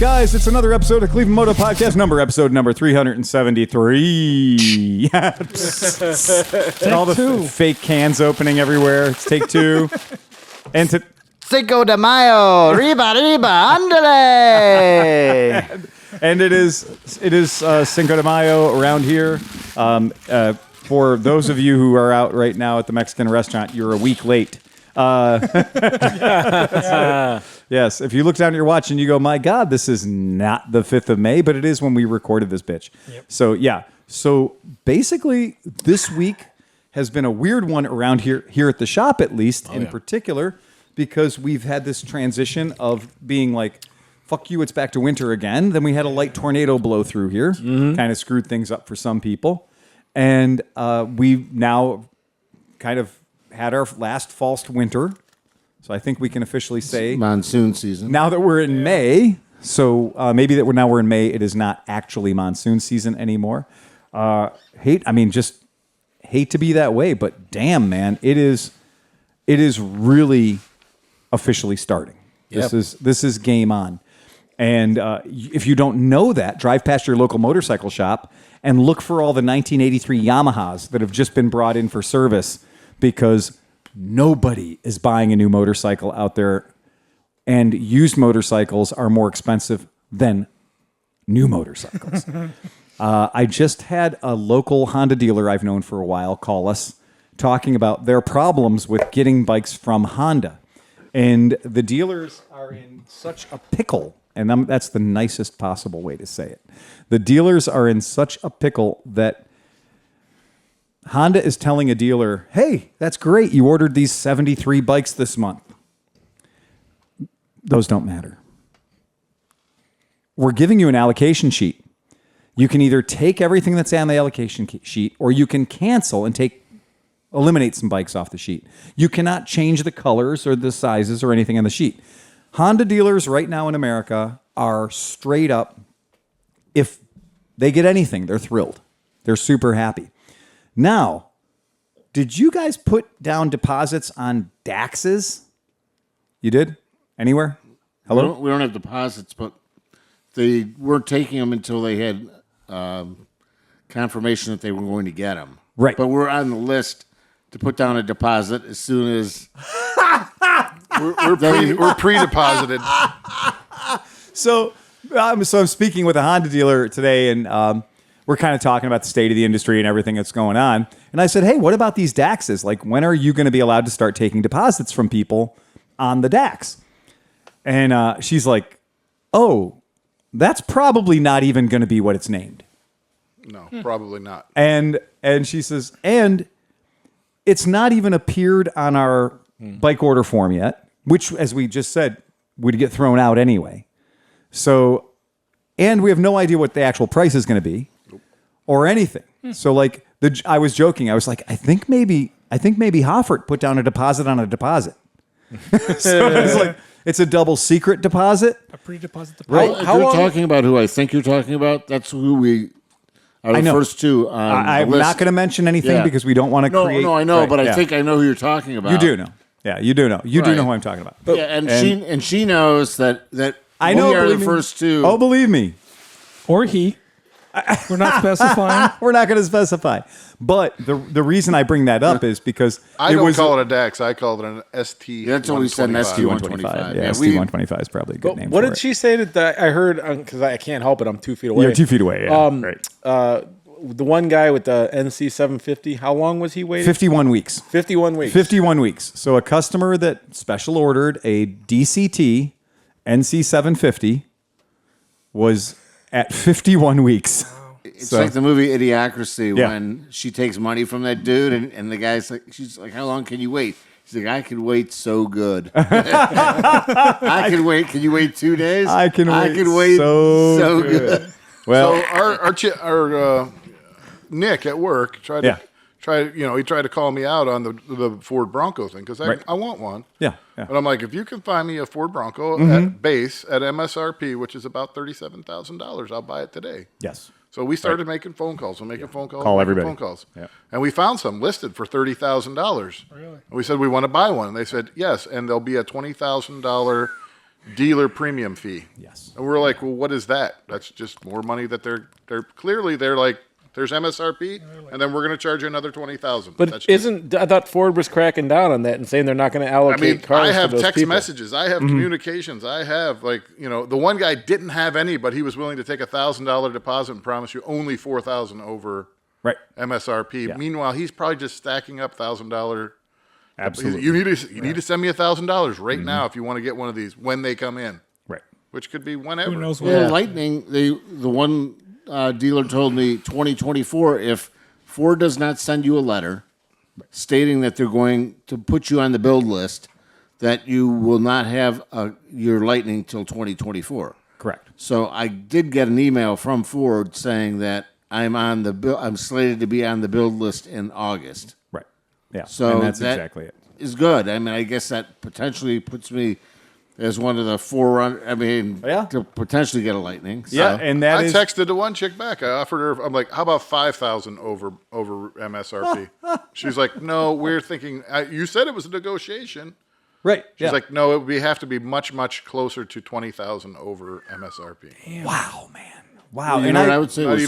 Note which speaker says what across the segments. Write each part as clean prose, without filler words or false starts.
Speaker 1: Guys, it's another episode of Clevelandmoto Podcast, episode number 373. All the fake cans opening everywhere. It's take two. And to
Speaker 2: Cinco de Mayo, riba, andale.
Speaker 1: And it is Cinco de Mayo around here. For those of you who are out right now at the Mexican restaurant, you're a week late. Yes, if you look down at your watch and you go, my God, this is not the 5th of May, but it is when we recorded this bitch. Yep. So, yeah. So, basically, this week has been a weird one around here at the shop, at least, in particular, because we've had this transition of being like, fuck you, it's back to winter again. Then we had a light tornado blow through here, kind of screwed things up for some people. And we've now kind of had our last false winter. So I think we can officially say
Speaker 2: monsoon season.
Speaker 1: Now that we're in May, so maybe that we're in May, it is not actually monsoon season anymore. Just hate to be that way, but damn, man, it is really officially starting. Yep. This is game on. And if you don't know that, drive past your local motorcycle shop and look for all the 1983 Yamahas that have just been brought in for service, because nobody is buying a new motorcycle out there, and used motorcycles are more expensive than new motorcycles. I just had a local Honda dealer I've known for a while call us talking about their problems with getting bikes from Honda. And the dealers are in such a pickle, and that's the nicest possible way to say it. The dealers are in such a pickle that Honda is telling a dealer, hey, that's great, you ordered these 73 bikes this month. Those don't matter. We're giving you an allocation sheet. You can either take everything that's on the allocation sheet, or you can cancel and eliminate some bikes off the sheet. You cannot change the colors or the sizes or anything on the sheet. Honda dealers right now in America are straight up, if they get anything, they're thrilled. They're super happy. Now, did you guys put down deposits on DAXs? You did? Anywhere? Hello?
Speaker 2: We don't have deposits, but they weren't taking them until they had confirmation that they were going to get them.
Speaker 1: Right.
Speaker 2: But we're on the list to put down a deposit as soon as...
Speaker 3: we're pre-deposited.
Speaker 1: So I'm speaking with a Honda dealer today, and we're kind of talking about the state of the industry and everything that's going on. And I said, hey, what about these DAXs? Like, when are you going to be allowed to start taking deposits from people on the DAX? And she's like, oh, that's probably not even going to be what it's named.
Speaker 3: No, probably not.
Speaker 1: And she says, and it's not even appeared on our bike order form yet, which, as we just said, would get thrown out anyway. So, and we have no idea what the actual price is going to be. Or anything. So like I was joking. I was like, I think maybe HOFFERT put down a deposit on a deposit. So it's like it's a double secret deposit.
Speaker 4: A pre-deposit deposit.
Speaker 2: Right. If you're talking about who I think you're talking about, that's who we are the first two on
Speaker 1: I'm
Speaker 2: the list.
Speaker 1: not going to mention anything because we don't want to create.
Speaker 2: No, I know, but I think I know who you're talking about.
Speaker 1: You do know. Yeah, you do know. You do know who I'm talking about.
Speaker 2: But, and she knows that
Speaker 1: I know,
Speaker 2: we are the first two.
Speaker 1: Oh, believe me.
Speaker 4: Or he. We're not specifying.
Speaker 1: We're not going to specify. But the reason I bring that up is because
Speaker 3: I don't call it a DAX. I call it an ST.
Speaker 2: That's what we said, an ST-125.
Speaker 1: Yeah, ST-125 is probably a good name
Speaker 4: what
Speaker 1: for
Speaker 4: did she say that I heard? Because I can't help it. I'm 2 feet away.
Speaker 1: You're 2 feet away, yeah. Right.
Speaker 4: The one guy with the NC750, how long was he waiting?
Speaker 1: 51 weeks.
Speaker 4: 51 weeks.
Speaker 1: 51 weeks. So a customer that special ordered a DCT NC750 was at 51 weeks.
Speaker 2: It's like the movie Idiocracy when she takes money from that dude and the guy's like, she's like, how long can you wait? He's like, I can wait so good. I can wait. Can you wait 2 days?
Speaker 1: I can wait
Speaker 2: so good.
Speaker 1: Well,
Speaker 3: so our Nick at work he tried to call me out on the Ford Bronco thing because I want one.
Speaker 1: Yeah.
Speaker 3: But I'm like, if you can find me a Ford Bronco at base at MSRP, which is about $37,000, I'll buy it today.
Speaker 1: Yes.
Speaker 3: So we started making phone calls. We're making phone calls.
Speaker 1: Call everybody.
Speaker 3: Phone calls.
Speaker 1: Yeah.
Speaker 3: And we found some listed for $30,000.
Speaker 4: Really?
Speaker 3: And we said we want to buy one. And they said yes, and there'll be a $20,000 dealer premium fee.
Speaker 1: Yes.
Speaker 3: And we're like, well, what is that? That's just more money that they're clearly they're like, there's MSRP, and then we're going to charge you another $20,000.
Speaker 4: But I thought Ford was cracking down on that and saying they're not going to allocate cars.
Speaker 3: I have
Speaker 4: to those
Speaker 3: text
Speaker 4: people.
Speaker 3: messages, I have communications, I have the one guy didn't have any, but he was willing to take $1,000 deposit and promise you only $4,000 over MSRP.
Speaker 1: Yeah.
Speaker 3: Meanwhile, he's probably just stacking up $1,000.
Speaker 1: Absolutely.
Speaker 3: You need to send me $1,000 right now if you want to get one of these when they come in.
Speaker 1: Right.
Speaker 3: Which could be whenever.
Speaker 5: Who knows
Speaker 2: Well,
Speaker 5: what?
Speaker 2: Lightning, the one dealer told me 2024, if Ford does not send you a letter stating that they're going to put you on the build list, that you will not have your Lightning till 2024.
Speaker 1: Correct.
Speaker 2: So I did get an email from Ford saying that I'm slated to be on the build list in August.
Speaker 1: Right. Yeah.
Speaker 2: So
Speaker 1: and that's
Speaker 2: that
Speaker 1: exactly it.
Speaker 2: is good. I mean, I guess that potentially puts me as one of the forerunner. I mean,
Speaker 1: Yeah.
Speaker 2: to potentially get a Lightning. So.
Speaker 1: Yeah, and that
Speaker 3: I
Speaker 1: is
Speaker 3: texted the one chick back. I offered her. I'm like, "How about 5,000 over MSRP?" She's like, "No, we're thinking. You said it was a negotiation."
Speaker 1: right.
Speaker 3: She's like, "No, it would have to be much, much closer to 20,000 over MSRP."
Speaker 1: wow, man. Wow.
Speaker 2: You
Speaker 1: and
Speaker 2: know what I would say?
Speaker 3: not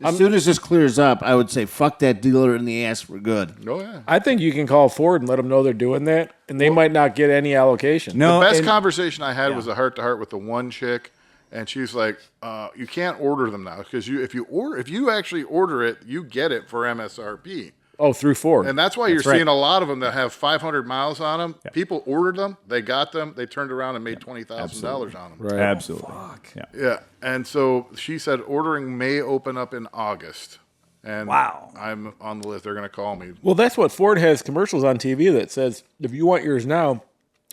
Speaker 2: As soon as this clears up, I would say, fuck that dealer in the ass for good.
Speaker 3: Oh yeah.
Speaker 4: I think you can call Ford and let them know they're doing that, and they might not get any allocation.
Speaker 1: No,
Speaker 3: The best
Speaker 1: and-
Speaker 3: conversation I had was a heart to heart with the one chick, and she's like, "You can't order them now because if you actually order it, you get it for MSRP."
Speaker 4: Oh, through Ford.
Speaker 3: And that's why you're
Speaker 1: right.
Speaker 3: seeing a lot of them that have 500 miles on them. People ordered them, they got them, they turned around and made $20,000 on them.
Speaker 4: Right.
Speaker 1: Absolutely. Yeah.
Speaker 3: Yeah, and so she said ordering may open up in August. And
Speaker 1: Wow.
Speaker 3: I'm on the list. They're going to call me.
Speaker 4: Well, that's what Ford has commercials on TV that says if you want yours now,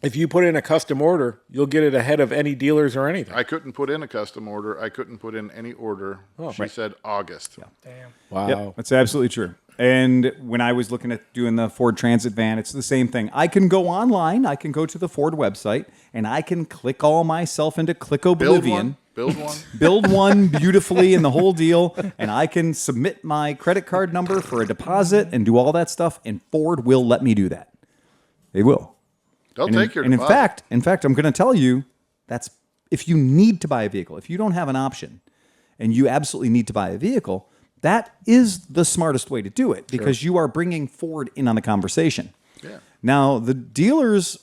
Speaker 4: if you put in a custom order, you'll get it ahead of any dealers or anything.
Speaker 3: I couldn't put in a custom order. I couldn't put in any order. She said August.
Speaker 5: Damn.
Speaker 4: Wow.
Speaker 1: Yep, that's absolutely true. And when I was looking at doing the Ford Transit van, it's the same thing. I can go online, I can go to the Ford website, and I can click all myself into Click Oblivion.
Speaker 3: Build one.
Speaker 1: Build one beautifully and the whole deal, and I can submit my credit card number for a deposit and do all that stuff, and Ford will let me do that. They will.
Speaker 3: They'll
Speaker 1: And
Speaker 3: take your
Speaker 1: and
Speaker 3: deposit.
Speaker 1: in fact, I'm going to tell you that's if you need to buy a vehicle, if you don't have an option, and you absolutely need to buy a vehicle, that is the smartest way to do it because you are bringing Ford in on the conversation.
Speaker 3: Yeah.
Speaker 1: Now, the dealers,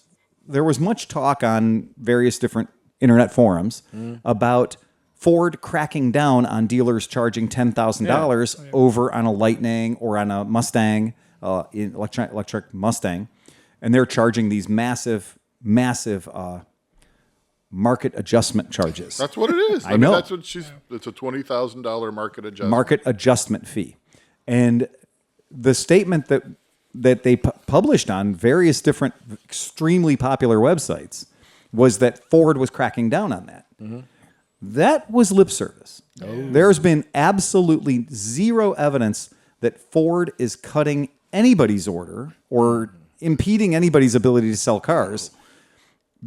Speaker 1: there was much talk on various different internet forums about Ford cracking down on dealers charging $10,000 over on a Lightning or on a Mustang, electric Mustang, and they're charging these massive market adjustment charges.
Speaker 3: That's what it is.
Speaker 1: I know.
Speaker 3: That's what it's a $20,000 market adjustment.
Speaker 1: Market adjustment fee. And the statement that they published on various different extremely popular websites was that Ford was cracking down on that. That was lip service. There's been absolutely zero evidence that Ford is cutting anybody's order or impeding anybody's ability to sell cars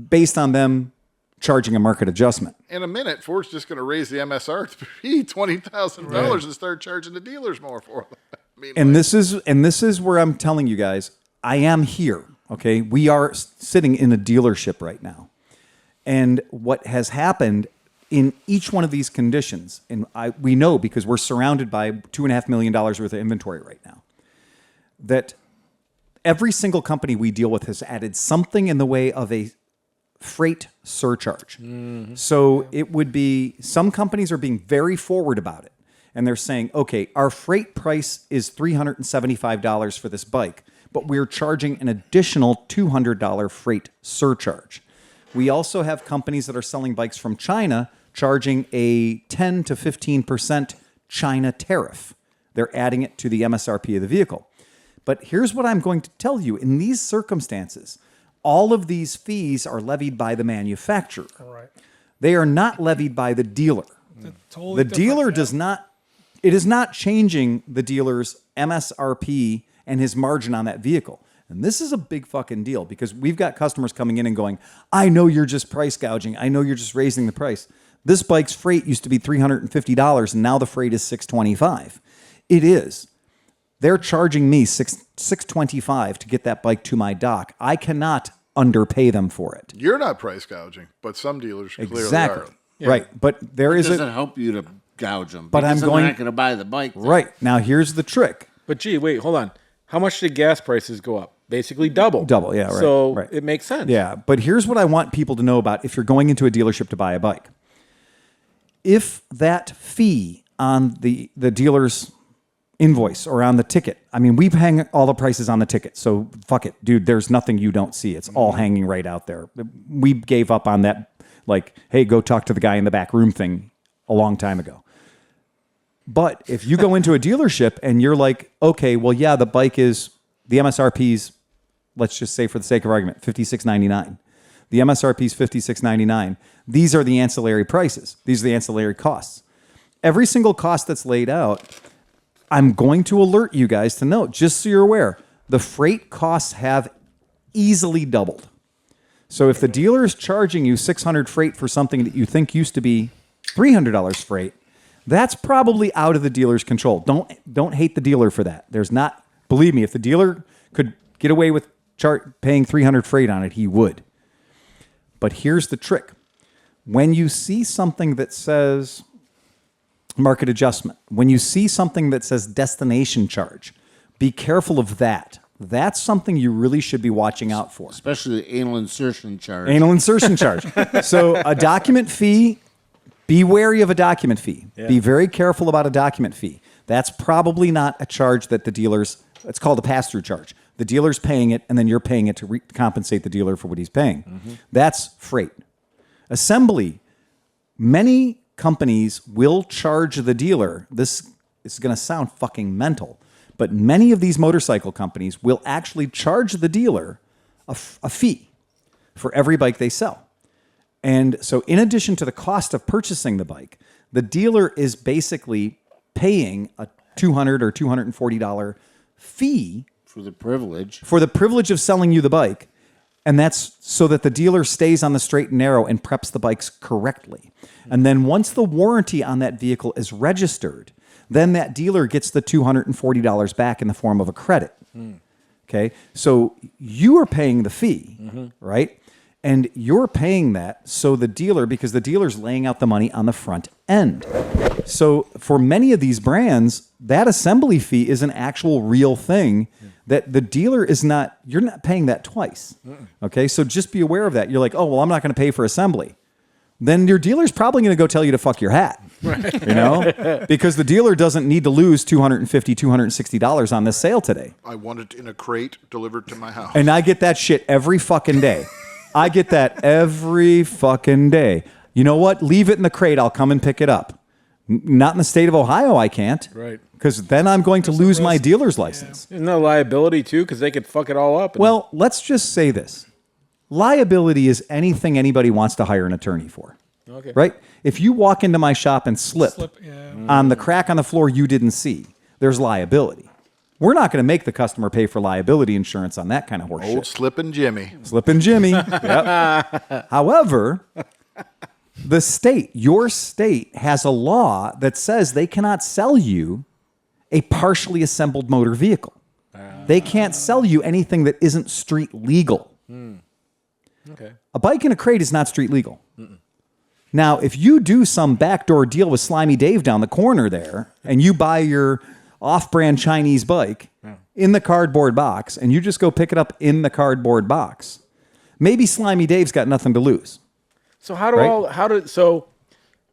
Speaker 1: based on them charging a market adjustment.
Speaker 3: In a minute, Ford's just going to raise the MSRP $20,000 and start charging the dealers more for them. I mean,
Speaker 1: And this is where I'm telling you guys, I am here. Okay, we are sitting in a dealership right now, and what has happened in each one of these conditions, and we know because we're surrounded by $2.5 million worth of inventory right now, that every single company we deal with has added something in the way of a freight surcharge. So it would be, some companies are being very forward about it. And they're saying, okay, our freight price is $375 for this bike, but we're charging an additional $200 freight surcharge. We also have companies that are selling bikes from China charging a 10 to 15% China tariff. They're adding it to the MSRP of the vehicle. But here's what I'm going to tell you. In these circumstances, all of these fees are levied by the manufacturer.
Speaker 5: All right.
Speaker 1: They are not levied by the dealer.
Speaker 5: Totally
Speaker 1: The dealer
Speaker 5: different,
Speaker 1: does not, it is not changing the dealer's MSRP and his margin on that vehicle. And this is a big fucking deal because we've got customers coming in and going, I know you're just price gouging. I know you're just raising the price. This bike's freight used to be $350 and now the freight is $625. It is. They're charging me $625 to get that bike to my dock. I cannot underpay them for it.
Speaker 3: You're not price gouging, but some dealers clearly
Speaker 1: Exactly.
Speaker 3: are.
Speaker 4: Yeah.
Speaker 1: Right. But there
Speaker 2: It
Speaker 1: is
Speaker 2: doesn't help you to gouge them.
Speaker 1: But I'm
Speaker 2: they're
Speaker 1: going-
Speaker 2: not going to buy the bike. then.
Speaker 1: right. Now here's the trick.
Speaker 4: But gee, wait, hold on. How much did gas prices go up? Basically double.
Speaker 1: Double, yeah, right,
Speaker 4: So
Speaker 1: right.
Speaker 4: it makes sense.
Speaker 1: Yeah, but here's what I want people to know about if you're going into a dealership to buy a bike. If that fee on the dealer's invoice or on the ticket, I mean, we hang all the prices on the ticket, so fuck it, dude, there's nothing you don't see. It's all hanging right out there. We gave up on that, like, hey, go talk to the guy in the back room thing a long time ago. But if you go into a dealership and you're like, okay, well, yeah, the bike is, the MSRP's, let's just say for the sake of argument, $56.99. The MSRP is $56.99. These are the ancillary prices. These are the ancillary costs. Every single cost that's laid out, I'm going to alert you guys to note, just so you're aware, the freight costs have easily doubled. So if the dealer is charging you $600 freight for something that you think used to be $300 freight, that's probably out of the dealer's control. Don't hate the dealer for that. There's not, believe me, if the dealer could get away with paying $300 freight on it, he would. But here's the trick. When you see something that says market adjustment, when you see something that says destination charge, be careful of that. That's something you really should be watching out for.
Speaker 2: Especially the anal insertion charge.
Speaker 1: Anal insertion charge. So a document fee, be wary of a document fee.
Speaker 4: Yeah.
Speaker 1: Be very careful about a document fee. That's probably not a charge that the dealers, it's called a pass-through charge. The dealer's paying it, and then you're paying it to compensate the dealer for what he's paying. Mm-hmm. That's freight. Assembly, many companies will charge the dealer. This is going to sound fucking mental, but many of these motorcycle companies will actually charge the dealer a fee for every bike they sell. And so in addition to the cost of purchasing the bike, the dealer is basically paying a $200 or $240 fee
Speaker 2: For the privilege.
Speaker 1: of selling you the bike. And that's so that the dealer stays on the straight and narrow and preps the bikes correctly. And then once the warranty on that vehicle is registered, then that dealer gets the $240 back in the form of a credit. Okay? So you are paying the fee, right? And you're paying that so the dealer, because the dealer's laying out the money on the front end. So for many of these brands, that assembly fee is an actual real thing that the dealer is not, you're not paying that twice. Okay, so just be aware of that. You're like, oh, well, I'm not going to pay for assembly. Then your dealer's probably going to go tell you to fuck your hat. Right. You know? Because the dealer doesn't need to lose $250, $260 on this sale today.
Speaker 3: I want it in a crate delivered to my house.
Speaker 1: And I get that shit every fucking day. I get that every fucking day. You know what? Leave it in the crate. I'll come and pick it up. Not in the state of Ohio, I can't.
Speaker 4: Right.
Speaker 1: Because then I'm going to lose my dealer's license.
Speaker 4: Isn't there liability too? Because they could fuck it all up.
Speaker 1: Well, let's just say this. Liability is anything anybody wants to hire an attorney for.
Speaker 4: Okay.
Speaker 1: Right? If you walk into my shop and slip on the crack on the floor you didn't see, there's liability. We're not going to make the customer pay for liability insurance on that kind of horseshit.
Speaker 3: Old Slippin' Jimmy.
Speaker 1: Slippin' Jimmy. Yep. However, the state, your state, has a law that says they cannot sell you a partially assembled motor vehicle. They can't sell you anything that isn't street legal.
Speaker 4: Okay.
Speaker 1: A bike in a crate is not street legal. Now, if you do some backdoor deal with Slimy Dave down the corner there, and you buy your off-brand Chinese bike in the cardboard box, and you just go pick it up in the cardboard box, maybe Slimy Dave's got nothing to lose.
Speaker 4: So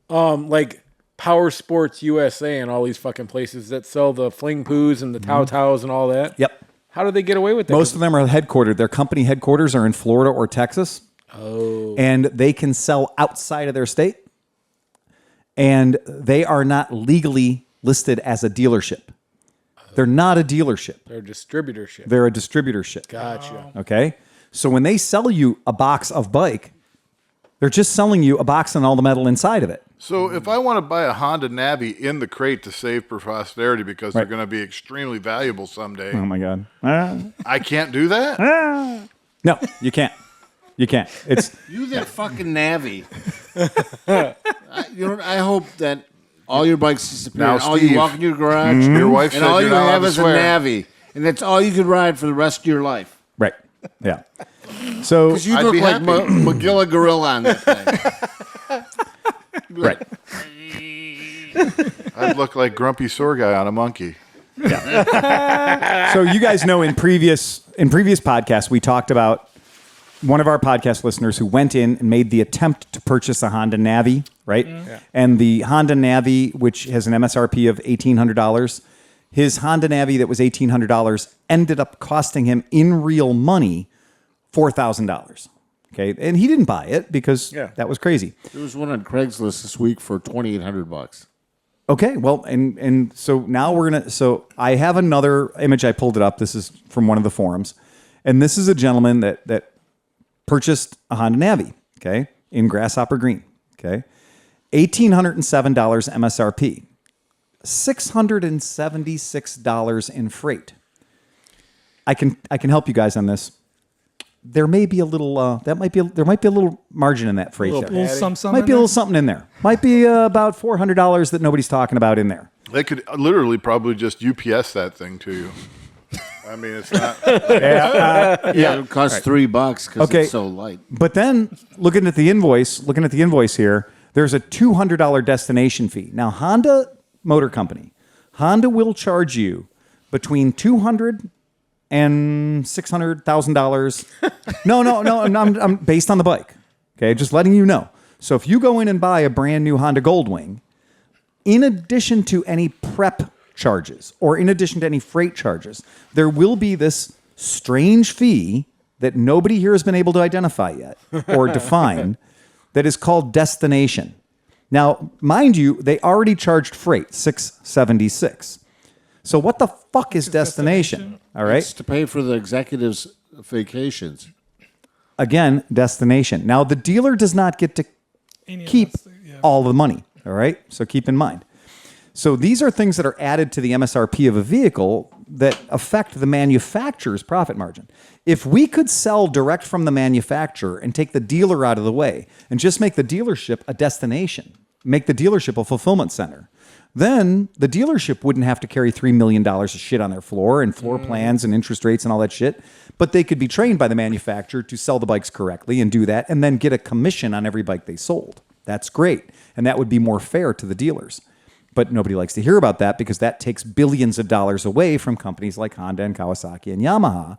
Speaker 4: like Power Sports USA and all these fucking places that sell the fling poos and the Taos and all that.
Speaker 1: Yep.
Speaker 4: How do they get away with that?
Speaker 1: Most of them are headquartered. Their company headquarters are in Florida or Texas. Oh. And they can sell outside of their state. And they are not legally listed as a dealership. They're not a dealership.
Speaker 4: They're a distributorship.
Speaker 1: They're a distributorship.
Speaker 4: Gotcha.
Speaker 1: Okay? So when they sell you a box of bike, they're just selling you a box and all the metal inside of it.
Speaker 3: So if I want to buy a Honda Navi in the crate to save for posterity because they're going to be extremely valuable someday,
Speaker 1: Oh, my God.
Speaker 3: I can't do that?
Speaker 1: No, you can't. You can't. It's
Speaker 2: You that fucking Navi. I hope that all your bikes disappear.
Speaker 3: Now,
Speaker 2: and all
Speaker 3: Steve,
Speaker 2: you walk in your garage,
Speaker 3: Your wife
Speaker 2: and
Speaker 3: said
Speaker 2: all
Speaker 3: you're
Speaker 2: you
Speaker 3: not allowed
Speaker 2: have
Speaker 3: to
Speaker 2: is a
Speaker 3: swear.
Speaker 2: Navi, and that's all you can ride for the rest of your life.
Speaker 1: right. Yeah. So
Speaker 2: Because you
Speaker 3: I'd
Speaker 2: look
Speaker 3: be
Speaker 2: like
Speaker 3: happy.
Speaker 2: Magilla Gorilla on that thing.
Speaker 1: right.
Speaker 3: I'd look like Grumpy Sore Guy on a monkey.
Speaker 1: So you guys know in previous podcasts we talked about one of our podcast listeners who went in and made the attempt to purchase a Honda Navi, right? Yeah. And the Honda Navi, which has an MSRP of $1,800, his Honda Navi that was $1,800 ended up costing him in real money $4,000. Okay, and he didn't buy it because that was crazy.
Speaker 2: There was one on Craigslist this week for $2,800.
Speaker 1: Okay, well, and so now we're gonna. So I have another image. I pulled it up. This is from one of the forums, and this is a gentleman that purchased a Honda Navi. Okay, in Grasshopper Green. Okay, $1,807 MSRP, $676 in freight. I can help you guys on this. There may be a little. There might be a little margin in that freight there.
Speaker 5: Might be a little something in there.
Speaker 1: Might be about $400 that nobody's talking about in there.
Speaker 3: They could literally probably just UPS that thing to you. I mean, it's not.
Speaker 2: Yeah, it costs $3 because it's so light.
Speaker 1: But then looking at the invoice here, there's a $200 destination fee. Now, Honda Motor Company, Honda will charge you between $200,000 and $600,000. No, I'm based on the bike. Okay, just letting you know. So if you go in and buy a brand new Honda Goldwing, in addition to any prep charges or in addition to any freight charges, there will be this strange fee that nobody here has been able to identify yet or define that is called destination. Now, mind you, they already charged freight, $676. So what the fuck is destination? All right.
Speaker 2: It's to pay for the executives' vacations.
Speaker 1: Again, destination. Now, the dealer does not get to keep all the money. All right. So keep in mind. So these are things that are added to the MSRP of a vehicle that affect the manufacturer's profit margin. If we could sell direct from the manufacturer and take the dealer out of the way and just make the dealership a destination, make the dealership a fulfillment center, then the dealership wouldn't have to carry $3 million of shit on their floor and floor plans and interest rates and all that shit. But they could be trained by the manufacturer to sell the bikes correctly and do that and then get a commission on every bike they sold. That's great. And that would be more fair to the dealers. But nobody likes to hear about that because that takes billions of dollars away from companies like Honda and Kawasaki and Yamaha.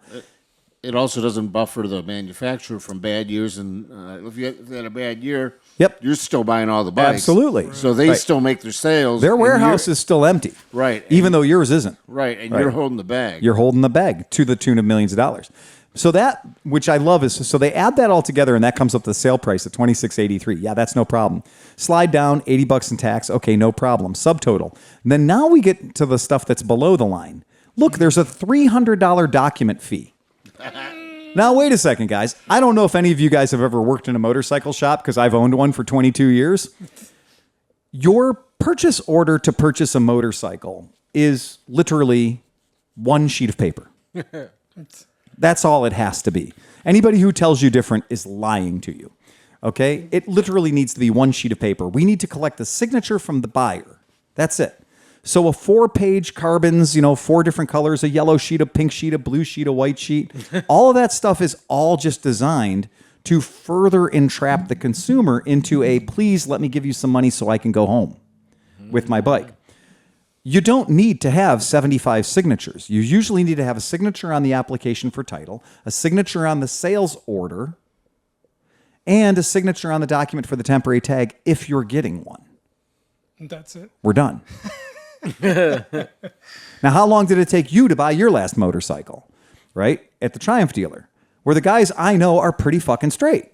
Speaker 2: It also doesn't buffer the manufacturer from bad years. And if you had a bad year, you're still buying all the bikes.
Speaker 1: Absolutely.
Speaker 2: So they still make their sales.
Speaker 1: Their warehouse is still empty.
Speaker 2: Right.
Speaker 1: Even though yours isn't.
Speaker 2: Right. And you're holding the bag.
Speaker 1: You're holding the bag to the tune of millions of dollars. So that, which I love, is so they add that all together and that comes up to the sale price of $2,683. Yeah, that's no problem. Slide down, $80 in tax. Okay, no problem. Subtotal. And then now we get to the stuff that's below the line. Look, there's a $300 document fee. Now, wait a second, guys. I don't know if any of you guys have ever worked in a motorcycle shop because I've owned one for 22 years. Your purchase order to purchase a motorcycle is literally one sheet of paper. That's all it has to be. Anybody who tells you different is lying to you. Okay? It literally needs to be one sheet of paper. We need to collect the signature from the buyer. That's it. So a 4-page carbons, 4 different colors, a yellow sheet, a pink sheet, a blue sheet, a white sheet. All of that stuff is all just designed to further entrap the consumer into a, please let me give you some money so I can go home with my bike. You don't need to have 75 signatures. You usually need to have a signature on the application for title, a signature on the sales order, and a signature on the document for the temporary tag if you're getting one.
Speaker 5: That's it.
Speaker 1: We're done. Now, how long did it take you to buy your last motorcycle? Right? At the Triumph dealer, where the guys I know are pretty fucking straight.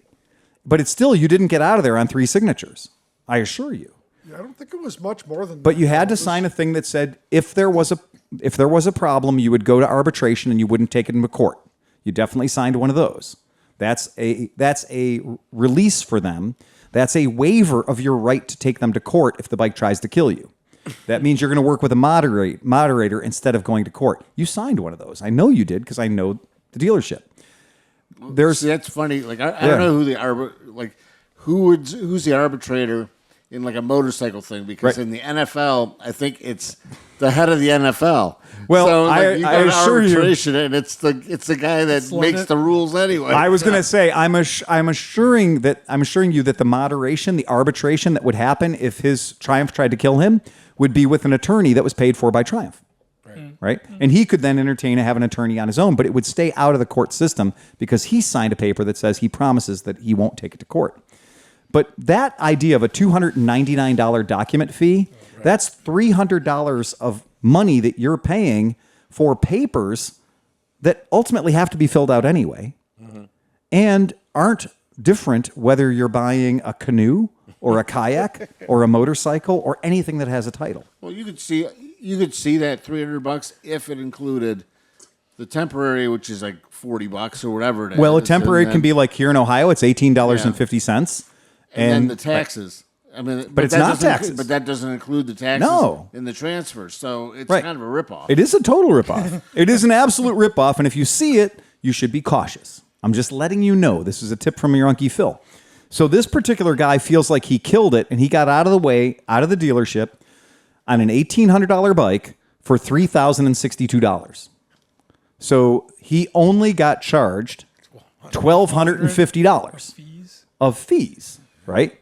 Speaker 1: But it's still, you didn't get out of there on 3 signatures. I assure you.
Speaker 6: Yeah, I don't think it was much more than that.
Speaker 1: But you had to sign a thing that said if there was a problem, you would go to arbitration and you wouldn't take it into court. You definitely signed one of those. That's a release for them. That's a waiver of your right to take them to court if the bike tries to kill you. That means you're going to work with a moderator instead of going to court. You signed one of those. I know you did because I know the dealership.
Speaker 2: See, that's funny. Like I don't know who who's the arbitrator in like a motorcycle thing, because in the NFL, I think it's the head of the NFL.
Speaker 1: Well,
Speaker 2: So
Speaker 1: I assure you,
Speaker 2: arbitration, and it's the guy that makes the rules anyway.
Speaker 1: I was going to say, I'm assuring you that the moderation, the arbitration that would happen if his Triumph tried to kill him would be with an attorney that was paid for by Triumph. Right? And he could then entertain and have an attorney on his own, but it would stay out of the court system because he signed a paper that says he promises that he won't take it to court. But that idea of a $299 document fee, that's $300 of money that you're paying for papers that ultimately have to be filled out anyway and aren't different whether you're buying a canoe or a kayak or a motorcycle or anything that has a title.
Speaker 2: Well, you could see that $300 if it included the temporary, which is like $40 or whatever it is.
Speaker 1: Well, a temporary can be like here in Ohio, it's $18.50.
Speaker 2: And then the taxes. I mean,
Speaker 1: but it's not taxes.
Speaker 2: But that doesn't include the taxes in the transfer. So it's kind of a ripoff.
Speaker 1: It is a total ripoff. It is an absolute ripoff. And if you see it, you should be cautious. I'm just letting you know. This is a tip from your Unkie Phil. So this particular guy feels like he killed it, and he got out of the way, out of the dealership, on an $1,800 bike for $3,062. So he only got charged $1,250 of fees, right?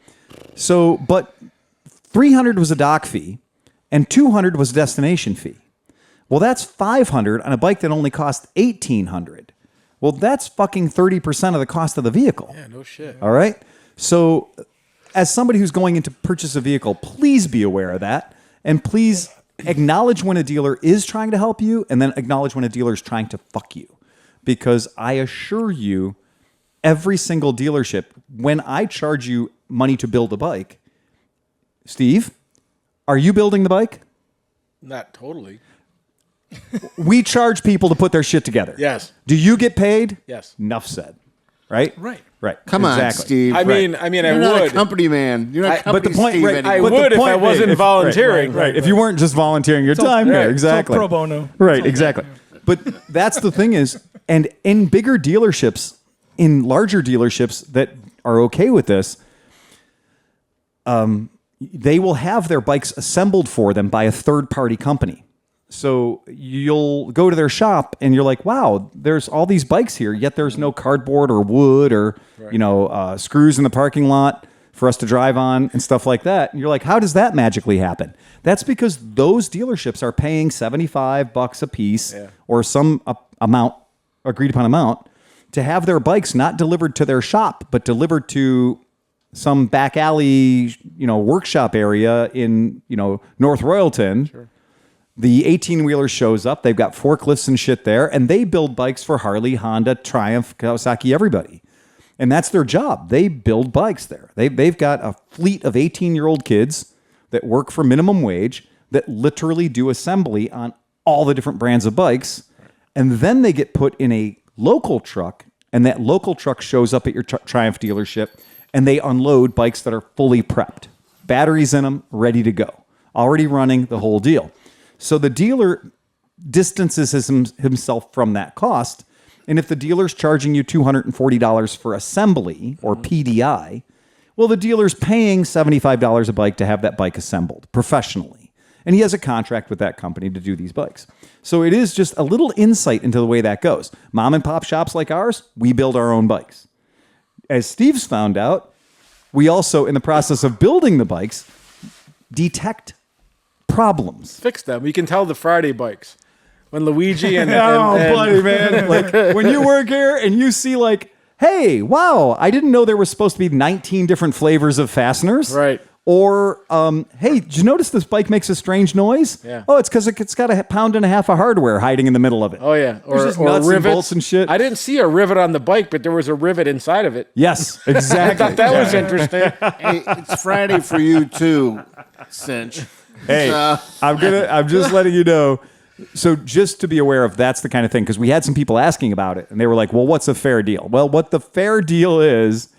Speaker 1: So, but $300 was a dock fee, and $200 was a destination fee. Well, that's $500 on a bike that only cost $1,800. Well, that's fucking 30% of the cost of the vehicle.
Speaker 4: Yeah, no shit.
Speaker 1: All right? So, as somebody who's going in to purchase a vehicle, please be aware of that. And please acknowledge when a dealer is trying to help you, and then acknowledge when a dealer is trying to fuck you. Because I assure you, every single dealership, when I charge you money to build a bike, Steve, are you building the bike?
Speaker 4: Not totally.
Speaker 1: We charge people to put their shit together.
Speaker 4: Yes.
Speaker 1: Do you get paid?
Speaker 4: Yes.
Speaker 1: Enough said. Right?
Speaker 5: Right.
Speaker 1: Right.
Speaker 2: Come on, Steve.
Speaker 4: I mean,
Speaker 2: You're
Speaker 4: I
Speaker 2: not
Speaker 4: would.
Speaker 2: a company man. You're not
Speaker 1: but the
Speaker 2: company
Speaker 1: point-
Speaker 2: Steve
Speaker 1: right,
Speaker 4: I
Speaker 2: anymore.
Speaker 1: But the
Speaker 4: would if I
Speaker 1: point
Speaker 4: wasn't
Speaker 1: being-
Speaker 4: volunteering.
Speaker 1: Right. If you weren't just volunteering your time here. Exactly.
Speaker 5: Pro bono.
Speaker 1: Right, exactly. But that's the thing is, and in bigger dealerships, in larger dealerships that are okay with this, they will have their bikes assembled for them by a third-party company. So you'll go to their shop and you're like, wow, there's all these bikes here, yet there's no cardboard or wood or screws in the parking lot for us to drive on and stuff like that. And you're like, how does that magically happen? That's because those dealerships are paying $75 a piece or some agreed upon amount to have their bikes not delivered to their shop, but delivered to some back alley, workshop area in, North Royalton. Sure. The 18-wheeler shows up. They've got forklifts and shit there, and they build bikes for Harley, Honda, Triumph, Kawasaki, everybody. And that's their job. They build bikes there. They've got a fleet of 18-year-old kids that work for minimum wage that literally do assembly on all the different brands of bikes. And then they get put in a local truck, and that local truck shows up at your Triumph dealership, and they unload bikes that are fully prepped. Batteries in them, ready to go. Already running, the whole deal. So the dealer distances himself from that cost. And if the dealer's charging you $240 for assembly or PDI, well, the dealer's paying $75 a bike to have that bike assembled professionally. And he has a contract with that company to do these bikes. So it is just a little insight into the way that goes. Mom and pop shops like ours, we build our own bikes. As Steve's found out, we also, in the process of building the bikes, detect problems.
Speaker 4: Fix them. You can tell the Friday bikes. When Luigi and
Speaker 1: buddy, man. Like when you work here and you see like, hey, wow, I didn't know there was supposed to be 19 different flavors of fasteners.
Speaker 4: Right.
Speaker 1: Or, hey, did you notice this bike makes a strange noise?
Speaker 4: Yeah.
Speaker 1: Oh, it's because it's got a pound and a half of hardware hiding in the middle of it.
Speaker 4: Oh, yeah.
Speaker 1: There's just nuts and bolts and shit.
Speaker 4: I didn't see a rivet on the bike, but there was a rivet inside of it.
Speaker 1: Yes, exactly.
Speaker 4: I thought that was interesting.
Speaker 2: Hey, it's Friday for you too, Cinch.
Speaker 1: Hey, I'm just letting you know. So just to be aware of, that's the kind of thing, because we had some people asking about it, and they were like, well, what's a fair deal? Well, what the fair deal is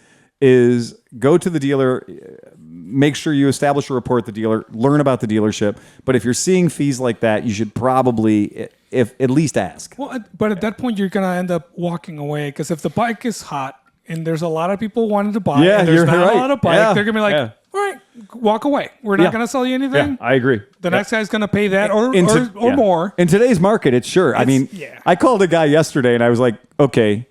Speaker 1: go to the dealer, make sure you establish a report with the dealer, learn about the dealership. But if you're seeing fees like that, you should probably at least ask.
Speaker 5: Well, but at that point, you're going to end up walking away, because if the bike is hot and there's a lot of people wanting to buy, and there's not a lot of bike, they're going to be like, all right, walk away. We're not going to sell you anything.
Speaker 1: Yeah, I agree.
Speaker 5: The next guy's going to pay that or
Speaker 1: Yeah.
Speaker 5: more.
Speaker 1: In today's market, it's sure. I mean, I called a guy yesterday and I was like, okay,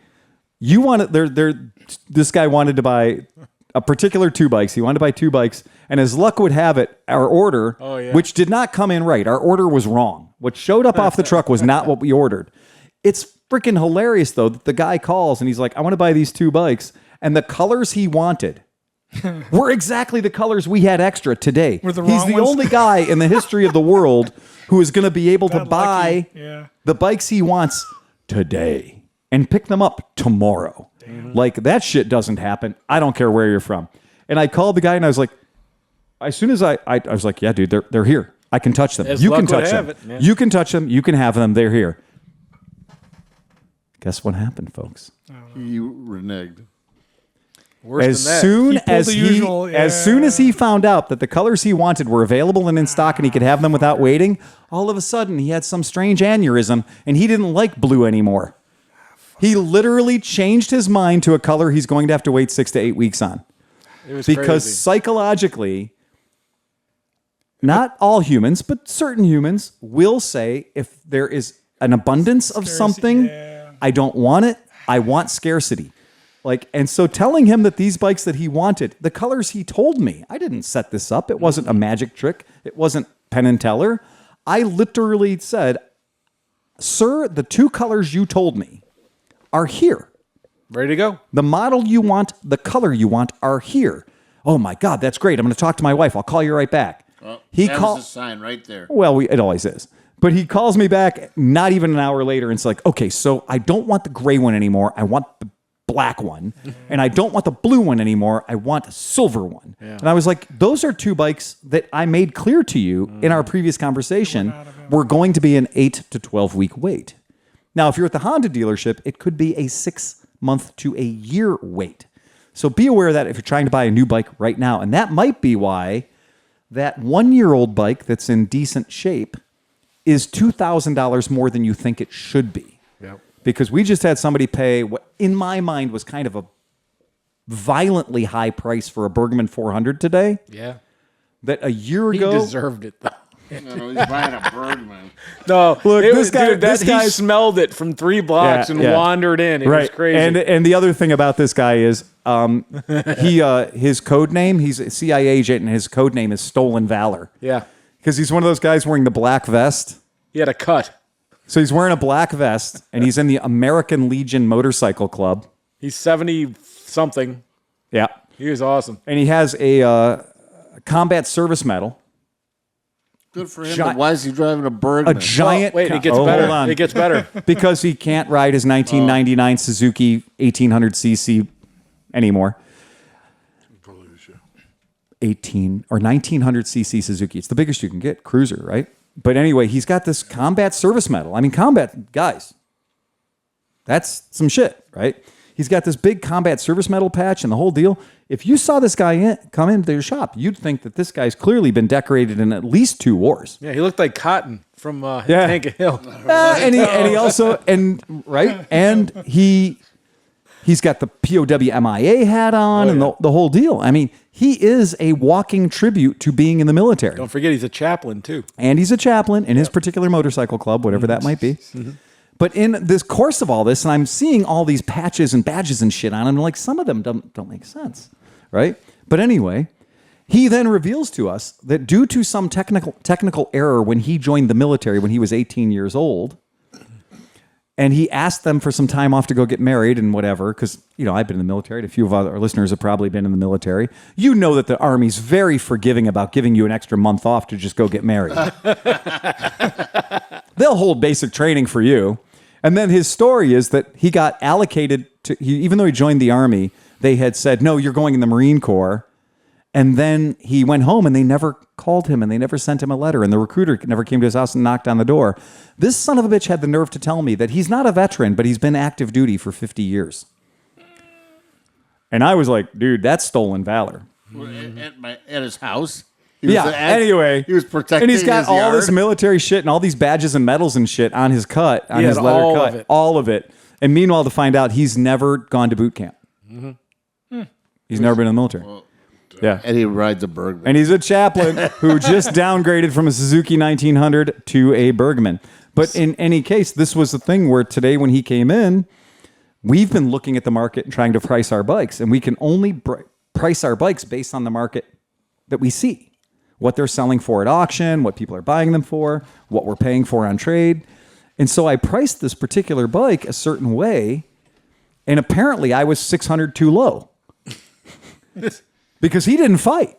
Speaker 1: you want it? This guy wanted to buy a particular 2 bikes. He wanted to buy 2 bikes, and as luck would have it, our order, which did not come in right, our order was wrong. What showed up off the truck was not what we ordered. It's freaking hilarious though that the guy calls and he's like, I want to buy these 2 bikes, and the colors he wanted were exactly the colors we had extra today.
Speaker 5: Were the
Speaker 1: He's
Speaker 5: wrong
Speaker 1: the
Speaker 5: ones?
Speaker 1: only guy in the history of the world who is going to be able to buy the bikes he wants today and pick them up tomorrow. Like, that shit doesn't happen. I don't care where you're from. And I called the guy and I was like, as soon as I was like, yeah, dude, they're here. I can touch them.
Speaker 4: As
Speaker 1: You
Speaker 4: luck
Speaker 1: can
Speaker 4: would
Speaker 1: touch
Speaker 4: have
Speaker 1: them.
Speaker 4: it, yeah.
Speaker 1: You can touch them. You can have them. They're here. Guess what happened, folks?
Speaker 2: You reneged.
Speaker 4: Worse
Speaker 1: As
Speaker 4: than that.
Speaker 1: soon
Speaker 5: He
Speaker 1: as
Speaker 5: pulled the
Speaker 1: he,
Speaker 5: usual,
Speaker 1: as soon as he found out that the colors he wanted were available and in stock, and he could have them without waiting, all of a sudden he had some strange aneurysm, and he didn't like blue anymore. He literally changed his mind to a color he's going to have to wait 6 to 8 weeks on,
Speaker 4: It was
Speaker 1: because
Speaker 4: crazy.
Speaker 1: psychologically, not all humans, but certain humans will say if there is an abundance of something, I don't want it. I want scarcity. Like, and so telling him that these bikes that he wanted, the colors he told me, I didn't set this up. It wasn't a magic trick. It wasn't Penn and Teller. I literally said, sir, the 2 colors you told me are here.
Speaker 4: Ready to go.
Speaker 1: The model you want, the color you want are here. Oh my God, that's great. I'm going to talk to my wife. I'll call you right back.
Speaker 2: Well,
Speaker 1: He
Speaker 2: that
Speaker 1: called.
Speaker 2: was a sign right there.
Speaker 1: Well, it always is. But he calls me back not even an hour later and it's like, okay, so I don't want the gray one anymore. I want the black one. And I don't want the blue one anymore. I want a silver one. Yeah. And I was like, those are 2 bikes that I made clear to you in our previous conversation were going to be an 8 to 12 week wait. Now, if you're at the Honda dealership, it could be a 6 month to a year wait. So be aware of that if you're trying to buy a new bike right now. And that might be why that 1-year-old bike that's in decent shape is $2,000 more than you think it should be.
Speaker 4: Yep.
Speaker 1: Because we just had somebody pay what in my mind was kind of a violently high price for a Bergman 400 today.
Speaker 4: Yeah.
Speaker 1: That a year
Speaker 4: He
Speaker 1: ago,
Speaker 4: deserved it, though.
Speaker 2: No, he's buying a Bergman.
Speaker 4: No,
Speaker 1: Look,
Speaker 4: it
Speaker 1: this
Speaker 4: was,
Speaker 1: guy-
Speaker 4: dude, that,
Speaker 1: this guy's-
Speaker 4: he smelled it from 3 blocks and wandered in. It was crazy.
Speaker 1: And the other thing about this guy is his code name, he's a CIA agent, and his code name is Stolen Valor.
Speaker 4: yeah.
Speaker 1: Because he's one of those guys wearing the black vest.
Speaker 4: He had a cut.
Speaker 1: So he's wearing a black vest, and he's in the American Legion Motorcycle Club.
Speaker 4: He's 70-something.
Speaker 1: Yeah.
Speaker 4: He was awesome.
Speaker 1: And he has a combat service medal.
Speaker 2: Good for him. But why is he driving a Bergman?
Speaker 1: A giant.
Speaker 4: Wait, it gets
Speaker 1: hold
Speaker 4: better.
Speaker 1: on.
Speaker 4: It gets better.
Speaker 1: Because he can't ride his 1999 Suzuki 1800cc anymore. 18 or 1900cc Suzuki. It's the biggest you can get, cruiser, right? But anyway, he's got this combat service medal. I mean, combat, guys, that's some shit, right? He's got this big combat service medal patch and the whole deal. If you saw this guy come into your shop, you'd think that this guy's clearly been decorated in at least 2 wars.
Speaker 4: Yeah, he looked like Cotton from Tank Hill.
Speaker 1: And he also, right? And he's got the POW MIA hat on and the whole deal. I mean, he is a walking tribute to being in the military.
Speaker 4: Don't forget, he's a chaplain, too.
Speaker 1: And he's a chaplain in his particular motorcycle club, whatever that might be. But in this course of all this, and I'm seeing all these patches and badges and shit on him, like some of them don't make sense, right? But anyway, he then reveals to us that due to some technical error when he joined the military when he was 18 years old, and he asked them for some time off to go get married and whatever, because, you know, I've been in the military, and a few of our listeners have probably been in the military. You know that the Army's very forgiving about giving you an extra month off to just go get married. They'll hold basic training for you. And then his story is that he got allocated to, even though he joined the Army, they had said, no, you're going in the Marine Corps. And then he went home and they never called him and they never sent him a letter. And the recruiter never came to his house and knocked on the door. This son of a bitch had the nerve to tell me that he's not a veteran, but he's been active duty for 50 years. And I was like, dude, that's stolen valor.
Speaker 2: At his house?
Speaker 1: Anyway.
Speaker 2: He was protecting
Speaker 1: and he's got
Speaker 2: his
Speaker 1: all
Speaker 2: yard.
Speaker 1: this military shit and all these badges and medals and shit on his cut, on his leather
Speaker 4: all
Speaker 1: cut.
Speaker 4: of it.
Speaker 1: All of it. And meanwhile, to find out he's never gone to boot camp. He's never been in the military.
Speaker 2: Well,
Speaker 1: Yeah.
Speaker 2: And he rides a Bergman.
Speaker 1: And he's a chaplain who just downgraded from a Suzuki 1900 to a Bergman. But in any case, this was the thing where today when he came in, we've been looking at the market and trying to price our bikes. And we can only price our bikes based on the market that we see. What they're selling for at auction, what people are buying them for, what we're paying for on trade. And so I priced this particular bike a certain way, and apparently I was 600 too low. Because he didn't fight.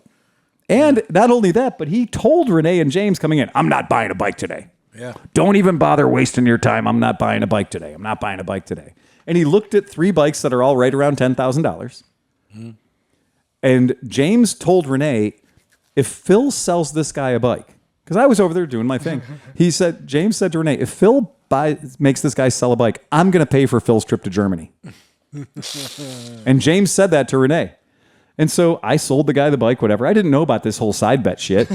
Speaker 1: And not only that, but he told Renee and James coming in, I'm not buying a bike today.
Speaker 4: Yeah.
Speaker 1: Don't even bother wasting your time. I'm not buying a bike today. I'm not buying a bike today. And he looked at 3 bikes that are all right around $10,000. Mm-hmm. And James told Renee, if Phil sells this guy a bike, because I was over there doing my thing, James said to Renee, if Phil makes this guy sell a bike, I'm going to pay for Phil's trip to Germany. And James said that to Renee. And so I sold the guy the bike, whatever. I didn't know about this whole side bet shit.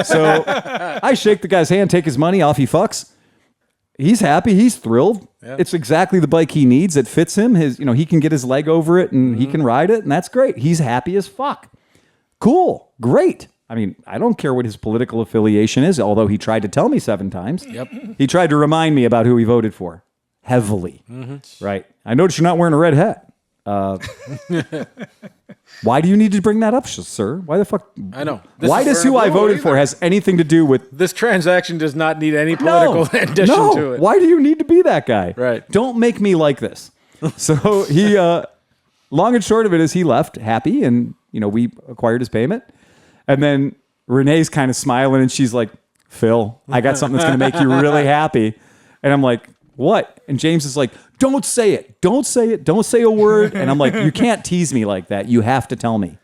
Speaker 1: So I shake the guy's hand, take his money, off he fucks. He's happy. He's thrilled. Yeah. It's exactly the bike he needs. It fits him. He can get his leg over it and he can ride it. And that's great. He's happy as fuck. Cool. Great. I mean, I don't care what his political affiliation is, although he tried to tell me 7 times.
Speaker 4: Yep.
Speaker 1: He tried to remind me about who he voted for. Heavily. Mm-hmm. Right. I noticed you're not wearing a red hat. Why do you need to bring that up, sir? Why the fuck?
Speaker 4: I know.
Speaker 1: Why does who I voted for has anything to do with...
Speaker 4: This transaction does not need any political addition to it.
Speaker 1: Why do you need to be that guy?
Speaker 4: Right.
Speaker 1: Don't make me like this. So he, long and short of it is he left happy and, we acquired his payment. And then Renee's kind of smiling and she's like, Phil, I got something that's going to make you really happy. And I'm like, what? And James is like, don't say it. Don't say it. Don't say a word. And I'm like, you can't tease me like that. You have to tell me.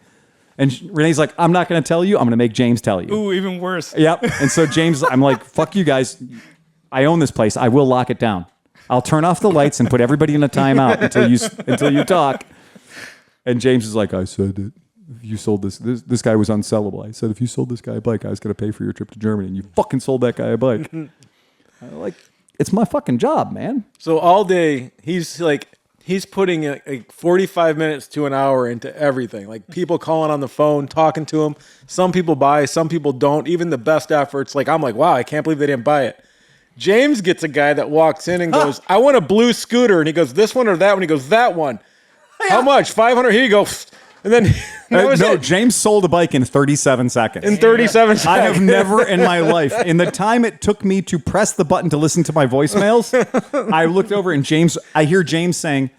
Speaker 1: And Renee's like, I'm not going to tell you. I'm going to make James tell you.
Speaker 5: Ooh, even worse.
Speaker 1: Yep. And so James, I'm like, fuck you guys. I own this place. I will lock it down. I'll turn off the lights and put everybody in a timeout until you talk. And James is like, I said it. If you sold this guy was unsellable. I said, if you sold this guy a bike, I was going to pay for your trip to Germany. And you fucking sold that guy a bike. I'm like, it's my fucking job, man.
Speaker 4: So all day, he's putting like 45 minutes to an hour into everything. Like people calling on the phone, talking to him. Some people buy, some people don't. Even the best efforts, I'm like, wow, I can't believe they didn't buy it. James gets a guy that walks in and goes, I want a blue scooter. And he goes, this one or that one? He goes, that one. Yeah. How much? 500. Here you go. And then
Speaker 1: James sold a bike in 37 seconds.
Speaker 4: In 37 seconds.
Speaker 1: I have never in my life, in the time it took me to press the button to listen to my voicemails, I looked over and I hear James saying,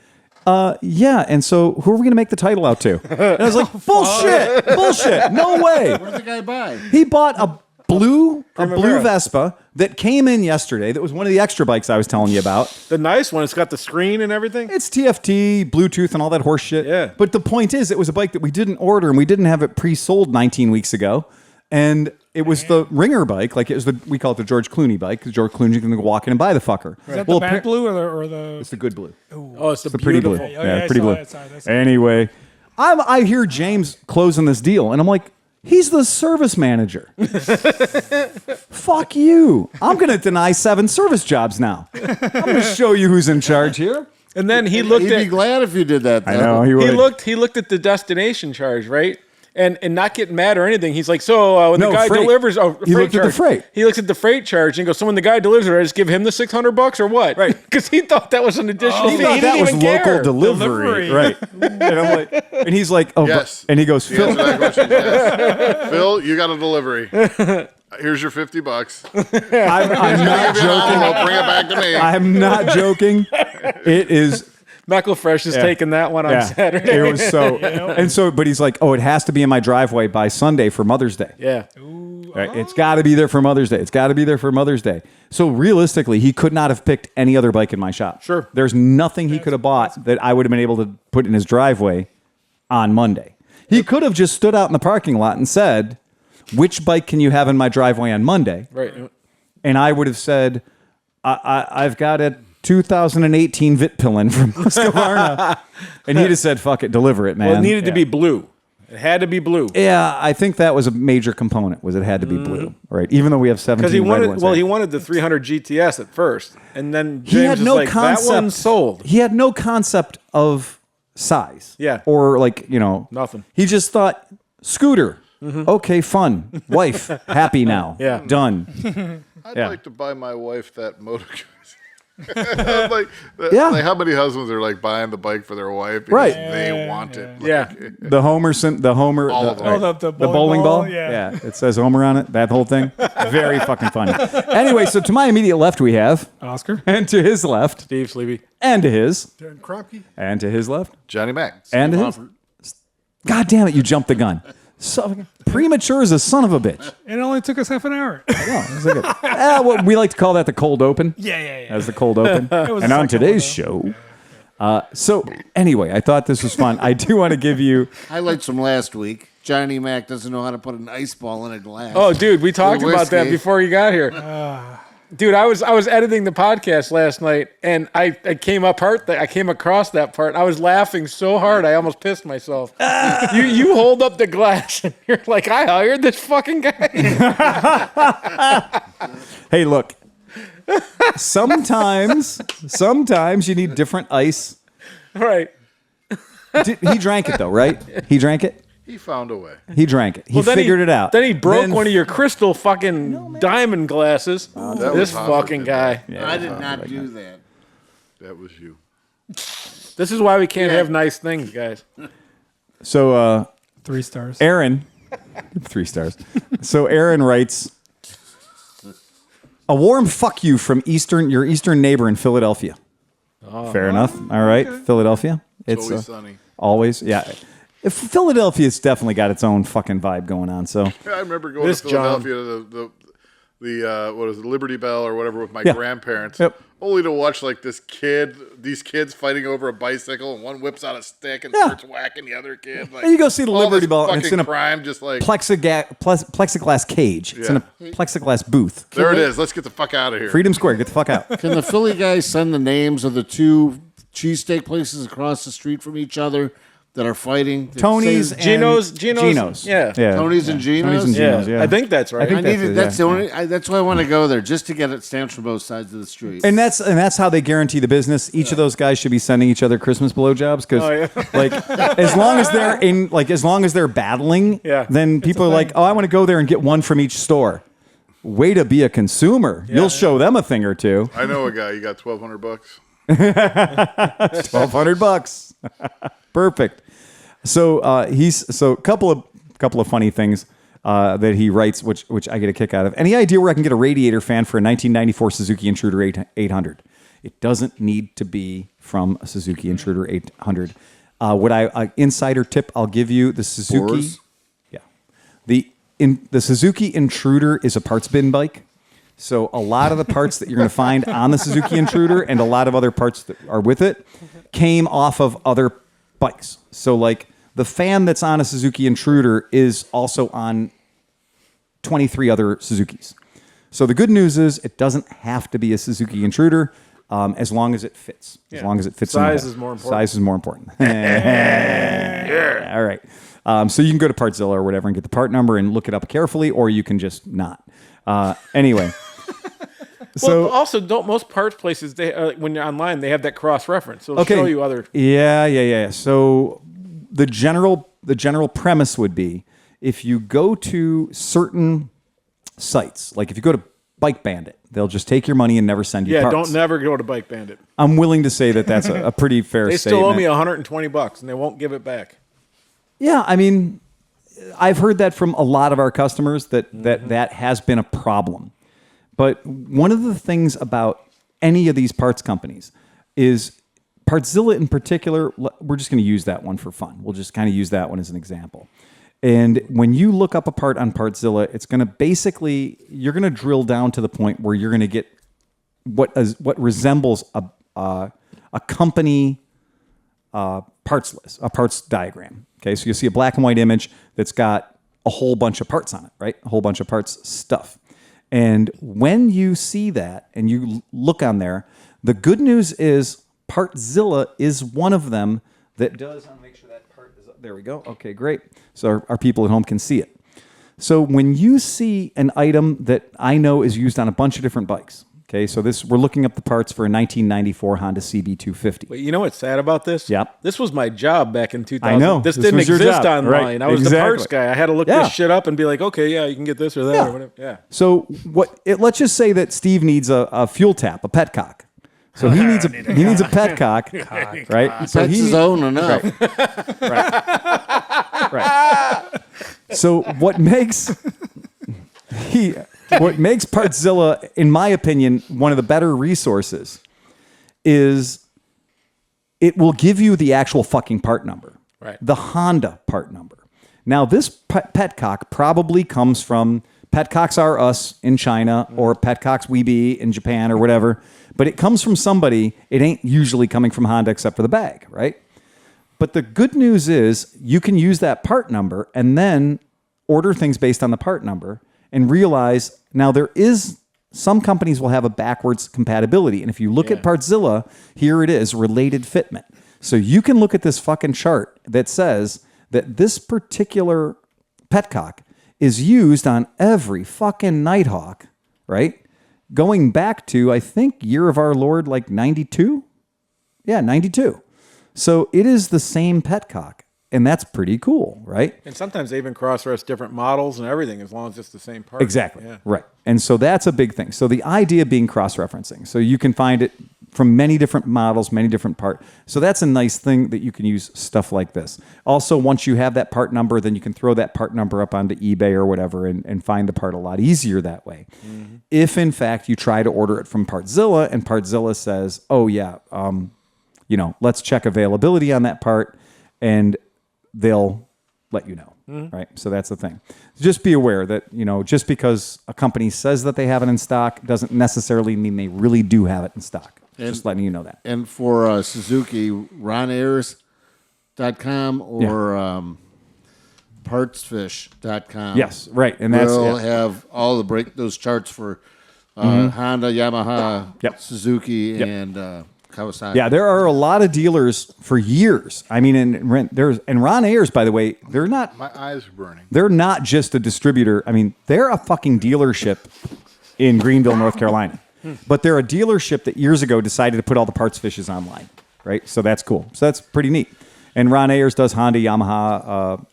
Speaker 1: yeah, and so who are we going to make the title out to? And I was like, bullshit, no way.
Speaker 2: What did the guy buy?
Speaker 1: He bought a blue Vespa that came in yesterday. That was one of the extra bikes I was telling you about.
Speaker 4: The nice one. It's got the screen and everything.
Speaker 1: It's TFT, Bluetooth, and all that horse shit.
Speaker 4: Yeah.
Speaker 1: But the point is, it was a bike that we didn't order, and we didn't have it pre-sold 19 weeks ago. And it was the ringer bike. We call it the George Clooney bike, because George Clooney's going to walk in and buy the fucker.
Speaker 5: Is that the bad blue or the...
Speaker 1: It's the good blue.
Speaker 4: Oh, it's the
Speaker 1: pretty blue.
Speaker 5: Okay.
Speaker 1: Yeah, pretty blue.
Speaker 5: That's
Speaker 1: Anyway, I hear James closing this deal, and I'm like, he's the service manager. Fuck you. I'm going to deny 7 service jobs now. I'm going to show you who's in charge here.
Speaker 4: And then
Speaker 2: He'd be glad if you did that, though.
Speaker 1: I know, he would.
Speaker 4: He looked at the destination charge, right? And not getting mad or anything. He's like, so when the guy
Speaker 1: freight.
Speaker 4: delivers,
Speaker 1: He looked at the freight.
Speaker 4: He looks at the freight charge and goes, so when the guy delivers it, I just give him the $600 or what?
Speaker 1: Right.
Speaker 4: Because he thought that was an additional fee.
Speaker 1: He thought
Speaker 4: He
Speaker 1: that
Speaker 4: didn't
Speaker 1: was
Speaker 4: even
Speaker 1: local
Speaker 4: care.
Speaker 1: delivery. Right. And I'm like, and he's like, oh,
Speaker 3: Yes.
Speaker 1: and he goes,
Speaker 3: The
Speaker 1: Phil.
Speaker 3: answer to that question is yes. Phil, you got a delivery. Here's your $50.
Speaker 1: I'm not joking.
Speaker 3: I'll bring it back to me.
Speaker 1: I'm not joking. It is.
Speaker 4: McSloshy is taking that one on Saturday.
Speaker 1: It was so, but he's like, oh, it has to be in my driveway by Sunday for Mother's Day.
Speaker 4: Yeah.
Speaker 1: Right? It's got to be there for Mother's Day. It's got to be there for Mother's Day. So realistically, he could not have picked any other bike in my shop.
Speaker 4: Sure.
Speaker 1: There's nothing he could have bought that I would have been able to put in his driveway on Monday. He could have just stood out in the parking lot and said, which bike can you have in my driveway on Monday?
Speaker 4: Right.
Speaker 1: And I would have said, I've got a 2018 Vitpillen from Husqvarna. And he'd have said, fuck it, deliver it, man.
Speaker 4: Well, it needed to be blue. It had to be blue.
Speaker 1: Yeah, I think that was a major component, was it had to be blue. Right, even though we have 17
Speaker 4: Because
Speaker 1: red ones.
Speaker 4: he wanted the 300 GTS at first. And then James
Speaker 1: He had no
Speaker 4: was like,
Speaker 1: concept.
Speaker 4: that one's sold.
Speaker 1: He had no concept of size.
Speaker 4: Yeah.
Speaker 1: Or
Speaker 4: Nothing.
Speaker 1: He just thought, Scooter. Okay, fun. Wife, happy now.
Speaker 4: Yeah.
Speaker 1: Done.
Speaker 3: I'd
Speaker 1: Yeah.
Speaker 3: like to buy my wife that motor. like,
Speaker 1: Yeah.
Speaker 3: like how many husbands are like buying the bike for their wife because
Speaker 1: Right.
Speaker 3: they want it? Like,
Speaker 4: Yeah.
Speaker 1: The Homer,
Speaker 3: All of them.
Speaker 1: right.
Speaker 5: Oh, the
Speaker 1: bowling ball.
Speaker 5: Yeah.
Speaker 1: It says Homer on it. That whole thing. Very fucking funny. Anyway, so to my immediate left we have,
Speaker 5: Oscar.
Speaker 1: and to his left,
Speaker 4: Steve Sleepy.
Speaker 1: and to his,
Speaker 6: Dan Kromke.
Speaker 1: and to his left,
Speaker 3: Johnny Mac.
Speaker 1: and to his. God damn it! You jumped the gun. So premature as a son of a bitch.
Speaker 5: It only took us half an hour.
Speaker 1: Well, we like to call that the cold open.
Speaker 5: Yeah.
Speaker 1: As the cold open.
Speaker 5: was
Speaker 1: And
Speaker 5: the
Speaker 1: on
Speaker 5: second
Speaker 1: today's
Speaker 5: one,
Speaker 1: show. So anyway, I thought this was fun. I do want to give you.
Speaker 2: Highlights from last week. Johnny Mac doesn't know how to put an ice ball in a glass.
Speaker 4: Oh, dude, we talked
Speaker 2: With
Speaker 4: about that
Speaker 2: whiskey.
Speaker 4: before you got here. Dude, I was editing the podcast last night, and I came across that part. And I was laughing so hard, I almost pissed myself. You hold up the glass, and you're like, I hired this fucking guy.
Speaker 1: Hey, look. Sometimes you need different ice.
Speaker 4: Right.
Speaker 1: He drank it though, right? He drank it.
Speaker 3: He found a way.
Speaker 1: He drank it. He
Speaker 4: Well, then
Speaker 1: figured it out.
Speaker 4: Then he broke one of your crystal fucking diamond glasses.
Speaker 3: That
Speaker 4: This
Speaker 3: was Hoffer
Speaker 4: fucking
Speaker 3: did
Speaker 4: guy.
Speaker 2: I did not do that.
Speaker 3: That was you.
Speaker 4: This is why we can't have nice things, guys.
Speaker 1: So
Speaker 5: 3 stars.
Speaker 1: Aaron, 3 stars. So Aaron writes, a warm fuck you from your eastern neighbor in Philadelphia. Fair enough. All right, Philadelphia. It's
Speaker 3: Always sunny.
Speaker 1: always, yeah. If Philadelphia's definitely got its own fucking vibe going on. So
Speaker 3: I remember going
Speaker 4: This
Speaker 3: to Philadelphia to the what is it, Liberty Bell or whatever with my
Speaker 1: Yeah.
Speaker 3: grandparents,
Speaker 1: Yep.
Speaker 3: only to watch like these kids fighting over a bicycle, and one whips out a stick and
Speaker 1: Yeah.
Speaker 3: starts whacking the other kid. Like,
Speaker 1: you go see the
Speaker 3: all
Speaker 1: Liberty
Speaker 3: this
Speaker 1: Bell, and
Speaker 3: fucking
Speaker 1: it's in a
Speaker 3: crime, just like
Speaker 1: plexiglass cage. It's in a plexiglass booth.
Speaker 3: there it is. Let's get the fuck out of here.
Speaker 1: Freedom Square. Get the fuck out.
Speaker 2: Can the Philly guys send the names of the two cheesesteak places across the street from each other that are fighting?
Speaker 1: Tony's and
Speaker 4: Geno's.
Speaker 1: Yeah.
Speaker 2: Tony's and Geno's?
Speaker 1: Tony's and Geno's, yeah.
Speaker 4: I think that's right.
Speaker 1: I think
Speaker 2: I need it.
Speaker 1: That's
Speaker 2: That's
Speaker 1: it,
Speaker 2: the only. That's why I want to go there, just to get it stamped from both sides of the street.
Speaker 1: And that's how they guarantee the business. Each of those guys should be sending each other Christmas blowjobs because, like, as long as they're battling,
Speaker 4: Yeah.
Speaker 1: then people are like, oh, I want to go there and get one from each store. Way to be a consumer. You'll show them a thing or two.
Speaker 3: I know a guy. You got $1,200.
Speaker 1: $1,200. Perfect. So a couple of funny things that he writes, which I get a kick out of. Any idea where I can get a radiator fan for a 1994 Suzuki Intruder 800? It doesn't need to be from a Suzuki Intruder 800. Insider tip I'll give you: the Suzuki,
Speaker 2: Boars?
Speaker 1: the Suzuki Intruder is a parts bin bike. So a lot of the parts that you're going to find on the Suzuki Intruder and a lot of other parts that are with it came off of other bikes. So like the fan that's on a Suzuki Intruder is also on 23 other Suzukis. So the good news is it doesn't have to be a Suzuki Intruder as long as it fits. As long as it fits.
Speaker 4: Size
Speaker 1: in the
Speaker 4: is more important.
Speaker 1: Size is more important. All right. So you can go to Partzilla or whatever and get the part number and look it up carefully, or you can just not. Anyway.
Speaker 4: Well, also, don't most parts places when you're online they have that cross reference, so it'll show you other.
Speaker 1: Yeah. So the general premise would be if you go to certain sites, like if you go to Bike Bandit, they'll just take your money and never send you parts.
Speaker 4: Don't never go to Bike Bandit.
Speaker 1: I'm willing to say that that's a pretty fair
Speaker 4: They
Speaker 1: statement.
Speaker 4: still owe me $120 and they won't give it back.
Speaker 1: Yeah, I mean, I've heard that from a lot of our customers that has been a problem. But one of the things about any of these parts companies is Partzilla in particular, we're just going to use that one for fun. We'll just kind of use that one as an example. And when you look up a part on Partzilla, it's going to you're going to drill down to the point where you're going to get what resembles a company parts list, a parts diagram. Okay, so you'll see a black and white image that's got a whole bunch of parts on it, right? A whole bunch of parts stuff. And when you see that and you look on there, the good news is Partzilla is one of them that does. I'll make sure that part is up. There we go. Okay, great. So our people at home can see it. So when you see an item that I know is used on a bunch of different bikes, Okay, so we're looking up the parts for a 1994 Honda CB250.
Speaker 4: Wait, you know what's sad about this?
Speaker 1: Yep.
Speaker 4: This was my job back in 2000.
Speaker 1: I know.
Speaker 4: This
Speaker 1: This
Speaker 4: didn't
Speaker 1: was your
Speaker 4: exist
Speaker 1: job.
Speaker 4: online.
Speaker 1: Right.
Speaker 4: I was the parts
Speaker 1: Exactly.
Speaker 4: guy. I had to look
Speaker 1: Yeah.
Speaker 4: this shit up and be like, okay, yeah, you can get this or that or whatever. Yeah.
Speaker 1: So let's just say that Steve needs a fuel tap, a petcock. So he needs a petcock, right? So
Speaker 2: That's his own enough.
Speaker 1: Right. So what makes Partzilla, in my opinion, one of the better resources is it will give you the actual fucking part number,
Speaker 4: Right.
Speaker 1: the Honda part number. Now, this petcock probably comes from Petcocks Are Us in China or Petcocks We Be in Japan or whatever, but it comes from somebody. It ain't usually coming from Honda except for the bag, right? But the good news is you can use that part number and then order things based on the part number and realize now some companies will have a backwards compatibility. And if you look at Partzilla, here it is, related fitment. So you can look at this fucking chart that says that this particular petcock is used on every fucking Nighthawk, right? Going back to, I think, year of our Lord, like 92? Yeah, 92. So it is the same petcock, and that's pretty cool, right?
Speaker 4: And sometimes they even cross-reference different models and everything as long as it's the same part.
Speaker 1: Exactly.
Speaker 4: Yeah.
Speaker 1: Right. And so that's a big thing. So the idea being cross-referencing. So you can find it from many different models, many different parts. So that's a nice thing that you can use stuff like this. Also, once you have that part number, then you can throw that part number up onto eBay or whatever and find the part a lot easier that way. Mm-hmm. If, in fact, you try to order it from Partzilla and Partzilla says, oh, yeah, let's check availability on that part, and they'll let you know, right? So that's the thing. Just be aware that, just because a company says that they have it in stock doesn't necessarily mean they really do have it in stock. Just letting you know that.
Speaker 2: And for Suzuki, ronayers.com or partsfish.com.
Speaker 1: Yes, right. And that's
Speaker 2: we'll have all those charts for Honda, Yamaha, Suzuki, and Kawasaki.
Speaker 1: Yeah, there are a lot of dealers for years. I mean, and Ron Ayers, by the way, they're not.
Speaker 3: My eyes are burning.
Speaker 1: They're not just a distributor. I mean, they're a fucking dealership in Greenville, North Carolina. But they're a dealership that years ago decided to put all the parts fishes online, right? So that's cool. So that's pretty neat. And Ron Ayers does Honda, Yamaha,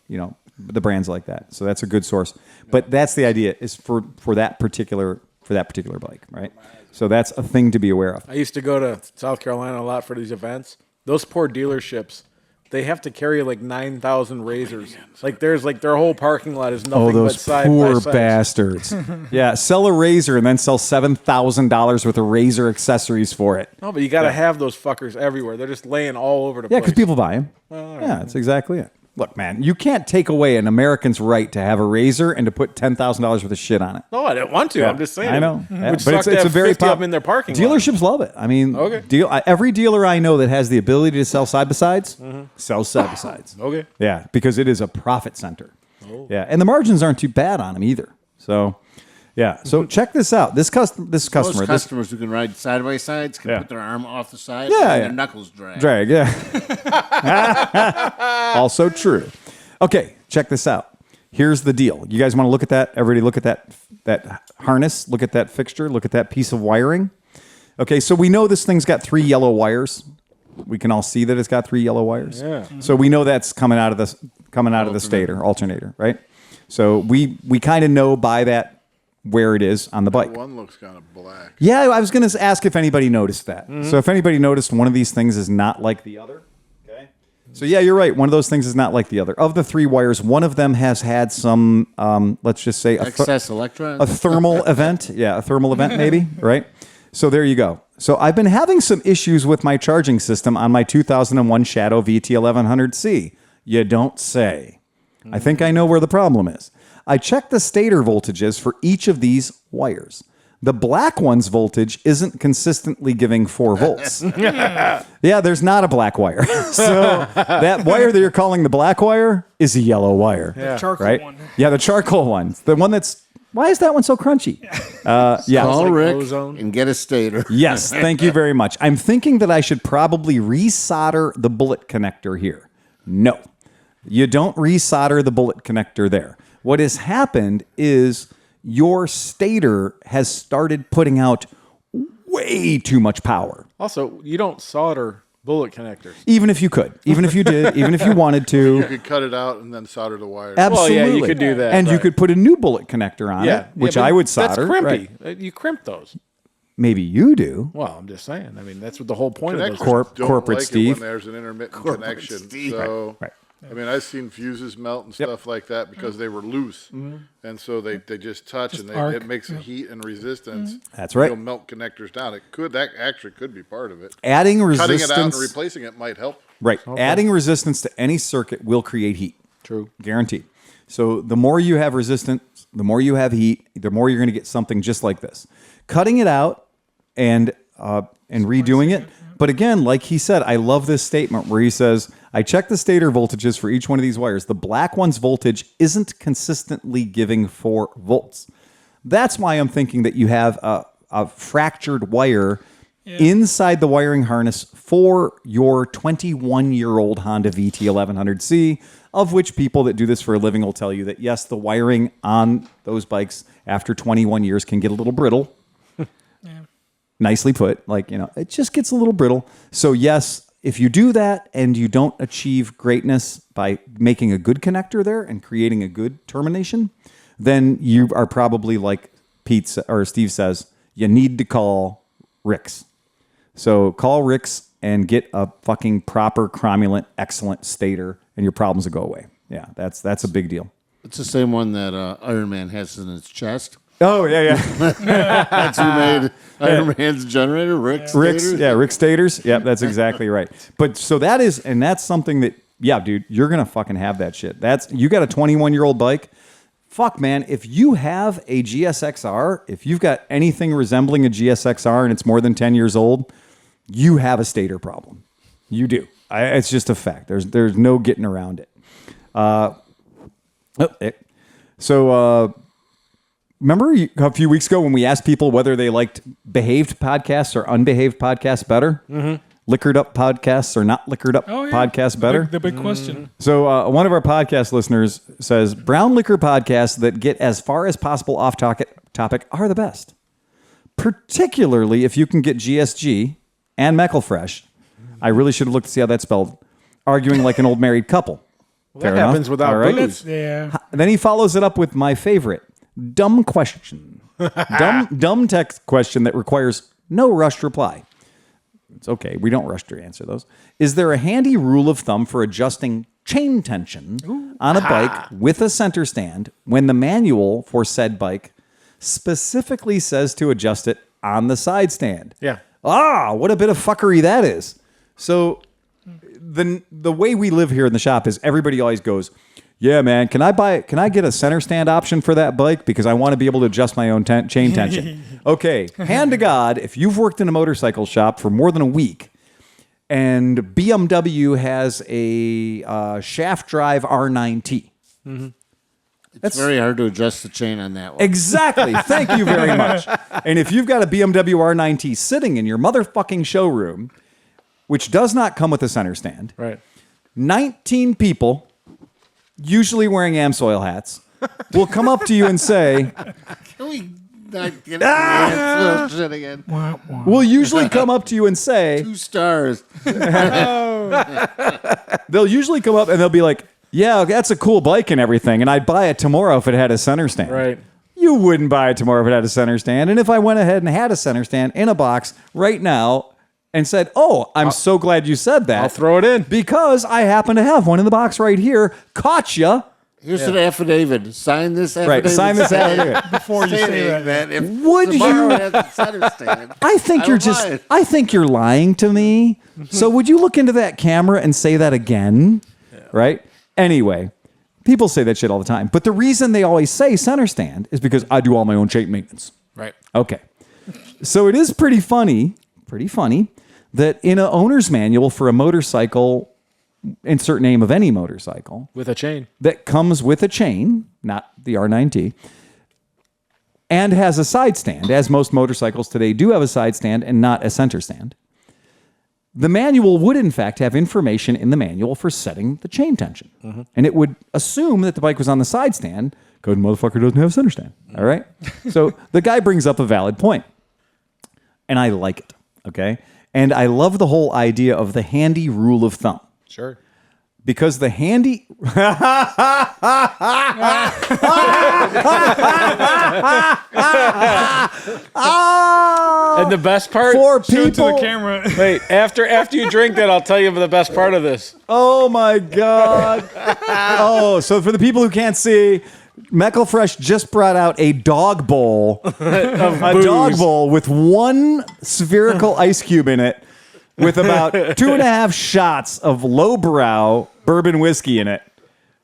Speaker 1: the brands like that. So that's a good source. But that's the idea is for that particular bike, right? So that's a thing to be aware of.
Speaker 4: I used to go to South Carolina a lot for these events. Those poor dealerships, they have to carry like 9,000 razors. Like their whole parking lot is nothing but side by
Speaker 1: poor
Speaker 4: side.
Speaker 1: bastards. Yeah, sell a razor and then sell $7,000 worth of razor accessories for it.
Speaker 4: No, but you got to have those fuckers everywhere. They're just laying all over the
Speaker 1: Yeah,
Speaker 4: place.
Speaker 1: because people buy them. Yeah, that's exactly it. Look, man, you can't take away an American's right to have a razor and to put $10,000 worth of shit on it.
Speaker 4: No, I didn't want to. I'm just saying.
Speaker 1: I know. Yeah,
Speaker 4: But it's a very pop in their parking lot.
Speaker 1: Dealerships love it. I mean, every dealer I know that has the ability to sell side-by-sides sells side-by-sides.
Speaker 4: Okay.
Speaker 1: Yeah, because it is a profit center. Yeah, and the margins aren't too bad on them either. So, yeah. So check this out. This customer.
Speaker 2: Most customers who can ride side by sides can put their arm off the side and their knuckles drag.
Speaker 1: Yeah. Also true. Okay, check this out. Here's the deal. You guys want to look at that? Everybody look at that harness. Look at that fixture. Look at that piece of wiring. Okay, so we know this thing's got 3 yellow wires. We can all see that it's got 3 yellow wires.
Speaker 4: Yeah.
Speaker 1: So we know that's coming out of the stator, alternator, right? So we kind of know by that where it is on the bike.
Speaker 3: One looks kind of black.
Speaker 1: Yeah, I was going to ask if anybody noticed that. So if anybody noticed one of these things is not like the other. Okay. So yeah, you're right. One of those things is not like the other. Of the 3 wires, one of them has had some, let's just say,
Speaker 2: Excess electrons.
Speaker 1: a thermal event. Yeah, a thermal event maybe, right? So there you go. So I've been having some issues with my charging system on my 2001 Shadow VT1100C. You don't say. I think I know where the problem is. I checked the stator voltages for each of these wires. The black one's voltage isn't consistently giving 4 volts. Yeah, there's not a black wire. So that wire that you're calling the black wire is a yellow wire.
Speaker 5: The charcoal
Speaker 1: right?
Speaker 5: one.
Speaker 1: Yeah, the charcoal one. The one that's... Why is that one so crunchy? Yeah.
Speaker 2: Call
Speaker 4: like
Speaker 2: Rick
Speaker 4: ozone.
Speaker 2: and get a stator.
Speaker 1: Yes, thank you very much. I'm thinking that I should probably resolder the bullet connector here. No, you don't resolder the bullet connector there. What has happened is your stator has started putting out way too much power.
Speaker 4: Also, you don't solder bullet connectors.
Speaker 1: Even if you could, even if you did, even if you wanted
Speaker 3: You
Speaker 1: to.
Speaker 3: could cut it out and then solder the wires.
Speaker 1: Absolutely.
Speaker 4: Well, yeah, you could do that,
Speaker 1: And you
Speaker 4: right.
Speaker 1: could put a new bullet connector on it, which
Speaker 4: but
Speaker 1: I would solder.
Speaker 4: That's
Speaker 1: Right.
Speaker 4: crimpy. You crimp those.
Speaker 1: Maybe you do.
Speaker 4: Well, I'm just saying. I mean, that's what the whole point
Speaker 3: Connectors
Speaker 4: of those.
Speaker 3: don't
Speaker 1: corporate
Speaker 3: like
Speaker 1: Steve.
Speaker 3: it when there's an intermittent connection.
Speaker 2: Steve.
Speaker 3: So,
Speaker 1: Right.
Speaker 3: I mean, I've seen fuses melt and stuff like that because they were loose, and so they just touch and
Speaker 5: arc.
Speaker 3: it makes a heat and resistance.
Speaker 1: That's right.
Speaker 3: You'll melt connectors down. That actually could be part of it.
Speaker 1: Adding
Speaker 3: Cutting
Speaker 1: resistance.
Speaker 3: it out and replacing it might help.
Speaker 1: Right. Adding resistance to any circuit will create heat.
Speaker 4: True.
Speaker 1: Guaranteed. So the more you have resistance, the more you have heat, the more you're going to get something just like this. Cutting it out and redoing it. But again, like he said, I love this statement where he says, I checked the stator voltages for each one of these wires. The black one's voltage isn't consistently giving 4 volts. That's why I'm thinking that you have a fractured wire inside the wiring harness for your 21-year-old Honda VT1100C, of which people that do this for a living will tell you that, yes, the wiring on those bikes after 21 years can get a little brittle. Nicely put. Like, it just gets a little brittle. So, yes, if you do that and you don't achieve greatness by making a good connector there and creating a good termination, then you are probably like Steve says, you need to call Rick's. So call Rick's and get a fucking proper, cromulent, excellent stator, and your problems will go away. Yeah, that's a big deal.
Speaker 2: It's the same one that Iron Man has in his chest.
Speaker 1: Oh, yeah.
Speaker 2: That's who made Iron Man's generator, Rick's Stators.
Speaker 1: Rick Stators. Yeah, that's exactly right. But so that's something that, yeah, dude, you're going to fucking have that shit. You got a 21-year-old bike. Fuck, man, if you have a GSXR, if you've got anything resembling a GSXR and it's more than 10 years old, you have a stator problem. You do. It's just a fact. There's no getting around it. Remember a few weeks ago when we asked people whether they liked behaved podcasts or unbehaved podcasts better? Mm-hmm. Liquored up podcasts or not liquored up podcasts better?
Speaker 5: The big question.
Speaker 1: So one of our podcast listeners says, brown liquor podcasts that get as far as possible off topic are the best. Particularly if you can get GSG and Meckelfresh. I really should have looked to see how that's spelled. Arguing like an old married couple.
Speaker 4: Well, that happens without
Speaker 1: All right.
Speaker 4: booze.
Speaker 5: Yeah.
Speaker 1: Then he follows it up with my favorite. Dumb question. dumb text question that requires no rushed reply. It's okay. We don't rush to answer those. Is there a handy rule of thumb for adjusting chain tension on a bike with a center stand when the manual for said bike specifically says to adjust it on the side stand?
Speaker 4: Yeah.
Speaker 1: What a bit of fuckery that is. So the way we live here in the shop is everybody always goes, yeah, man, can I get a center stand option for that bike? Because I want to be able to adjust my own chain tension. Okay, hand to God, if you've worked in a motorcycle shop for more than a week and BMW has a shaft drive R9T.
Speaker 2: Mm-hmm. It's very hard to adjust the chain on that one.
Speaker 1: Exactly. Thank you very much. And if you've got a BMW R9T sitting in your motherfucking showroom, which does not come with a center stand,
Speaker 4: Right.
Speaker 1: 19 people, usually wearing AMSOIL hats, will come up to you and say,
Speaker 2: Can we not get into shit again?
Speaker 1: will usually come up to you and say,
Speaker 2: 2 stars.
Speaker 1: they'll usually come up and they'll be like, yeah, that's a cool bike and everything, and I'd buy it tomorrow if it had a center stand.
Speaker 4: Right.
Speaker 1: You wouldn't buy it tomorrow if it had a center stand. And if I went ahead and had a center stand in a box right now and said, I'm so glad you said that.
Speaker 4: I'll throw it in.
Speaker 1: Because I happen to have one in the box right here. Caught ya.
Speaker 2: Here's an affidavit. Sign this affidavit.
Speaker 1: Right, sign this affidavit.
Speaker 6: Before you say that.
Speaker 2: If
Speaker 1: Would
Speaker 2: tomorrow
Speaker 1: you-
Speaker 2: it has a center stand,
Speaker 1: I think
Speaker 2: I
Speaker 1: you're
Speaker 2: don't
Speaker 1: just,
Speaker 2: mind.
Speaker 1: I think you're lying to me. So would you look into that camera and say that again? Right? Anyway, people say that shit all the time. But the reason they always say center stand is because I do all my own chain maintenance.
Speaker 4: Right.
Speaker 1: Okay. So it is pretty funny that in an owner's manual for a motorcycle, insert name of any motorcycle,
Speaker 4: With a chain.
Speaker 1: that comes with a chain, not the R9T, and has a side stand, as most motorcycles today do have a side stand and not a center stand. The manual would, in fact, have information in the manual for setting the chain tension.
Speaker 4: Mm-hmm.
Speaker 1: And it would assume that the bike was on the side stand because motherfucker doesn't have a center stand. All right? So the guy brings up a valid point. and I like it. Okay, and I love the whole idea of the handy rule of thumb.
Speaker 4: Sure.
Speaker 1: Because the handy
Speaker 4: And the best part,
Speaker 1: for
Speaker 5: Show it to the
Speaker 1: people.
Speaker 5: camera.
Speaker 4: wait, after you drink that, I'll tell you the best part of this.
Speaker 1: Oh my God! Oh, so for the people who can't see, McElfresh just brought out a dog bowl, a dog bowl with one spherical ice cube in it, with about 2.5 shots of lowbrow bourbon whiskey in it.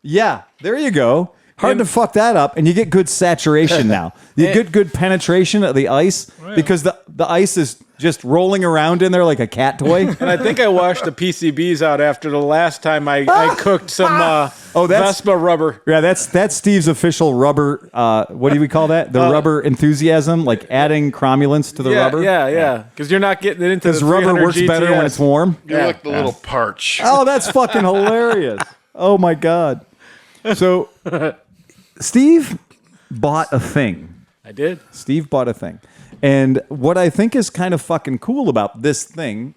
Speaker 1: Yeah, there you go. Hard to fuck that up, and you get good saturation now. You get good penetration of the ice because the ice is just rolling around in there like a cat toy.
Speaker 4: And I think I washed the PCBs out after the last time I cooked some Vespa rubber.
Speaker 1: Yeah, that's Steve's official rubber. What do we call that? The rubber enthusiasm, like adding cromulence to the rubber.
Speaker 4: Yeah. Because you're not getting it into the
Speaker 1: Because rubber
Speaker 4: 300
Speaker 1: works better when it's warm.
Speaker 3: You like the little parch.
Speaker 1: Oh, that's fucking hilarious. Oh my God. So Steve bought a thing.
Speaker 4: I did.
Speaker 1: Steve bought a thing. And what I think is kind of fucking cool about this thing,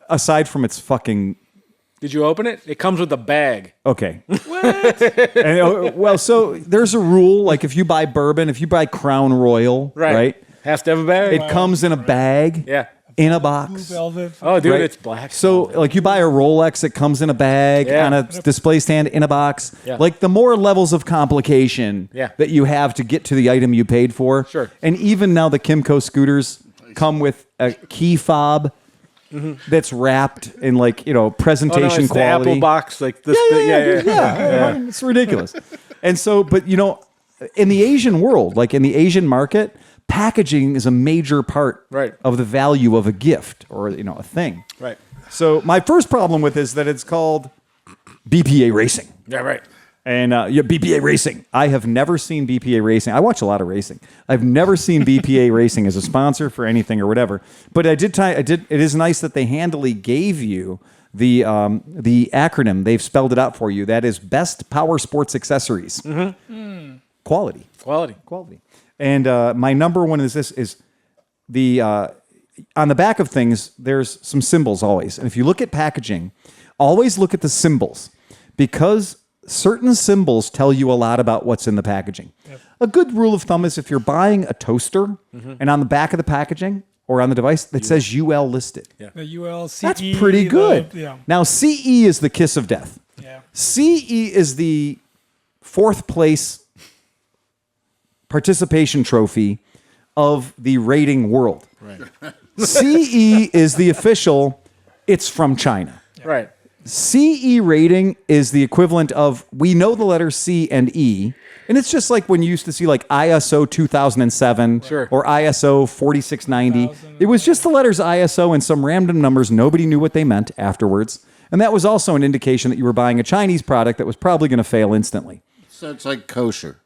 Speaker 1: aside from its fucking...
Speaker 4: Did you open it? It comes with a bag.
Speaker 1: Okay. What? Well, so there's a rule, like if you buy bourbon, if you buy Crown Royal, right?
Speaker 4: Has to have a bag.
Speaker 1: It comes in a bag,
Speaker 4: Yeah.
Speaker 1: in a
Speaker 5: Blue
Speaker 1: box.
Speaker 5: velvet.
Speaker 4: Oh, dude,
Speaker 1: Right.
Speaker 4: it's black.
Speaker 1: So, like, you buy a Rolex, it comes in a bag,
Speaker 4: Yeah.
Speaker 1: on a display stand, in a box.
Speaker 4: Yeah.
Speaker 1: Like, the more levels of complication
Speaker 4: Yeah.
Speaker 1: that you have to get to the item you paid for.
Speaker 4: Sure.
Speaker 1: And even now, the Kimco scooters come with a key fob that's wrapped in, like, presentation
Speaker 4: it's
Speaker 1: quality.
Speaker 4: the Apple box, like this.
Speaker 1: Yeah. It's ridiculous. And so, but, in the Asian world, like in the Asian market, packaging is a major part
Speaker 4: Right.
Speaker 1: of the value of a gift or a thing.
Speaker 4: Right.
Speaker 1: So my first problem with is that it's called BPA Racing.
Speaker 4: Yeah, right.
Speaker 1: And BPA Racing. I have never seen BPA Racing. I watch a lot of racing. I've never seen BPA Racing as a sponsor for anything or whatever. But I did. It is nice that they handily gave you the acronym. They've spelled it out for you. That is Best Power Sports Accessories. Quality. And my number one is this: is the on the back of things. There's some symbols always, and if you look at packaging, always look at the symbols because certain symbols tell you a lot about what's in the packaging. Yep. A good rule of thumb is if you're buying a toaster and on the back of the packaging or on the device that says UL listed.
Speaker 4: Yeah.
Speaker 5: The UL, CE.
Speaker 1: That's pretty good.
Speaker 5: Yeah.
Speaker 1: Now, CE is the kiss of death.
Speaker 5: Yeah.
Speaker 1: CE is the 4th place participation trophy of the rating world.
Speaker 4: Right.
Speaker 1: CE is the official, it's from China.
Speaker 4: Right.
Speaker 1: CE rating is the equivalent of, we know the letters C and E, and it's just like when you used to see like ISO 2007
Speaker 4: Sure.
Speaker 1: or ISO 4690. It was just the letters ISO and some random numbers. Nobody knew what they meant afterwards. And that was also an indication that you were buying a Chinese product that was probably going to fail instantly.
Speaker 2: So it's like kosher.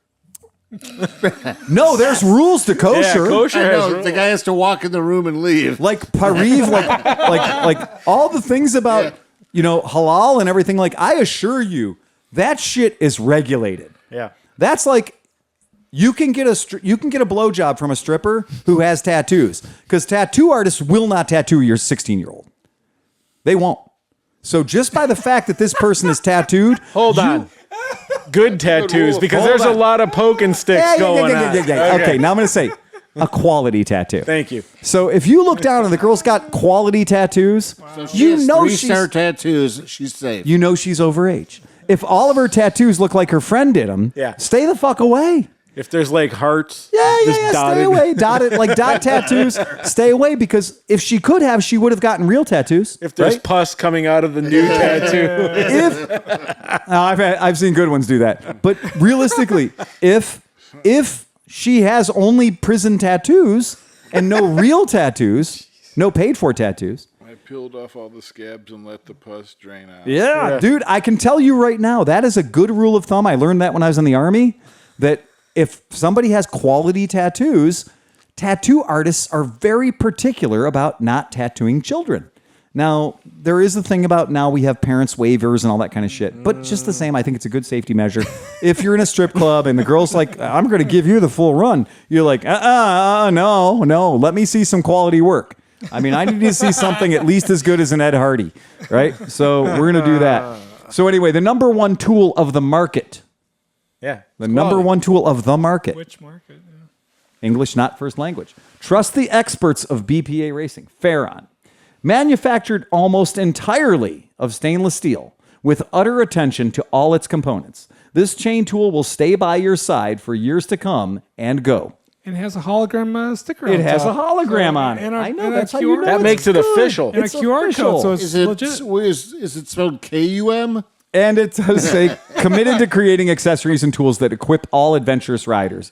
Speaker 1: No, there's rules to kosher.
Speaker 4: Yeah, kosher
Speaker 2: I
Speaker 4: has
Speaker 2: know,
Speaker 4: rules.
Speaker 2: the guy has to walk in the room and leave.
Speaker 1: Like Pariv, like all the things about halal and everything. Like, I assure you, that shit is regulated.
Speaker 4: Yeah.
Speaker 1: That's like you can get a blowjob from a stripper who has tattoos because tattoo artists will not tattoo your 16-year-old. They won't. So just by the fact that this person is tattooed,
Speaker 4: Hold on. Good tattoos, because
Speaker 1: Hold
Speaker 4: there's
Speaker 1: on.
Speaker 4: a lot of poking sticks going on.
Speaker 1: Okay, now I'm going to say a quality tattoo.
Speaker 4: Thank you.
Speaker 1: So if you look down and the girl's got quality tattoos,
Speaker 2: So she has 3-star tattoos. She's safe.
Speaker 1: you know she's overage. If all of her tattoos look like her friend did them,
Speaker 4: Yeah.
Speaker 1: stay the fuck away.
Speaker 4: If there's like hearts,
Speaker 1: Yeah,
Speaker 4: just
Speaker 1: stay
Speaker 4: dotted.
Speaker 1: away. Dotted, like dot tattoos, stay away because if she could have, she would have gotten real tattoos.
Speaker 4: If there's
Speaker 1: right?
Speaker 4: pus coming out of the new tattoo.
Speaker 1: I've seen good ones do that. But realistically, if she has only prison tattoos and no real tattoos, no paid for tattoos.
Speaker 3: I peeled off all the scabs and let the pus drain out.
Speaker 1: Yeah, dude, I can tell you right now, that is a good rule of thumb. I learned that when I was in the Army, that if somebody has quality tattoos, tattoo artists are very particular about not tattooing children. Now, there is a thing about now we have parents' waivers and all that kind of shit. But just the same, I think it's a good safety measure. If you're in a strip club and the girl's like, I'm going to give you the full run, you're like, no, let me see some quality work. I mean, I need to see something at least as good as an Ed Hardy, right? So we're going to do that. So anyway, the number one tool of the market.
Speaker 4: Yeah.
Speaker 1: The number one tool of the market.
Speaker 5: Which market? Yeah.
Speaker 1: English not first language. Trust the experts of BPA Racing. Farron. Manufactured almost entirely of stainless steel with utter attention to all its components. This chain tool will stay by your side for years to come and go.
Speaker 5: And it has a hologram sticker on
Speaker 1: It has a
Speaker 5: top.
Speaker 1: hologram on it.
Speaker 5: And
Speaker 1: I know,
Speaker 5: and
Speaker 1: that's how
Speaker 5: QR
Speaker 1: you know
Speaker 4: That makes it
Speaker 1: it's good.
Speaker 4: official.
Speaker 5: And
Speaker 1: It's
Speaker 5: a QR
Speaker 1: official.
Speaker 5: code, so it's
Speaker 2: Is it
Speaker 5: legit.
Speaker 2: is it spelled KUM?
Speaker 1: And it does say, committed to creating accessories and tools that equip all adventurous riders,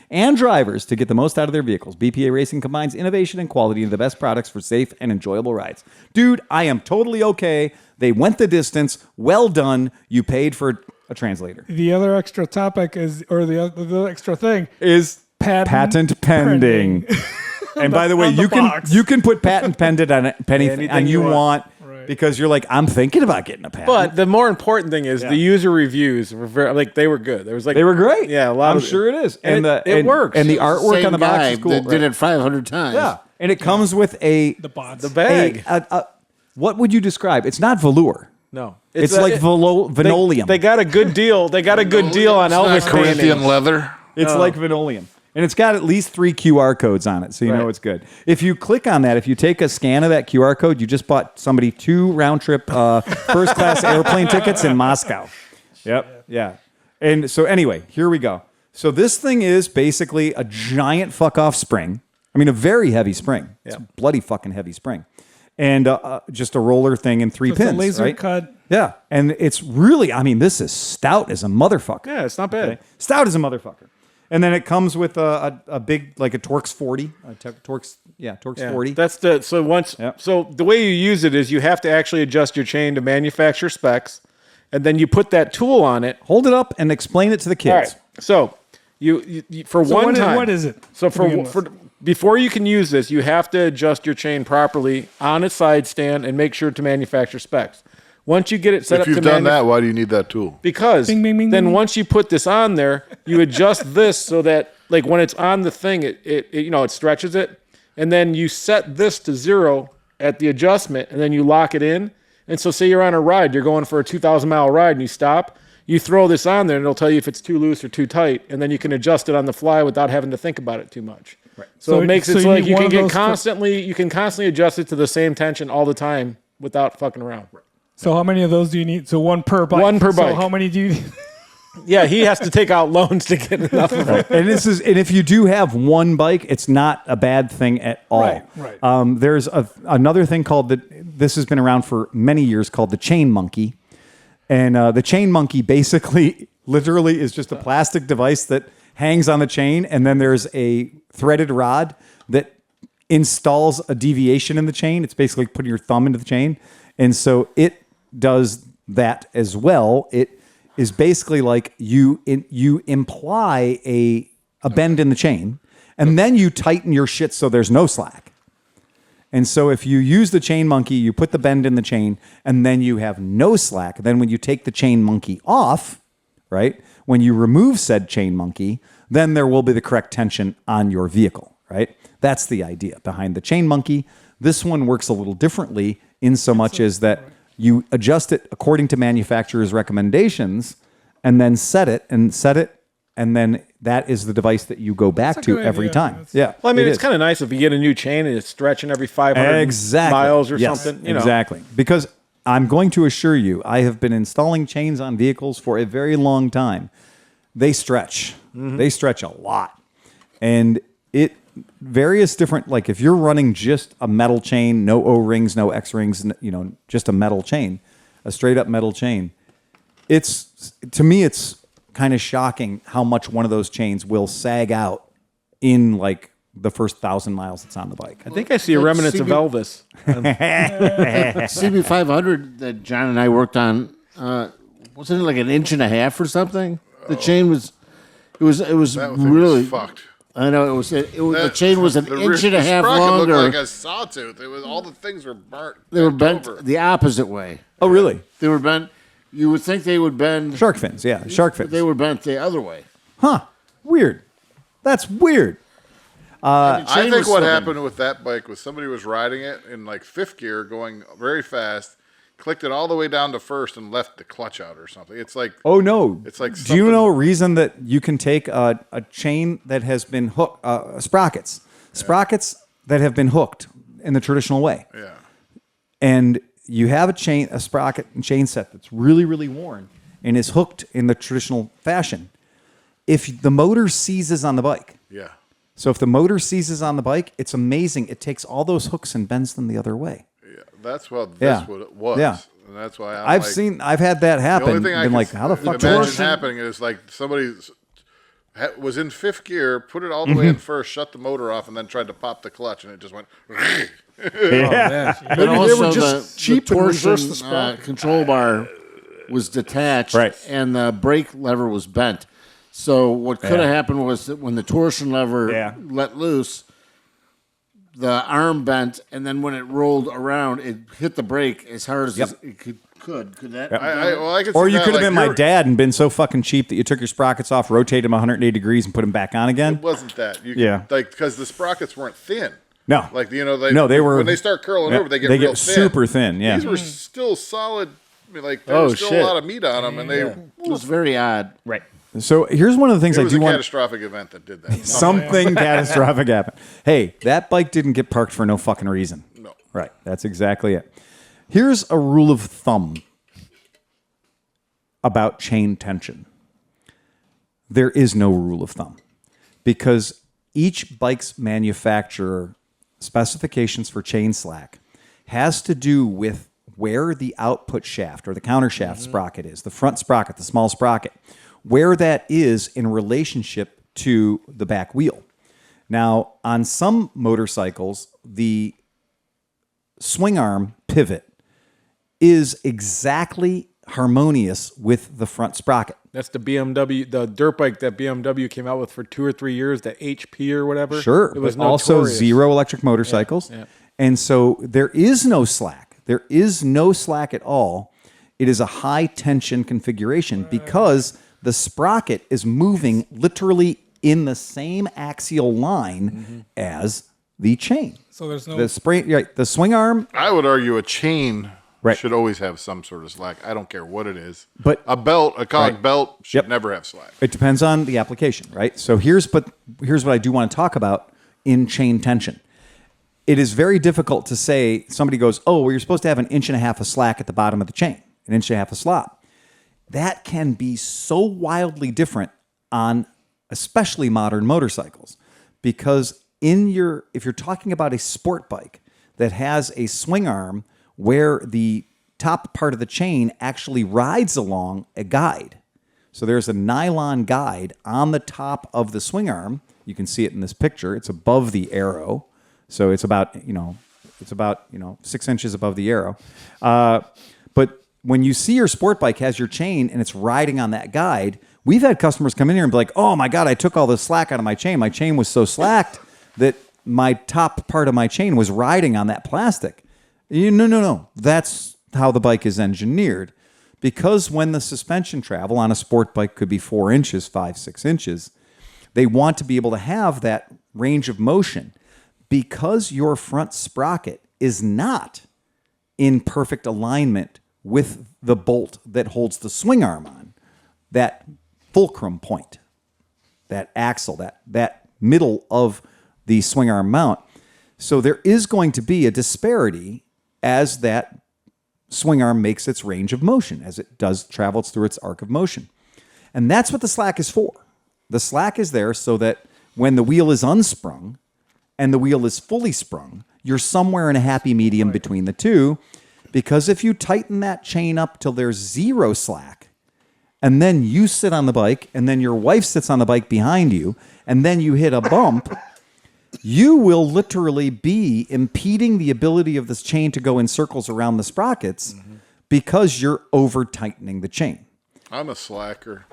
Speaker 1: and drivers to get the most out of their vehicles. BPA Racing combines innovation and quality into the best products for safe and enjoyable rides. Dude, I am totally okay. They went the distance. Well done. You paid for a translator.
Speaker 5: The other extra topic is, or the extra thing
Speaker 1: Is
Speaker 5: patent
Speaker 1: pending. And by the way,
Speaker 5: on the box.
Speaker 1: you can put patent pending on anything
Speaker 4: Anything
Speaker 1: you
Speaker 4: you
Speaker 1: want.
Speaker 5: Right.
Speaker 1: Because you're like, I'm thinking about getting a patent.
Speaker 4: But the more important thing is the user reviews were they were good. There was like
Speaker 1: they were great.
Speaker 4: Yeah, a lot.
Speaker 1: I'm sure it is.
Speaker 4: And it works.
Speaker 1: And the artwork
Speaker 2: Same
Speaker 1: on the box
Speaker 2: guy
Speaker 1: is cool.
Speaker 2: that did it 500 times.
Speaker 1: Yeah. And it comes with
Speaker 5: the bots.
Speaker 4: the bag.
Speaker 1: what would you describe? It's not velour.
Speaker 4: No,
Speaker 1: It's like linoleum.
Speaker 4: They got a good deal. They got a good deal on Elvis
Speaker 3: Corinthian
Speaker 4: paintings.
Speaker 3: leather.
Speaker 1: It's like linoleum. And it's got at least 3 QR codes on it, so you know
Speaker 4: Right.
Speaker 1: it's good. If you click on that, if you take a scan of that QR code, you just bought somebody 2 round-trip first-class airplane tickets in Moscow. Yep, yeah. And so anyway, here we go. So this thing is basically a giant fuck-off spring. I mean, a very heavy spring. It's a bloody fucking heavy spring. And just a roller thing and 3
Speaker 5: So it's a
Speaker 1: pins,
Speaker 5: laser
Speaker 1: right?
Speaker 5: cut.
Speaker 1: Yeah, and it's really, I mean, this is stout as a motherfucker.
Speaker 4: Yeah, it's not bad.
Speaker 1: Okay? Stout as a motherfucker. And then it comes with a big, like a Torx 40. Torx 40.
Speaker 4: That's the so once
Speaker 1: Yep.
Speaker 4: so the way you use it is you have to actually adjust your chain to manufacturer specs, and then you put that tool on it.
Speaker 1: Hold it up and explain it to the kids.
Speaker 4: All right. So you for
Speaker 5: So
Speaker 4: one time.
Speaker 5: what is it?
Speaker 4: So
Speaker 5: to begin with?
Speaker 4: for before you can use this, you have to adjust your chain properly on its side stand and make sure to manufacture specs. Once you get it set
Speaker 3: If
Speaker 4: up
Speaker 3: you've
Speaker 4: to
Speaker 3: done that, why do you need that tool?
Speaker 4: because
Speaker 5: Bing, bing, bing,
Speaker 4: then
Speaker 5: bing.
Speaker 4: once you put this on there, you adjust this so that like when it's on the thing, it stretches it, and then you set this to 0 at the adjustment, and then you lock it in. And so, say you're on a ride, you're going for a 2,000-mile ride, and you stop. You throw this on there, and it'll tell you if it's too loose or too tight, and then you can adjust it on the fly without having to think about it too much. Right. So
Speaker 5: So
Speaker 4: it makes
Speaker 5: so
Speaker 4: it
Speaker 5: you
Speaker 4: so like
Speaker 5: need
Speaker 4: you
Speaker 5: one
Speaker 4: can
Speaker 5: of
Speaker 4: get
Speaker 5: those
Speaker 4: constantly, you can constantly adjust it to the same tension all the time without fucking around.
Speaker 5: So how many of those do you need? So one per bike.
Speaker 4: One per
Speaker 5: So
Speaker 4: bike.
Speaker 5: how many do you need?
Speaker 4: Yeah, he has to take out loans to get enough of it.
Speaker 1: And if you do have one bike, it's not a bad thing at all.
Speaker 5: Right.
Speaker 1: There's another thing called this has been around for many years called the chain monkey. And the chain monkey basically literally is just a plastic device that hangs on the chain, and then there's a threaded rod that installs a deviation in the chain. It's basically putting your thumb into the chain. And so it does that as well. It is basically like you imply a bend in the chain, and then you tighten your shit so there's no slack. And so if you use the chain monkey, you put the bend in the chain, and then you have no slack. Then when you take the chain monkey off, right, when you remove said chain monkey, then there will be the correct tension on your vehicle, right? That's the idea behind the chain monkey. This one works a little differently in so much as that you adjust it according to manufacturer's recommendations and then set it, and then that is the device that you go back
Speaker 5: a
Speaker 1: to
Speaker 5: good
Speaker 1: every
Speaker 5: idea.
Speaker 1: time. Yeah.
Speaker 4: Well, I mean,
Speaker 1: it
Speaker 4: it's
Speaker 1: is.
Speaker 4: kind of nice if you get a new chain and it's stretching every 500 miles or something. You know.
Speaker 1: Exactly. Because I'm going to assure you, I have been installing chains on vehicles for a very long time. They stretch. They stretch a lot. And various different, like if you're running just a metal chain, no O-rings, no X-rings, just a metal chain, a straight up metal chain, to me, it's kind of shocking how much one of those chains will sag out in like the first 1,000 miles it's on the bike.
Speaker 4: I think I see a remnants of Elvis.
Speaker 2: CB500 that John and I worked on, wasn't it like 1.5 inches or something? The chain was, it was
Speaker 3: That thing
Speaker 2: really
Speaker 3: was fucked.
Speaker 2: I know the chain was an inch and a half
Speaker 3: sprocket
Speaker 2: longer.
Speaker 3: looked like a sawtooth. It was all the things were burnt.
Speaker 2: They were bent
Speaker 3: over.
Speaker 2: the opposite way.
Speaker 1: Oh, really?
Speaker 2: They were bent. You would think they would bend.
Speaker 1: Shark fins, yeah. Shark fins.
Speaker 2: They were bent the other way.
Speaker 1: Huh. Weird. That's weird.
Speaker 3: I think what
Speaker 2: slipping.
Speaker 3: happened with that bike was somebody was riding it in like fifth gear, going very fast, clicked it all the way down to first, and left the clutch out or something. It's like,
Speaker 1: Oh, no.
Speaker 3: It's like
Speaker 1: Do you
Speaker 3: something-
Speaker 1: know a reason that you can take a chain that has been hooked, sprockets that have been hooked in the traditional way,
Speaker 3: yeah,
Speaker 1: and you have a sprocket and chain set that's really, really worn and is hooked in the traditional fashion. If the motor seizes on the bike,
Speaker 3: yeah.
Speaker 1: so if the motor seizes on the bike, it's amazing. It takes all those hooks and bends them the other way.
Speaker 3: Yeah, that's what
Speaker 1: Yeah.
Speaker 3: what it was.
Speaker 1: Yeah.
Speaker 3: And that's why
Speaker 1: I've had that
Speaker 3: The
Speaker 1: happen.
Speaker 3: only thing I
Speaker 1: Been
Speaker 3: can
Speaker 1: like, how the fuck?
Speaker 3: imagine happening is like somebody was in fifth gear, put it all the way in first, shut the motor off, and then tried to pop the clutch, and it just went.
Speaker 1: Yeah.
Speaker 2: And
Speaker 6: Maybe they
Speaker 2: also
Speaker 6: were just
Speaker 2: the
Speaker 6: cheap and reversed
Speaker 2: torsion
Speaker 6: the sprocket.
Speaker 2: control bar was detached,
Speaker 1: Right.
Speaker 2: and the brake lever was bent. So what could have
Speaker 1: Yeah.
Speaker 2: happened was that when the torsion lever
Speaker 1: Yeah.
Speaker 2: let loose, the arm bent, and then when it rolled around, it hit the brake as hard as it could. Could that?
Speaker 3: I could
Speaker 1: Or
Speaker 3: see
Speaker 1: you
Speaker 3: that,
Speaker 1: could have
Speaker 3: like,
Speaker 1: been my
Speaker 3: you're-
Speaker 1: dad and been so fucking cheap that you took your sprockets off, rotated them 180 degrees, and put them back on again.
Speaker 3: It wasn't that. You
Speaker 1: Yeah.
Speaker 3: Like, because the sprockets weren't thin.
Speaker 1: No.
Speaker 3: Like, they
Speaker 1: were
Speaker 3: when they start curling
Speaker 1: yeah,
Speaker 3: over, they get real thin.
Speaker 1: super thin. Yeah.
Speaker 3: These were still solid. I mean, like, there
Speaker 4: Oh,
Speaker 3: was still
Speaker 4: shit.
Speaker 3: a lot of meat on them, and they.
Speaker 2: It was very odd.
Speaker 1: Right. So here's one of the things
Speaker 3: It
Speaker 1: I
Speaker 3: was
Speaker 1: do
Speaker 3: a
Speaker 1: want.
Speaker 3: catastrophic event that did that.
Speaker 1: Something catastrophic happened. Hey, that bike didn't get parked for no fucking reason.
Speaker 3: No.
Speaker 1: Right. That's exactly it. Here's a rule of thumb about chain tension. There is no rule of thumb because each bike's manufacturer specifications for chain slack has to do with where the output shaft or the counter shaft sprocket is, the front sprocket, the small sprocket, where that is in relationship to the back wheel. Now, on some motorcycles, the swing arm pivot is exactly harmonious with the front sprocket.
Speaker 4: That's the BMW, the dirt bike that BMW came out with for 2 or 3 years, the HP or whatever.
Speaker 1: Sure,
Speaker 4: It was
Speaker 1: but also
Speaker 4: notorious.
Speaker 1: zero electric motorcycles.
Speaker 4: yeah.
Speaker 1: And so there is no slack. There is no slack at all. It is a high tension configuration because the sprocket is moving literally in the same axial line as the chain.
Speaker 5: So there's no.
Speaker 1: The swing arm.
Speaker 3: I would argue a chain
Speaker 1: Right.
Speaker 3: should always have some sort of slack. I don't care what it is.
Speaker 1: But-
Speaker 3: a belt, a cog
Speaker 1: Right.
Speaker 3: belt should
Speaker 1: Yep.
Speaker 3: never have slack.
Speaker 1: It depends on the application, right? So here's what I do want to talk about in chain tension. It is very difficult to say, somebody goes, oh, well, you're supposed to have 1.5 inches of slack at the bottom of the chain, 1.5 inches of slop. That can be so wildly different on especially modern motorcycles because if you're talking about a sport bike that has a swing arm where the top part of the chain actually rides along a guide. So there's a nylon guide on the top of the swing arm. You can see it in this picture. It's above the arrow. So it's about 6 inches above the arrow. But when you see your sport bike has your chain and it's riding on that guide, we've had customers come in here and be like, oh my God, I took all the slack out of my chain. My chain was so slacked that my top part of my chain was riding on that plastic. No. That's how the bike is engineered. Because when the suspension travel on a sport bike could be 4 inches, 5, 6 inches, they want to be able to have that range of motion. Because your front sprocket is not in perfect alignment with the bolt that holds the swing arm on, that fulcrum point, that axle, that middle of the swing arm mount. So there is going to be a disparity as that swing arm makes its range of motion, as it travels through its arc of motion. And that's what the slack is for. The slack is there so that when the wheel is unsprung and the wheel is fully sprung, you're somewhere in a happy medium between the two. Because if you tighten that chain up till there's zero slack, and then you sit on the bike, and then your wife sits on the bike behind you, and then you hit a bump, you will literally be impeding the ability of this chain to go in circles around the sprockets because you're over tightening the chain.
Speaker 3: I'm a slacker.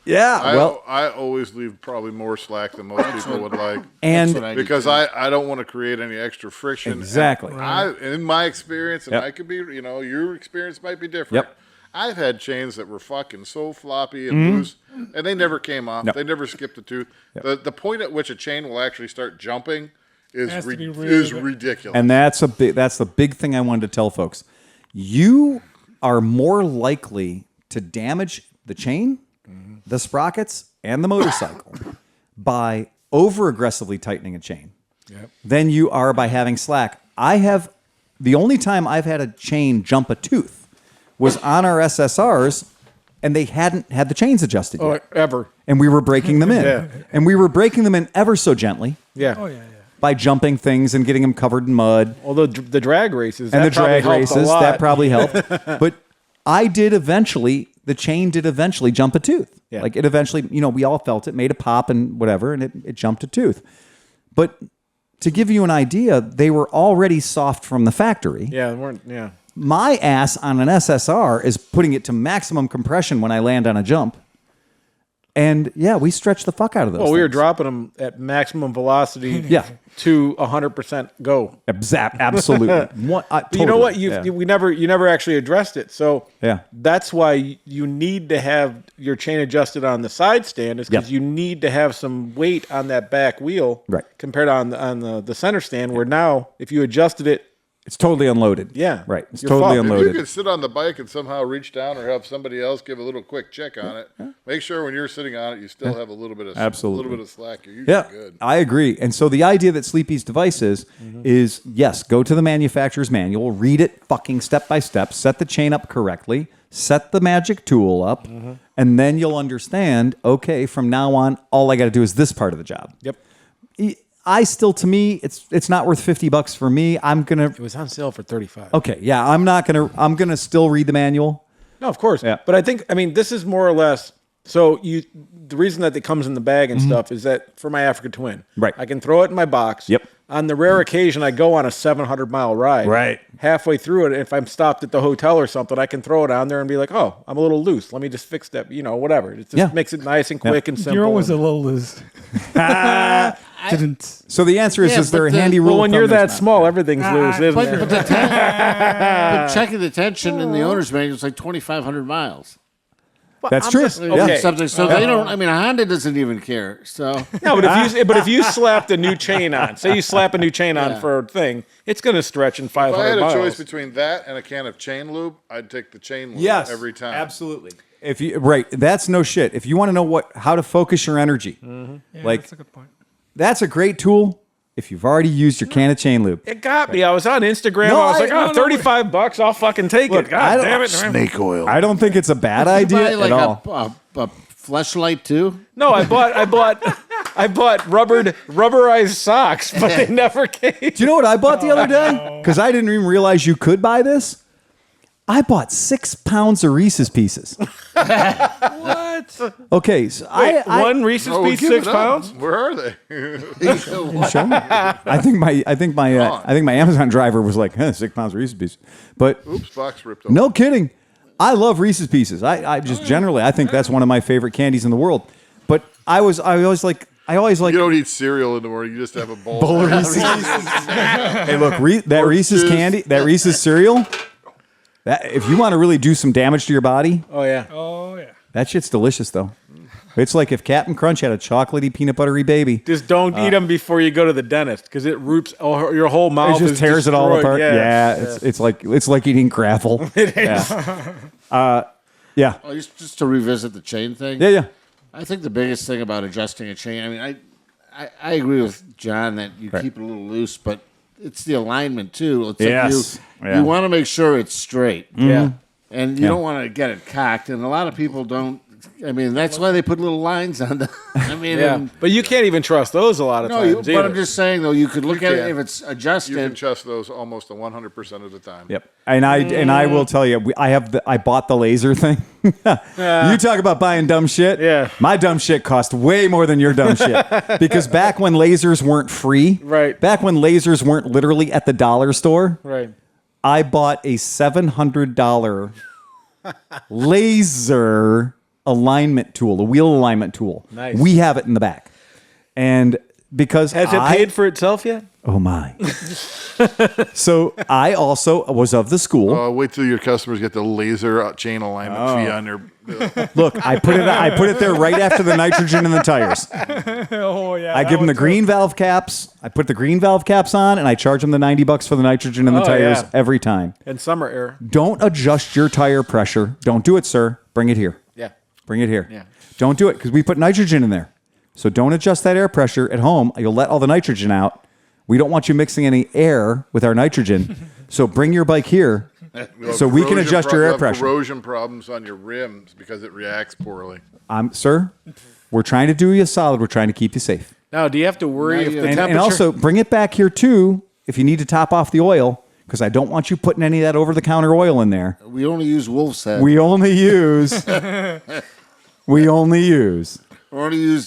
Speaker 1: Yeah,
Speaker 3: I always leave probably more slack than most people would like.
Speaker 1: and
Speaker 3: Because I don't want to create any extra friction.
Speaker 1: Exactly.
Speaker 3: And in my experience, and I could be, your experience might be different.
Speaker 1: Yep.
Speaker 3: I've had chains that were fucking so floppy and loose, and they never came off.
Speaker 1: No.
Speaker 3: They never skipped a tooth. The point at which a chain will actually start jumping is
Speaker 5: Has to be really good.
Speaker 3: ridiculous.
Speaker 1: And that's the big thing I wanted to tell folks. You are more likely to damage the chain, the sprockets, and the motorcycle by over aggressively tightening a chain than you are by having slack. The only time I've had a chain jump a tooth was on our SSRs, and they hadn't had the chains adjusted yet.
Speaker 4: Ever.
Speaker 1: And we were breaking them in.
Speaker 4: Yeah.
Speaker 1: And we were breaking them in ever so gently.
Speaker 4: Yeah.
Speaker 5: Oh, yeah, yeah.
Speaker 1: By jumping things and getting them covered in mud.
Speaker 4: Although the drag races
Speaker 1: And the
Speaker 4: that probably
Speaker 1: drag
Speaker 4: helped a
Speaker 1: races,
Speaker 4: lot.
Speaker 1: that probably helped. But the chain did eventually jump a tooth.
Speaker 4: Yeah.
Speaker 1: Like it eventually, we all felt it, made a pop and whatever, and it jumped a tooth. But to give you an idea, they were already soft from the factory.
Speaker 4: Yeah, they weren't. Yeah.
Speaker 1: My ass on an SSR is putting it to maximum compression when I land on a jump. And yeah, we stretch the fuck out of those.
Speaker 4: Well, we were
Speaker 1: things.
Speaker 4: dropping them at maximum velocity.
Speaker 1: Yeah.
Speaker 4: To 100% go.
Speaker 1: Absolutely.
Speaker 4: But you know what? You never actually addressed it. So
Speaker 1: Yeah.
Speaker 4: that's why you need to have your chain adjusted on the side stand, is because
Speaker 1: Yep.
Speaker 4: you need to have some weight on that back wheel,
Speaker 1: Right.
Speaker 4: compared on the center stand. Where now, if you adjusted it,
Speaker 1: It's totally unloaded.
Speaker 4: Yeah.
Speaker 1: Right. It's
Speaker 4: You're
Speaker 1: totally
Speaker 4: fucked.
Speaker 3: If you
Speaker 1: unloaded.
Speaker 3: can sit on the bike and somehow reach down or have somebody else give a little quick check on it, make sure when you're sitting on it, you still have a little bit of
Speaker 1: Absolutely.
Speaker 3: a little bit of slack. You're usually
Speaker 1: Yeah,
Speaker 3: good.
Speaker 1: I agree. And so the idea that Sleepy's device is yes, go to the manufacturer's manual, read it fucking step by step, set the chain up correctly, set the magic tool up, and then you'll understand, okay, from now on, all I got to do is this part of the job.
Speaker 4: Yep.
Speaker 1: To me, it's not worth $50 for me.
Speaker 4: It was on sale for $35.
Speaker 1: Okay, yeah, I'm going to still read the manual.
Speaker 4: No, of course.
Speaker 1: Yeah.
Speaker 4: But I mean, this is more or less. So the reason that it comes in the bag and stuff is that for my Africa Twin,
Speaker 1: Right.
Speaker 4: I can throw it in my box.
Speaker 1: Yep.
Speaker 4: On the rare occasion I go on a 700-mile ride,
Speaker 1: Right.
Speaker 4: halfway through it, if I'm stopped at the hotel or something, I can throw it on there and be like, oh, I'm a little loose. Let me just fix that. Whatever. It just makes it nice and quick and simple.
Speaker 5: You're always a little loose. Didn't.
Speaker 1: So the answer is,
Speaker 2: Yeah,
Speaker 1: is there a
Speaker 2: but
Speaker 1: handy
Speaker 2: the-
Speaker 1: rule?
Speaker 4: Well,
Speaker 1: of
Speaker 4: when
Speaker 1: thumb?
Speaker 4: you're
Speaker 1: There's
Speaker 4: that
Speaker 1: not.
Speaker 4: small, everything's loose, isn't
Speaker 2: But,
Speaker 4: it?
Speaker 2: but checking the tension in the owner's manual is like 2,500 miles.
Speaker 1: That's true.
Speaker 4: Okay.
Speaker 2: Something. So they don't. I mean, a Honda doesn't even care. So
Speaker 4: No, but if you slapped a new chain on, say you slap a new chain on for a thing, it's going to stretch in
Speaker 3: If I
Speaker 4: 500
Speaker 3: had a
Speaker 4: miles.
Speaker 3: choice between that and a can of chain lube, I'd take the chain lube
Speaker 1: Yes,
Speaker 3: every time.
Speaker 1: absolutely. That's no shit. If you want to know how to focus your energy,
Speaker 5: Yeah,
Speaker 1: like
Speaker 5: that's a good point.
Speaker 1: that's a great tool. If you've already used your can of chain lube,
Speaker 4: It got me. I was on Instagram.
Speaker 1: No,
Speaker 4: I was like,
Speaker 1: no,
Speaker 4: oh, $35. I'll fucking take
Speaker 1: Look,
Speaker 4: it. God damn it.
Speaker 3: Snake oil.
Speaker 1: I don't think it's a bad
Speaker 2: buy
Speaker 1: idea
Speaker 2: like
Speaker 1: at all.
Speaker 2: a fleshlight too.
Speaker 4: No, I bought rubberized socks, but they never came.
Speaker 1: Do you know what I bought the other day? Because I didn't even realize you could buy this. I bought 6 pounds of Reese's Pieces.
Speaker 5: What?
Speaker 1: Okay, so
Speaker 4: Wait,
Speaker 1: I
Speaker 4: one Reese's
Speaker 3: Oh,
Speaker 4: piece,
Speaker 3: give
Speaker 4: 6
Speaker 3: it up.
Speaker 4: pounds?
Speaker 3: Where are they?
Speaker 1: show me. I think my Amazon driver was like, 6 pounds of Reese's Pieces. But
Speaker 3: Oops, box ripped open.
Speaker 1: no kidding. I love Reese's Pieces. I just generally, I think that's one of my favorite candies in the world. But I always like.
Speaker 3: You don't eat cereal in the morning. You just have a bowl.
Speaker 1: of Reese's Pieces. Hey, look, that Reese's candy, that Reese's cereal. That if you want to really do some damage to your body,
Speaker 4: Oh, yeah.
Speaker 5: Oh yeah.
Speaker 1: that shit's delicious though. It's like if Captain Crunch had a chocolatey peanut buttery baby.
Speaker 4: Just don't eat them before you go to the dentist, because it roops your whole
Speaker 1: It
Speaker 4: mouth.
Speaker 1: just
Speaker 4: is
Speaker 1: tears it all
Speaker 4: destroyed.
Speaker 1: apart.
Speaker 4: Yeah.
Speaker 1: It's like eating gravel. It is. Yeah.
Speaker 2: Well, just to revisit the chain thing.
Speaker 1: Yeah.
Speaker 2: I think the biggest thing about adjusting a chain. I mean, I agree with John that you keep it a little loose, but it's the alignment too. It's
Speaker 1: Yes.
Speaker 2: like you want to make sure it's straight.
Speaker 4: Yeah.
Speaker 2: And you don't want to get it cocked. And a lot of people don't. I mean, that's why they put little lines on the. I mean,
Speaker 4: Yeah.
Speaker 2: and,
Speaker 4: But you can't even trust those a lot of
Speaker 2: no,
Speaker 4: times.
Speaker 2: but
Speaker 4: either.
Speaker 2: I'm just saying though, you could look at it
Speaker 3: can.
Speaker 2: if it's
Speaker 3: You can
Speaker 2: adjusted.
Speaker 3: trust those almost 100% of the time.
Speaker 1: Yep. And I will tell you, I bought the laser thing. You talk about buying dumb shit.
Speaker 4: Yeah.
Speaker 1: My dumb shit cost way more than your dumb shit. Because back when lasers weren't free,
Speaker 4: Right.
Speaker 1: back when lasers weren't literally at the dollar store,
Speaker 4: Right.
Speaker 1: I bought a $700 laser alignment tool, a wheel alignment tool.
Speaker 4: Nice.
Speaker 1: We have it in the back. And because
Speaker 4: Has it paid for itself yet?
Speaker 1: Oh my. So I also was of the school.
Speaker 3: Wait till your customers get the laser chain alignment fee on their bill.
Speaker 1: Look, I put it there right after the nitrogen in the tires.
Speaker 5: Oh yeah.
Speaker 1: I give them the green valve caps. I put the green valve caps on, and I charge them the $90 for the nitrogen in the tires every time.
Speaker 4: And summer air.
Speaker 1: Don't adjust your tire pressure. Don't do it, sir. Bring it here.
Speaker 4: Yeah.
Speaker 1: Bring it here.
Speaker 4: Yeah.
Speaker 1: Don't do it because we put nitrogen in there. So don't adjust that air pressure at home. You'll let all the nitrogen out. We don't want you mixing any air with our nitrogen. So bring your bike here so we can adjust your air pressure.
Speaker 3: Corrosion problems on your rims because it reacts poorly.
Speaker 1: Sir, we're trying to do you a solid. We're trying to keep you safe.
Speaker 4: Now, do you have to worry if the temperature...
Speaker 1: And also, bring it back here, too, if you need to top off the oil, because I don't want you putting any of that over-the-counter oil in there.
Speaker 2: We only use wolf's head.
Speaker 1: We only use... We only use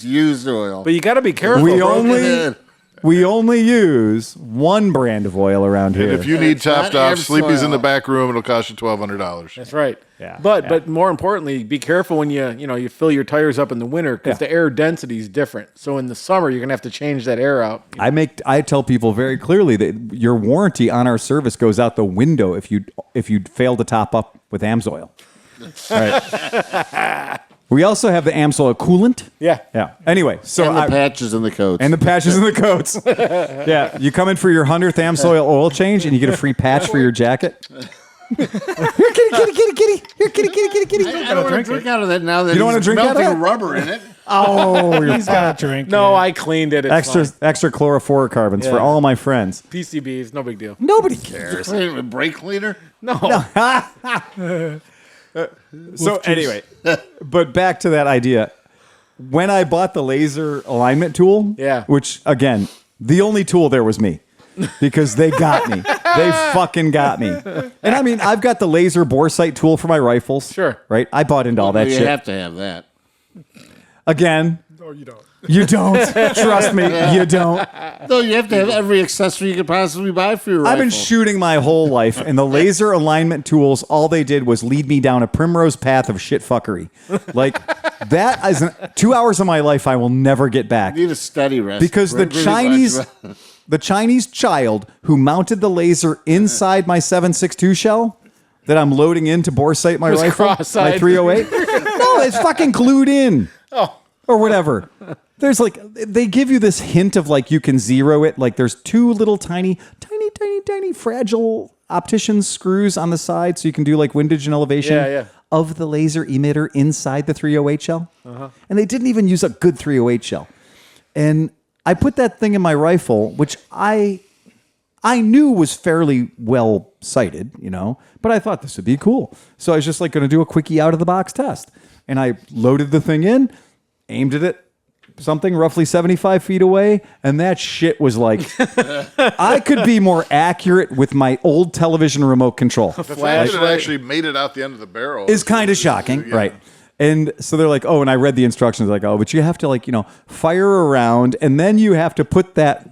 Speaker 2: used oil.
Speaker 4: But you got to be careful.
Speaker 1: We only use one brand of oil around here.
Speaker 3: And if you need topped
Speaker 2: not
Speaker 3: off, Sleepy's
Speaker 2: soil.
Speaker 3: in the back room. It'll cost you $1,200.
Speaker 4: That's right.
Speaker 1: Yeah.
Speaker 4: But more importantly, be careful when you fill your tires up in the winter because the air density is different. So in the summer, you're gonna have to change that air out.
Speaker 1: I tell people very clearly that your warranty on our service goes out the window if you fail to top up with AMSOIL. Right. We also have the AMSOIL coolant.
Speaker 4: Yeah.
Speaker 1: Yeah. Anyway, so
Speaker 2: and the patches and the coats.
Speaker 1: And the patches and the coats. Yeah. You come in for your 100th AMSOIL oil change and you get a free patch for your jacket. Here, kitty. Here, kitty.
Speaker 2: I don't want to drink out of that now that
Speaker 1: You don't want to drink out of
Speaker 2: melting
Speaker 1: that?
Speaker 2: rubber in it.
Speaker 1: Oh,
Speaker 5: He's got a drink.
Speaker 4: No, I cleaned it. It's
Speaker 1: extra chlorofluorocarbons for
Speaker 4: Yeah.
Speaker 1: all my friends.
Speaker 4: fine. PCBs, no big deal.
Speaker 1: Nobody cares.
Speaker 2: Clean it with brake cleaner.
Speaker 4: No.
Speaker 1: So anyway, but back to that idea. When I bought the laser alignment tool, which again, the only tool there was me. Because they got me. They fucking got me. And I mean, I've got the laser bore sight tool for my rifles.
Speaker 4: Sure.
Speaker 1: Right? I bought into all that
Speaker 2: You
Speaker 1: shit.
Speaker 2: have to have that.
Speaker 1: Again.
Speaker 6: No, you don't.
Speaker 1: You don't. Trust me, you don't.
Speaker 2: No, you have to have every accessory you could possibly buy for your rifle.
Speaker 1: I've been shooting my whole life, and the laser alignment tools, all they did was lead me down a primrose path of shit fuckery. Like, that is 2 hours of my life I will never get back.
Speaker 2: You need a steady rest.
Speaker 1: Because the Chinese child who mounted the laser inside my 7.62 shell that I'm loading in to bore sight my rifle,
Speaker 4: cross-eyed.
Speaker 1: my 308. No, it's fucking glued in.
Speaker 4: Oh.
Speaker 1: Or whatever. There's like, they give you this hint of like you can zero it. Like there's two little tiny fragile optician screws on the side so you can do like windage and elevation of the laser emitter inside the 308 shell. And they didn't even use a good 308 shell. And I put that thing in my rifle, which I knew was fairly well sighted, but I thought this would be cool. So I was just like going to do a quickie out of the box test. And I loaded the thing in, aimed it at something roughly 75 feet away, and that shit was like, I could be more accurate with my old television remote control.
Speaker 3: The fact that it actually made it out the end of the barrel
Speaker 1: is kind of shocking, right? And so they're like, oh, and I read the instructions like, oh, but you have to like, fire around, and then you have to put that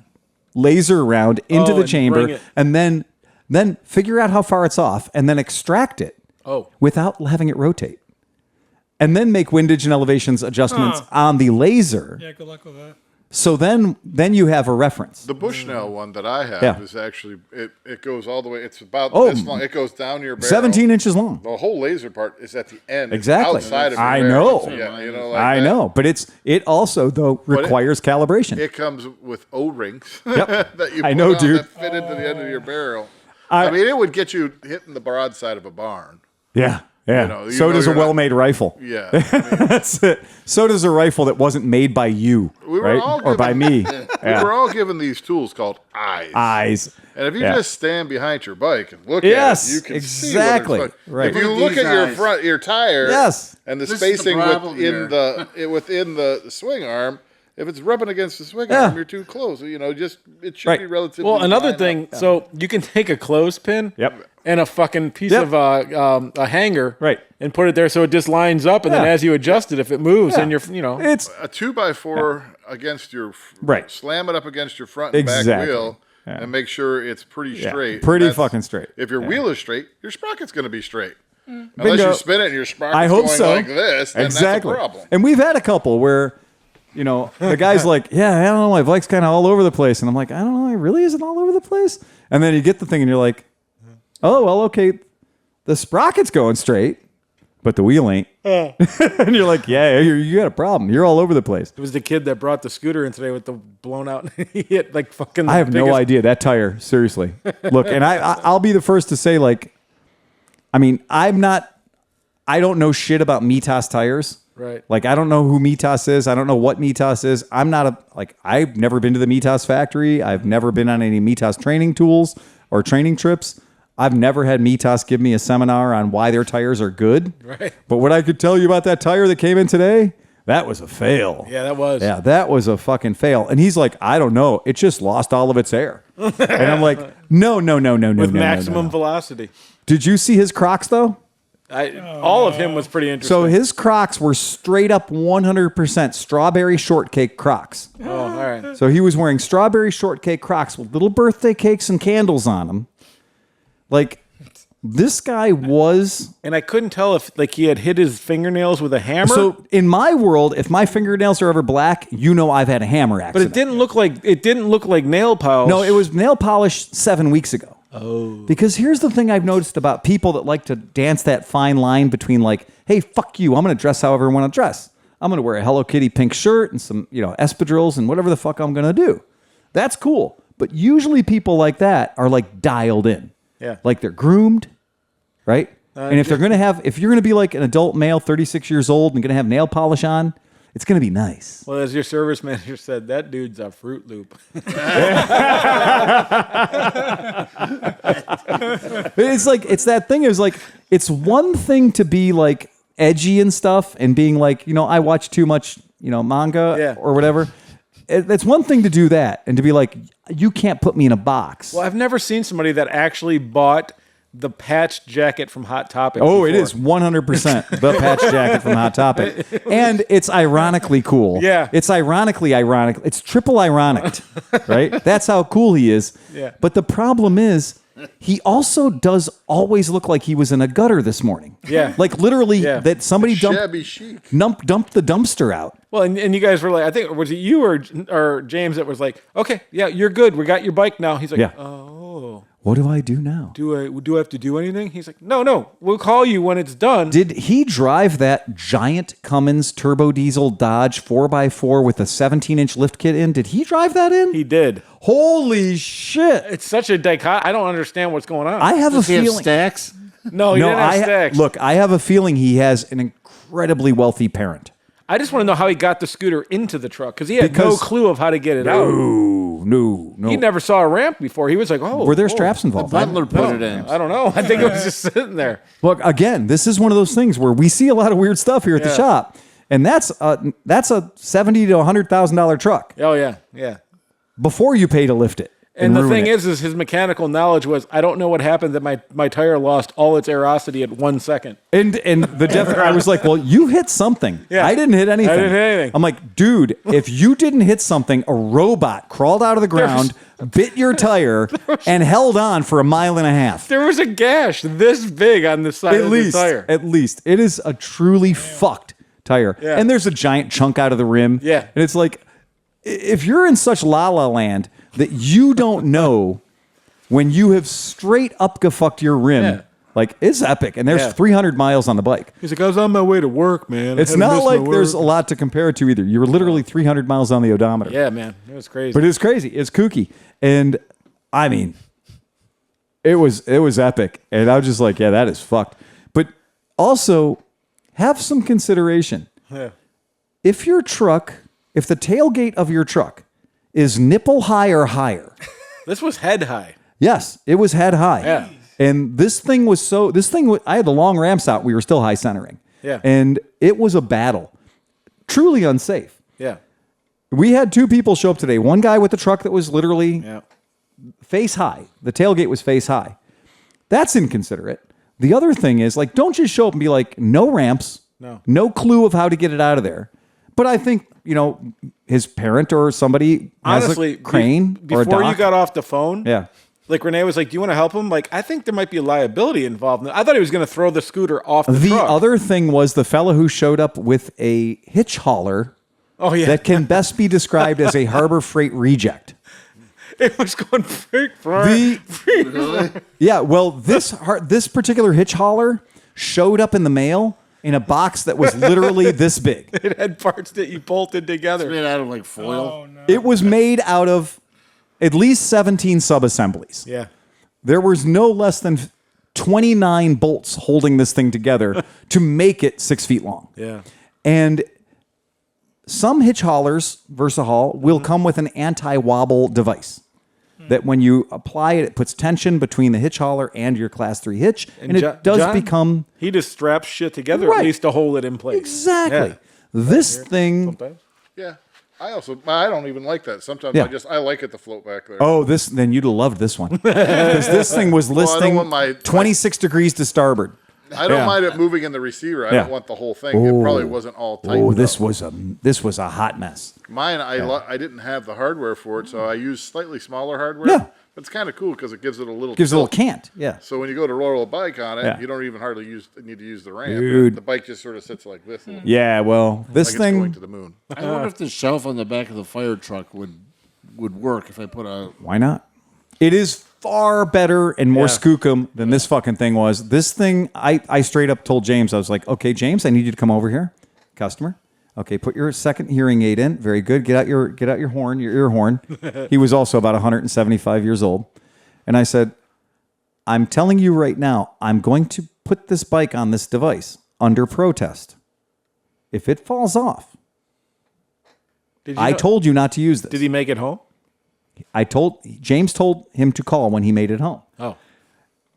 Speaker 1: laser round into the chamber, and then figure out how far it's off, and then extract it without having it rotate. And then make windage and elevations adjustments on the laser.
Speaker 5: Yeah, good luck with that.
Speaker 1: So then you have a reference.
Speaker 3: The Bushnell one that I have is actually, it goes all the way, it's about this long. It goes down your barrel.
Speaker 1: 17 inches long.
Speaker 3: The whole laser part is at the end.
Speaker 1: Exactly.
Speaker 3: Outside of your
Speaker 1: I
Speaker 3: barrel.
Speaker 1: know.
Speaker 3: Yeah,
Speaker 1: I know. But it also, though, requires calibration.
Speaker 3: It comes with O-rings
Speaker 1: Yep.
Speaker 3: that you
Speaker 1: I
Speaker 3: put
Speaker 1: know,
Speaker 3: on
Speaker 1: dude.
Speaker 3: that fit into the end of your barrel. I mean, it would get you hitting the broadside of a barn.
Speaker 1: Yeah. Yeah. So does a well-made rifle.
Speaker 3: Yeah.
Speaker 1: That's it. So does a rifle that wasn't made by you, right? Or by me.
Speaker 3: We were all given these tools called eyes. And if you just stand behind your bike and look at it, you can see what it's like.
Speaker 1: Right.
Speaker 3: If you look at your tire and the spacing within the swing arm, if it's rubbing against the swing arm, you're too close. It should be relatively.
Speaker 4: Well, another thing, so you can take a clothespin and a fucking piece of a hanger and put it there so it just lines up, and then as you adjust it, if it moves, and it's
Speaker 3: a 2x4 against your slam it up against your front and back wheel. And make sure it's pretty straight.
Speaker 1: Pretty fucking straight.
Speaker 3: If your wheel is straight, your sprocket's going to be straight. Unless you spin it and your sprocket's
Speaker 1: I hope
Speaker 3: going
Speaker 1: so.
Speaker 3: like this, then
Speaker 1: exactly.
Speaker 3: that's a problem.
Speaker 1: And we've had a couple where, the guy's like, yeah, I don't know, my bike's kind of all over the place. And I'm like, I don't know, really? Is it all over the place? And then you get the thing and you're like, oh, well, okay, the sprocket's going straight, but the wheel ain't. And you're like, yeah, you got a problem. You're all over the place.
Speaker 4: It was the kid that brought the scooter in today with the blown out. He hit like fucking.
Speaker 1: I have no idea. That tire, seriously. Look, and I'll be the first to say, like, I mean, I don't know shit about Mitas tires.
Speaker 4: Right.
Speaker 1: Like, I don't know who Mitas is. I don't know what Mitas is. I've never been to the Mitas factory. I've never been on any Mitas training tools or training trips. I've never had Mitas give me a seminar on why their tires are good.
Speaker 4: Right.
Speaker 1: But what I could tell you about that tire that came in today, that was a fail.
Speaker 4: Yeah, that was.
Speaker 1: Yeah, that was a fucking fail. And he's like, I don't know. It just lost all of its air. And I'm like, no.
Speaker 4: With maximum velocity.
Speaker 1: Did you see his Crocs, though?
Speaker 4: All of him was pretty interesting.
Speaker 1: So his Crocs were straight up 100% strawberry shortcake Crocs.
Speaker 4: Oh, all right.
Speaker 1: So he was wearing strawberry shortcake Crocs with little birthday cakes and candles on them. Like, this guy was...
Speaker 4: And I couldn't tell if he had hit his fingernails with a hammer.
Speaker 1: So in my world, if my fingernails are ever black, I've had a hammer
Speaker 4: but
Speaker 1: accident.
Speaker 4: it didn't look like nail polish.
Speaker 1: No, it was nail polish 7 weeks ago. Oh. Because here's the thing I've noticed about people that like to dance that fine line between like, hey, fuck you, I'm going to dress however I want to dress. I'm going to wear a Hello Kitty pink shirt and some, espadrilles and whatever the fuck I'm going to do. That's cool. But usually people like that are like dialed in.
Speaker 4: Yeah.
Speaker 1: Like they're groomed, right? And if you're going to be like an adult male, 36 years old and going to have nail polish on, it's going to be nice.
Speaker 4: Well, as your service manager said, that dude's a Fruit Loop.
Speaker 1: It's that thing. It's one thing to be like edgy and stuff and being like, I watch too much, manga or whatever. It's one thing to do that and to be like, you can't put me in a box.
Speaker 4: Well, I've never seen somebody that actually bought the patch jacket from Hot Topic.
Speaker 1: Oh,
Speaker 4: before.
Speaker 1: It is 100% the patch jacket from Hot Topic. And it's ironically cool.
Speaker 4: Yeah.
Speaker 1: It's ironically ironic. It's triple ironic, right? That's how cool he is.
Speaker 4: Yeah.
Speaker 1: But the problem is, he also does always look like he was in a gutter this morning.
Speaker 4: Yeah.
Speaker 1: Like literally that somebody
Speaker 3: Shabby chic.
Speaker 1: dumped the dumpster out.
Speaker 4: Well, and you guys were like, I think, was it you or James that was like, okay, yeah, you're good. We got your bike now. He's like,
Speaker 1: Yeah.
Speaker 4: oh.
Speaker 1: What do I do now?
Speaker 4: Do I have to do anything? He's like, no. We'll call you when it's done.
Speaker 1: Did he drive that giant Cummins turbo diesel Dodge 4x4 with a 17-inch lift kit in? Did he drive that in?
Speaker 4: He did.
Speaker 1: Holy shit.
Speaker 4: It's such a dichotomy. I don't understand what's going on.
Speaker 1: I have
Speaker 2: Does
Speaker 1: a
Speaker 2: he have
Speaker 1: feeling.
Speaker 2: stacks?
Speaker 4: No, he didn't have stacks.
Speaker 1: Look, I have a feeling he has an incredibly wealthy parent.
Speaker 4: I just want to know how he got the scooter into the truck because he had no clue of how to get it out.
Speaker 1: No.
Speaker 4: He never saw a ramp before. He was like, oh.
Speaker 1: Were there straps involved?
Speaker 2: Butler put it in.
Speaker 4: I don't know. I think it was just sitting there.
Speaker 1: Look, again, this is one of those things where we see a lot of weird stuff here at the shop, and that's a $70,000 to $100,000 truck.
Speaker 4: Oh, yeah.
Speaker 1: Before you pay to lift it.
Speaker 4: And the
Speaker 1: ruin
Speaker 4: thing
Speaker 1: it.
Speaker 4: is his mechanical knowledge was, I don't know what happened that my tire lost all its aerosity at 1 second.
Speaker 1: And I was like, well, you hit something.
Speaker 4: Yeah.
Speaker 1: I didn't hit anything.
Speaker 4: I didn't hit anything.
Speaker 1: I'm like, dude, if you didn't hit something, a robot crawled out of the ground, bit your tire, and held on for 1.5 miles.
Speaker 4: There was a gash this big on the side of the tire.
Speaker 1: At least. It is a truly fucked tire.
Speaker 4: Yeah.
Speaker 1: And there's a giant chunk out of the rim.
Speaker 4: Yeah.
Speaker 1: And it's like, if you're in such la-la land that you don't know when you have straight up fucked your rim, like, it's epic. And there's 300 miles on the bike.
Speaker 4: He's like, I was on my way to work, man.
Speaker 1: It's not like there's a lot to compare it to either. You were literally 300 miles on the odometer.
Speaker 4: Yeah, man. It was crazy.
Speaker 1: But it's crazy. It's kooky. And I mean, it was epic. And I was just like, yeah, that is fucked. But also, have some consideration.
Speaker 4: Yeah.
Speaker 1: If the tailgate of your truck is nipple high or higher.
Speaker 4: This was head high.
Speaker 1: Yes, it was head high.
Speaker 4: Yeah.
Speaker 1: And I had the long ramps out. We were still high centering.
Speaker 4: Yeah.
Speaker 1: And it was a battle. Truly unsafe.
Speaker 4: Yeah.
Speaker 1: We had 2 people show up today. One guy with a truck that was literally face high. The tailgate was face high. That's inconsiderate. The other thing is, like, don't just show up and be like, no ramps, no clue of how to get it out of there. But I think, his parent or somebody
Speaker 4: Honestly,
Speaker 1: has a crane or a dock.
Speaker 4: before you got off the phone,
Speaker 1: Yeah.
Speaker 4: like Renee was like, "Do you want to help him?" Like, I think there might be a liability involved. I thought he was going to throw the scooter off the truck.
Speaker 1: Other thing was the fellow who showed up with a hitch hauler.
Speaker 4: Oh yeah,
Speaker 1: that can best be described as a Harbor Freight reject.
Speaker 4: It was going
Speaker 1: Yeah, well, this particular hitch hauler showed up in the mail in a box that was literally this big.
Speaker 4: It had parts that you bolted together.
Speaker 2: It's made out of like foil.
Speaker 5: Oh, no.
Speaker 1: It was made out of at least 17 sub-assemblies.
Speaker 4: Yeah.
Speaker 1: There was no less than 29 bolts holding this thing together to make it 6 feet long.
Speaker 4: Yeah.
Speaker 1: And some hitch haulers, VersaHaul, will come with an anti-wobble device that when you apply it, it puts tension between the hitch hauler and your class 3 hitch, and it does
Speaker 4: John,
Speaker 1: become...
Speaker 4: He just straps shit together at least to hold it in place.
Speaker 1: Exactly.
Speaker 4: Yeah.
Speaker 1: This thing...
Speaker 3: Yeah. I don't even like that. Sometimes
Speaker 1: Yeah.
Speaker 3: I like it to float back there.
Speaker 1: Oh, then you'd have loved this one. Because this thing was listing
Speaker 3: want my
Speaker 1: 26 degrees to starboard.
Speaker 3: I don't mind it moving in the receiver. I don't want the whole thing. It probably wasn't all tight.
Speaker 1: Oh, this was a hot mess.
Speaker 3: Mine. I didn't have the hardware for it, so I used slightly smaller hardware.
Speaker 1: Yeah.
Speaker 3: But it's kind of cool because it gives it a little
Speaker 1: cant. Yeah.
Speaker 3: So when you go to roll a bike on it,
Speaker 1: Yeah.
Speaker 3: you don't even hardly need to use the ramp.
Speaker 1: Dude.
Speaker 3: The bike just sort of sits like this.
Speaker 1: Yeah, well, this
Speaker 3: Like it's going
Speaker 1: thing...
Speaker 3: to the moon.
Speaker 2: I wonder if the shelf on the back of the fire truck would work if I put a.
Speaker 1: Why not? It is far better and more skookum than this fucking thing was. This thing, I straight up told James, I was like, okay, James, I need you to come over here. Customer. Okay, put your second hearing aid in. Very good. Get out your horn, your ear horn. He was also about 175 years old. And I said, I'm telling you right now, I'm going to put this bike on this device under protest. If it falls off, I told you not to use this.
Speaker 4: Did he make it home?
Speaker 1: James told him to call when he made it home.
Speaker 4: Oh.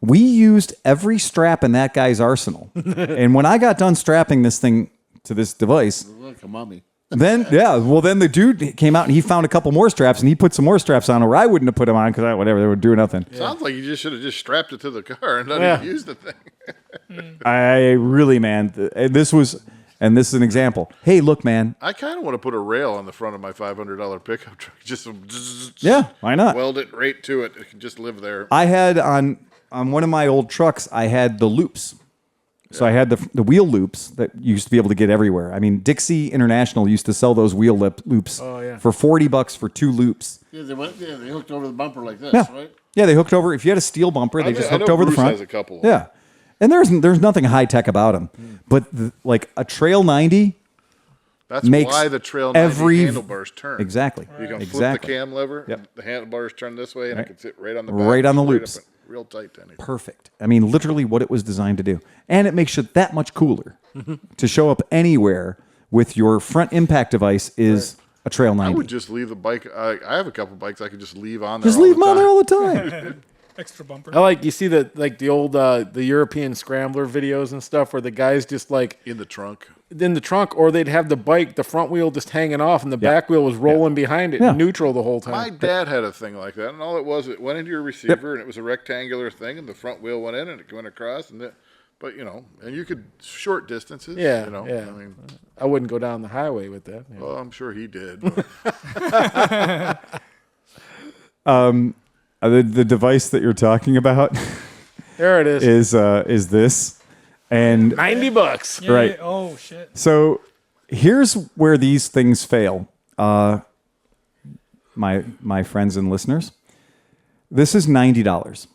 Speaker 1: We used every strap in that guy's arsenal. And when I got done strapping this thing to this device,
Speaker 2: Look, a mummy.
Speaker 1: then the dude came out and he found a couple more straps and he put some more straps on, or I wouldn't have put them on because whatever, they would do nothing.
Speaker 3: Sounds like you just should have just strapped it to the car and not even used the thing.
Speaker 1: I really, man, this is an example. Hey, look, man.
Speaker 3: I kind of want to put a rail on the front of my $500 pickup truck. Just
Speaker 1: Yeah, why not?
Speaker 3: weld it right to it. It can just live there.
Speaker 1: I had on one of my old trucks, I had the loops. So I had the wheel loops that you used to be able to get everywhere. I mean, Dixie International used to sell those wheel loops for $40 for 2 loops.
Speaker 2: Yeah, they hooked over the bumper like this,
Speaker 1: Yeah.
Speaker 2: right?
Speaker 1: Yeah, they hooked over. If you had a steel bumper, they just hooked over the
Speaker 3: Bruce
Speaker 1: front.
Speaker 3: has a couple.
Speaker 1: Yeah, and there's nothing high tech about them, but like a Trail 90
Speaker 3: That's
Speaker 1: makes
Speaker 3: why the Trail 90
Speaker 1: every
Speaker 3: handlebars turn.
Speaker 1: Exactly.
Speaker 3: You can flip
Speaker 1: Exactly.
Speaker 3: the cam lever,
Speaker 1: Yep.
Speaker 3: and the handlebars turn this way, and it can sit right on the back.
Speaker 1: Right on the
Speaker 3: up
Speaker 1: loops.
Speaker 3: and real tight to anything.
Speaker 1: Perfect. I mean, literally what it was designed to do, and it makes it that much cooler to show up anywhere with your front impact device is a Trail 90.
Speaker 3: I would just leave the bike. I have a couple bikes I could just leave on there.
Speaker 1: Just
Speaker 3: all
Speaker 1: leave
Speaker 3: the
Speaker 1: them on
Speaker 3: time.
Speaker 1: there all the time.
Speaker 5: Extra bumper.
Speaker 4: I like, you see the old the European Scrambler videos and stuff where the guys just like
Speaker 3: in the trunk.
Speaker 4: in the trunk, or they'd have the front wheel just hanging off and the back wheel was rolling behind it in neutral the whole time.
Speaker 3: My dad had a thing like that, and all it was, it went into your receiver, and it was a rectangular thing, and the front wheel went in, and it went across, and but and you could short distances.
Speaker 4: Yeah,
Speaker 3: I mean,
Speaker 4: I wouldn't go down the highway with that.
Speaker 3: well, I'm sure he did.
Speaker 1: The device that you're talking about
Speaker 4: There it is.
Speaker 1: is this, and
Speaker 4: $90.
Speaker 5: Yeah,
Speaker 1: right.
Speaker 5: yeah. Oh, shit.
Speaker 1: so here's where these things fail. My friends and listeners, this is $90,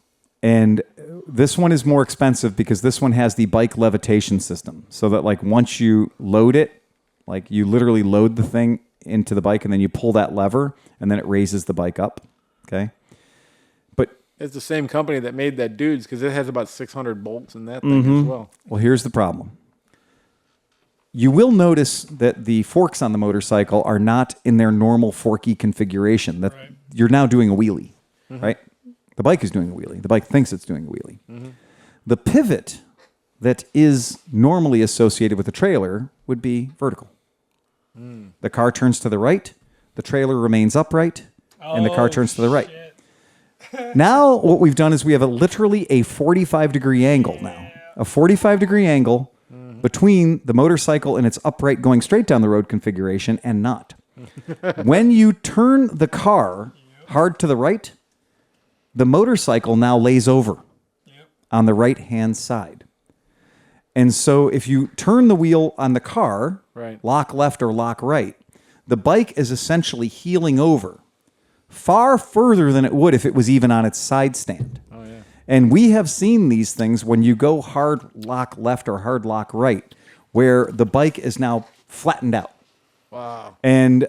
Speaker 1: and this one is more expensive because this one has the bike levitation system, so that like once you load it, like you literally load the thing into the bike and then you pull that lever and then it raises the bike up. Okay, but
Speaker 4: It's the same company that made that dude's because it has about 600 bolts in that thing as well.
Speaker 1: well, here's the problem. You will notice that the forks on the motorcycle are not in their normal forky configuration. That you're now doing a wheelie, right? The bike is doing a wheelie. The bike thinks it's doing a wheelie. The pivot that is normally associated with the trailer would be vertical. The car turns to the right, the trailer remains upright, and the car turns to the right.
Speaker 5: Shit.
Speaker 1: Now what we've done is we have literally a 45-degree angle now. A 45-degree angle between the motorcycle and its upright going straight down the road configuration and not. When you turn the car hard to the right, the motorcycle now lays over on the right-hand side. And so if you turn the wheel on the car, lock left or lock right, the bike is essentially heeling over far further than it would if it was even on its side stand. Oh, yeah. And we have seen these things when you go hard lock left or hard lock right, where the bike is now flattened out.
Speaker 4: Wow.
Speaker 1: And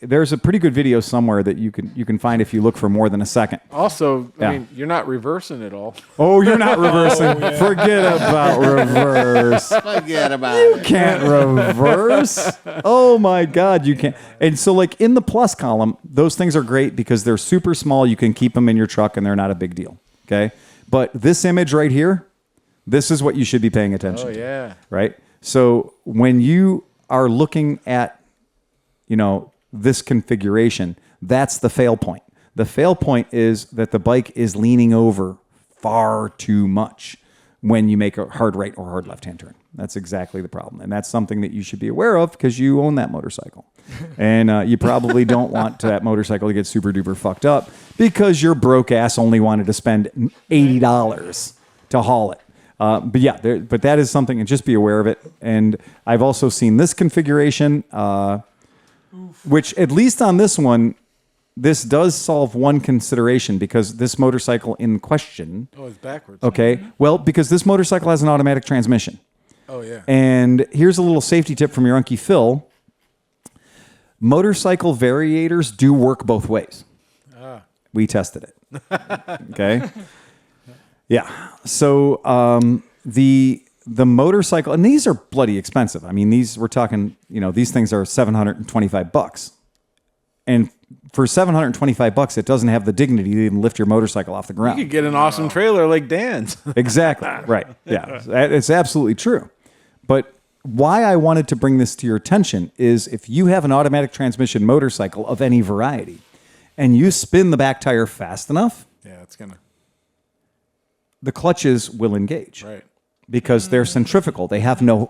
Speaker 1: there's a pretty good video somewhere that you can find if you look for more than a second.
Speaker 4: Also, I mean, you're not reversing it all.
Speaker 1: Oh, you're not reversing. Forget about reverse.
Speaker 2: Forget about
Speaker 1: You
Speaker 2: it.
Speaker 1: can't reverse. Oh my God, you can't. And so like in the plus column, those things are great because they're super small. You can keep them in your truck and they're not a big deal. Okay. But this image right here, this is what you should be paying attention to.
Speaker 4: Yeah.
Speaker 1: Right. So when you are looking at, this configuration, that's the fail point. The fail point is that the bike is leaning over far too much when you make a hard right or hard left-hand turn. That's exactly the problem. And that's something that you should be aware of because you own that motorcycle. And you probably don't want that motorcycle to get super duper fucked up because your broke ass only wanted to spend $80 to haul it. But yeah, but that is something, and just be aware of it. And I've also seen this configuration, which at least on this one, this does solve one consideration because this motorcycle in question.
Speaker 4: Oh, it's backwards.
Speaker 1: Okay. Well, because this motorcycle has an automatic transmission.
Speaker 4: Oh, yeah.
Speaker 1: And here's a little safety tip from your Unkie Phil. Motorcycle variators do work both ways. We tested it. Okay. Yeah. So the motorcycle, and these are bloody expensive. I mean, we're talking, these things are $725. And for $725, it doesn't have the dignity to even lift your motorcycle off the ground.
Speaker 4: You could get an awesome trailer like Dan's.
Speaker 1: Exactly. Right. Yeah. It's absolutely true. But why I wanted to bring this to your attention is if you have an automatic transmission motorcycle of any variety and you spin the back tire fast enough, the clutches will engage.
Speaker 4: Right.
Speaker 1: Because they're centrifugal. They have no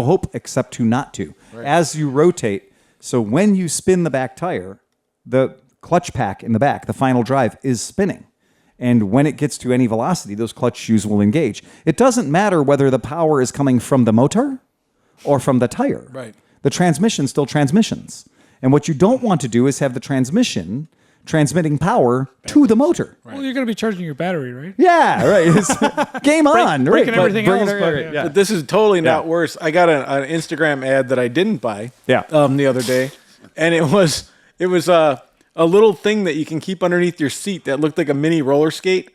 Speaker 1: hope except to not to. Right. As you rotate, so when you spin the back tire, the clutch pack in the back, the final drive, is spinning. And when it gets to any velocity, those clutch shoes will engage. It doesn't matter whether the power is coming from the motor or from the tire.
Speaker 4: Right.
Speaker 1: The transmission still transmissions. And what you don't want to do is have the transmission transmitting power to the motor.
Speaker 5: Right. Well, you're going to be charging your battery, right?
Speaker 1: Yeah, right. It's game on.
Speaker 5: Breaking everything else.
Speaker 1: Yeah.
Speaker 4: But this is totally not worse. I got an Instagram ad that I didn't buy the other day. And it was a little thing that you can keep underneath your seat that looked like a mini roller skate.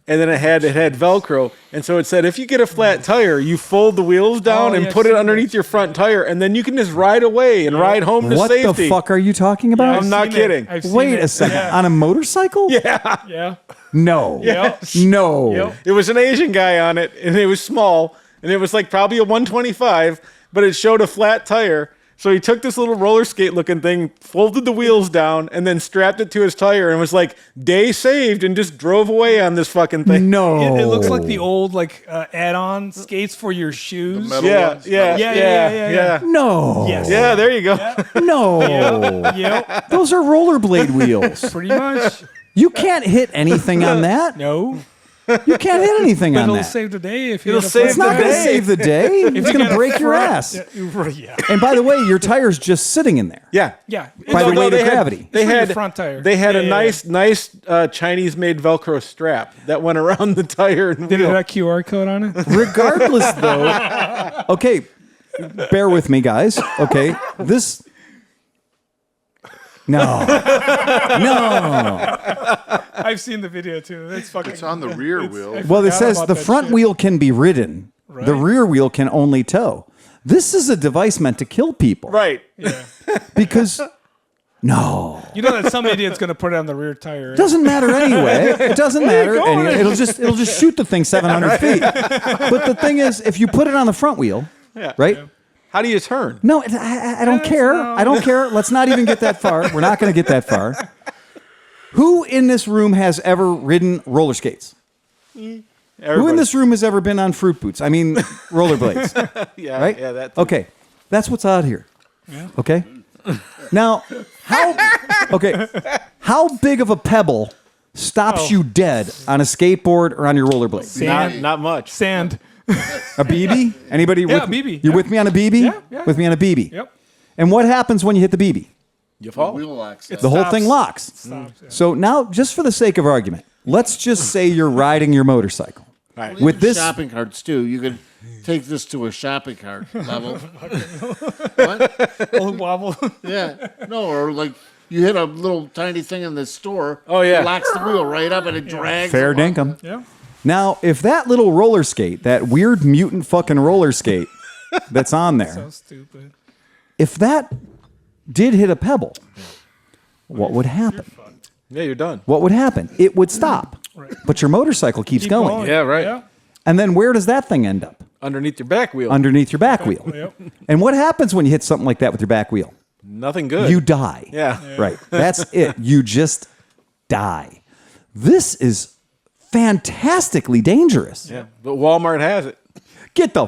Speaker 4: And then it had Velcro. And so it said, if you get a flat tire, you fold the wheels down and put it underneath your front tire. And then you can just ride away and ride home to safety.
Speaker 1: What the fuck are you talking about?
Speaker 4: I'm not kidding.
Speaker 1: Wait a second. Yeah. On a motorcycle?
Speaker 4: Yeah.
Speaker 5: Yeah.
Speaker 1: No.
Speaker 4: Yes.
Speaker 1: No.
Speaker 5: Yep.
Speaker 4: It was an Asian guy on it, and it was small. And it was like probably a 125, but it showed a flat tire. So he took this little roller skate looking thing, folded the wheels down, and then strapped it to his tire and was like, day saved, and just drove away on this fucking thing.
Speaker 1: No.
Speaker 5: It looks like the old add-on skates for your shoes.
Speaker 4: Yeah.
Speaker 1: No.
Speaker 5: Yes.
Speaker 4: Yeah, there you go.
Speaker 5: Yeah.
Speaker 1: No.
Speaker 5: Yep.
Speaker 1: Those are rollerblade wheels.
Speaker 5: Pretty much.
Speaker 1: You can't hit anything on that.
Speaker 5: No.
Speaker 1: You can't hit anything
Speaker 5: But
Speaker 1: on
Speaker 5: it'll
Speaker 1: that.
Speaker 5: save the day if you
Speaker 4: It'll
Speaker 5: had a
Speaker 4: save
Speaker 1: It's
Speaker 5: flat
Speaker 1: not
Speaker 5: tire.
Speaker 1: going to save the day. It's going to break your ass.
Speaker 5: Yeah.
Speaker 1: And by the way, your tire's just sitting in there.
Speaker 4: Yeah.
Speaker 5: Yeah.
Speaker 1: By the weight of gravity.
Speaker 4: They
Speaker 5: It's for your
Speaker 4: had
Speaker 5: front tire.
Speaker 4: They had
Speaker 5: Yeah,
Speaker 4: a nice Chinese-made Velcro strap that went around the tire and
Speaker 5: Did it
Speaker 4: wheel.
Speaker 5: have a QR code on it?
Speaker 1: Regardless, though. Okay, bear with me, guys. Okay, this. No.
Speaker 5: I've seen the video too. It's
Speaker 3: on the rear wheel.
Speaker 1: Well, it
Speaker 5: forgot
Speaker 1: says
Speaker 5: about
Speaker 1: the
Speaker 5: that
Speaker 1: front
Speaker 5: shit.
Speaker 1: wheel can be ridden. The rear wheel can only tow. This is a device meant to kill people.
Speaker 4: Right.
Speaker 5: Yeah.
Speaker 1: Because, no.
Speaker 5: You know that some idiot's going to put it on the rear tire. Right?
Speaker 1: Doesn't matter anyway. It doesn't matter. Anyway. It'll just shoot the thing 700 feet. But the thing is, if you put it on the front wheel, right?
Speaker 5: Yeah.
Speaker 4: How do you turn?
Speaker 1: No, I don't care.
Speaker 5: No.
Speaker 1: I don't care. Let's not even get that far. We're not going to get that far. Who in this room has ever ridden roller skates?
Speaker 4: Everybody.
Speaker 1: Who in this room has ever been on fruit boots? I mean, rollerblades.
Speaker 4: Yeah,
Speaker 1: Right?
Speaker 4: yeah, that too.
Speaker 1: Okay. That's what's out here.
Speaker 5: Yeah.
Speaker 1: Okay? Now, how big of a pebble stops you dead on a skateboard or on your rollerblade?
Speaker 4: Not much.
Speaker 5: Sand.
Speaker 1: A BB? Anybody?
Speaker 5: Yeah,
Speaker 1: with me?
Speaker 5: BB,
Speaker 1: You
Speaker 5: yeah.
Speaker 1: with me on a BB?
Speaker 5: Yeah.
Speaker 1: With me on a BB.
Speaker 5: Yep.
Speaker 1: And what happens when you hit the BB?
Speaker 4: You fall.
Speaker 2: Wheel locks.
Speaker 1: The whole thing locks.
Speaker 5: Stops, yeah.
Speaker 1: So now, just for the sake of argument, let's just say you're riding your motorcycle.
Speaker 4: Right.
Speaker 1: With this,
Speaker 2: shopping carts too. You could take this to a shopping cart level. What?
Speaker 5: Old wobble.
Speaker 2: Yeah. No, or like you hit a little tiny thing in the store.
Speaker 4: Oh, yeah.
Speaker 2: It locks the wheel right up and it drags.
Speaker 1: fair
Speaker 2: along.
Speaker 1: dinkum.
Speaker 5: Yeah.
Speaker 1: Now, if that little roller skate, that weird mutant fucking roller skate that's on there,
Speaker 5: So stupid.
Speaker 1: if that did hit a pebble, what would happen?
Speaker 4: Yeah, you're done.
Speaker 1: What would happen? It would stop.
Speaker 5: Right.
Speaker 1: But your motorcycle keeps
Speaker 5: Keep
Speaker 1: going.
Speaker 5: going.
Speaker 4: Yeah, right.
Speaker 5: Yeah.
Speaker 1: And then where does that thing end up?
Speaker 4: Underneath your back wheel.
Speaker 1: Underneath your back wheel.
Speaker 5: Yep.
Speaker 1: And what happens when you hit something like that with your back wheel?
Speaker 4: Nothing good.
Speaker 1: You die.
Speaker 4: Yeah.
Speaker 1: Right. That's it. You just die. This is fantastically dangerous.
Speaker 4: Yeah. But Walmart has it.
Speaker 1: Get the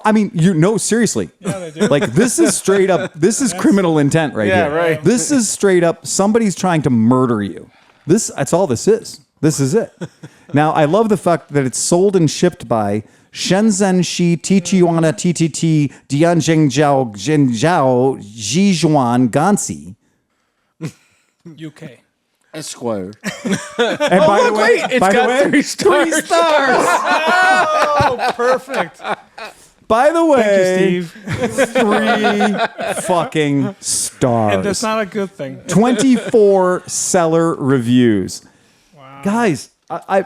Speaker 1: I mean, seriously.
Speaker 5: Yeah, they do.
Speaker 1: Like, this is straight up, this is criminal intent right
Speaker 4: Yeah,
Speaker 1: here.
Speaker 4: right.
Speaker 1: This is straight up, somebody's trying to murder you. That's all this is. This is it. Now, I love the fact that it's sold and shipped by Shenzhen Shi Tichuana TTT Dianjingjiao Zhenjiao Jijuan Gansi.
Speaker 5: UK.
Speaker 2: Esquire.
Speaker 1: And by the way,
Speaker 4: It's got 3 stars.
Speaker 1: 3 stars.
Speaker 5: Oh, perfect.
Speaker 1: By the way,
Speaker 5: Thank you, Steve.
Speaker 1: 3 fucking stars.
Speaker 5: And that's not a good thing.
Speaker 1: 24 seller reviews.
Speaker 5: Wow.
Speaker 1: Guys, I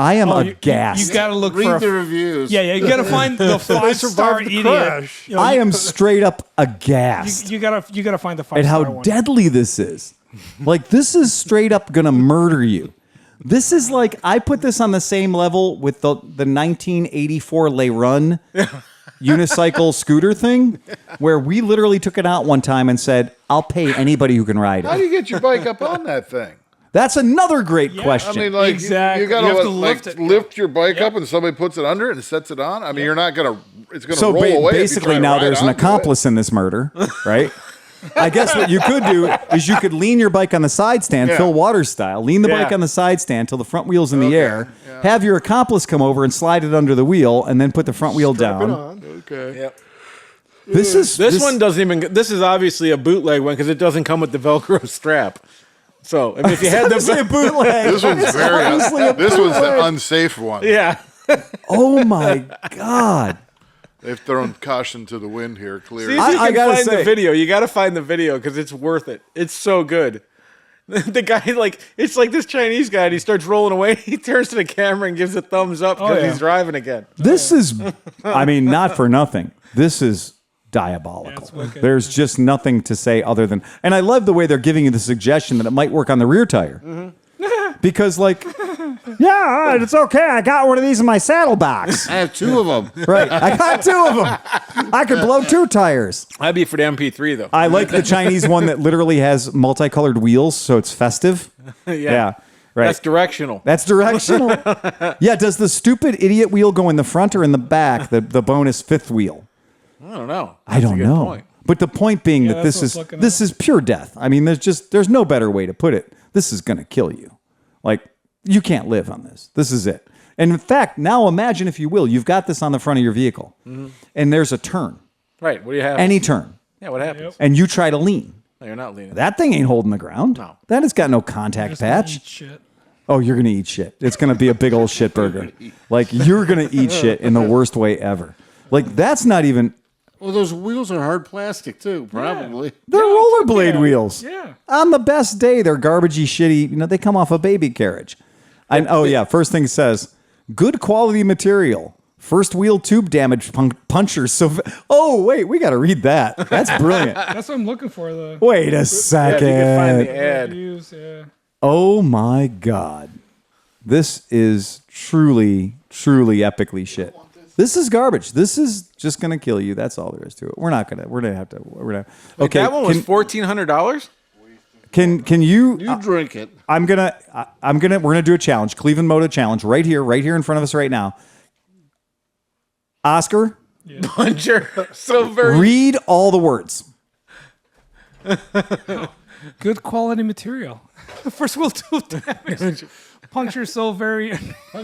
Speaker 1: am aghast.
Speaker 5: You got to look
Speaker 2: Read
Speaker 5: for
Speaker 2: the reviews.
Speaker 5: Yeah, you got to find the 5-star idiot.
Speaker 6: crash.
Speaker 5: You know,
Speaker 1: I am straight up aghast
Speaker 5: You gotta find the 5-star
Speaker 1: at how
Speaker 5: one.
Speaker 1: deadly this is. Like, this is straight up gonna murder you. This is like, I put this on the same level with the 1984 Le Run unicycle scooter thing, where we literally took it out one time and said, I'll pay anybody who can ride
Speaker 3: How do
Speaker 1: it.
Speaker 3: you get your bike up on that thing?
Speaker 1: That's another great
Speaker 3: I
Speaker 1: question.
Speaker 3: mean, like,
Speaker 5: Exactly.
Speaker 3: you gotta
Speaker 5: You have to
Speaker 3: like,
Speaker 5: lift it.
Speaker 3: lift your bike up and somebody puts it under it and sets it on. I mean, you're not gonna. It's gonna
Speaker 1: So
Speaker 3: roll away. if you try
Speaker 1: basically
Speaker 3: to
Speaker 1: now
Speaker 3: ride
Speaker 1: there's an
Speaker 3: onto it.
Speaker 1: accomplice in this murder, right? I guess what you could do is you could lean your bike on the side stand,
Speaker 3: Yeah.
Speaker 1: Phil Waters style. Lean the
Speaker 4: Yeah.
Speaker 1: bike on the side stand till the front wheel's in the air.
Speaker 3: yeah.
Speaker 1: Have your accomplice come over and slide it under the wheel, and then put the front wheel
Speaker 6: Strap it
Speaker 1: down.
Speaker 6: on.
Speaker 3: Okay.
Speaker 4: Yep.
Speaker 1: This
Speaker 4: One doesn't even. This is obviously a bootleg one because it doesn't come with the Velcro strap. So I mean, if you had
Speaker 1: is a
Speaker 4: the
Speaker 1: bootleg.
Speaker 3: This one's very.
Speaker 1: obviously a
Speaker 3: This one's the unsafe one.
Speaker 4: yeah,
Speaker 1: Oh my god!
Speaker 3: They've thrown caution to the wind here. Clear.
Speaker 4: see if you
Speaker 1: I
Speaker 4: can
Speaker 1: gotta
Speaker 4: find
Speaker 1: say-
Speaker 4: the video. You got to find the video because it's worth it. It's so good. The guy it's like this Chinese guy. And he starts rolling away. He turns to the camera and gives a thumbs up because
Speaker 5: yeah.
Speaker 4: he's driving again.
Speaker 1: This is, I mean, not for nothing. This is diabolical.
Speaker 5: it's wicked.
Speaker 1: There's just nothing to say other than, and I love the way they're giving you the suggestion that it might work on the rear tire. Because, like, yeah, it's okay. I got one of these in my saddlebox.
Speaker 2: I have 2 of them.
Speaker 1: Right. I got 2 of them. I could blow 2 tires.
Speaker 4: I'd be for the MP3 though.
Speaker 1: I like the Chinese one that literally has multicolored wheels, so it's festive. Yeah. Right.
Speaker 4: That's directional.
Speaker 1: That's directional. Yeah. Does the stupid idiot wheel go in the front or in the back? The bonus 5th wheel.
Speaker 4: I don't know.
Speaker 1: I don't
Speaker 4: That's a good
Speaker 1: know.
Speaker 4: point.
Speaker 1: But the point being that
Speaker 5: that's
Speaker 1: this
Speaker 5: what I was
Speaker 1: is
Speaker 5: looking at.
Speaker 1: pure death. I mean, there's no better way to put it. This is going to kill you. Like, you can't live on this. This is it. And in fact, now imagine, if you will, you've got this on the front of your vehicle, and there's a turn,
Speaker 4: Right. What do you have?
Speaker 1: any turn,
Speaker 4: Yeah. What happens?
Speaker 1: and you try to lean.
Speaker 4: No, you're not leaning.
Speaker 1: That thing ain't holding the ground.
Speaker 4: No.
Speaker 1: That has got no contact
Speaker 5: Just gonna eat
Speaker 1: patch.
Speaker 5: shit.
Speaker 1: Oh, you're going to eat shit. It's going to be a big old shit burger. Like, you're going to eat shit in the worst way ever. Like, that's not even...
Speaker 2: Well, those wheels are hard plastic too, probably.
Speaker 1: They're rollerblade wheels.
Speaker 5: Yeah.
Speaker 1: On the best day, they're garbagey, shitty. You know, they come off a baby carriage. First thing says, good quality material. First wheel tube damage punctures. So, wait, we got to read that. That's brilliant.
Speaker 5: That's what I'm looking for. The
Speaker 1: Wait a
Speaker 4: Yeah,
Speaker 1: second.
Speaker 4: if you can find the ad.
Speaker 5: reviews. Yeah.
Speaker 1: Oh my God. This is truly, truly epically shit. This is garbage. This is just going to kill you. That's all there is to it. We're not have to. Okay.
Speaker 4: That one was $1,400.
Speaker 1: Can you?
Speaker 2: You drink it.
Speaker 1: we're gonna do a challenge, Clevelandmoto challenge, right here in front of us right now. Oscar,
Speaker 4: Puncher. So very.
Speaker 1: read all the words.
Speaker 5: Good quality material. First wheel tube damage. Puncture so very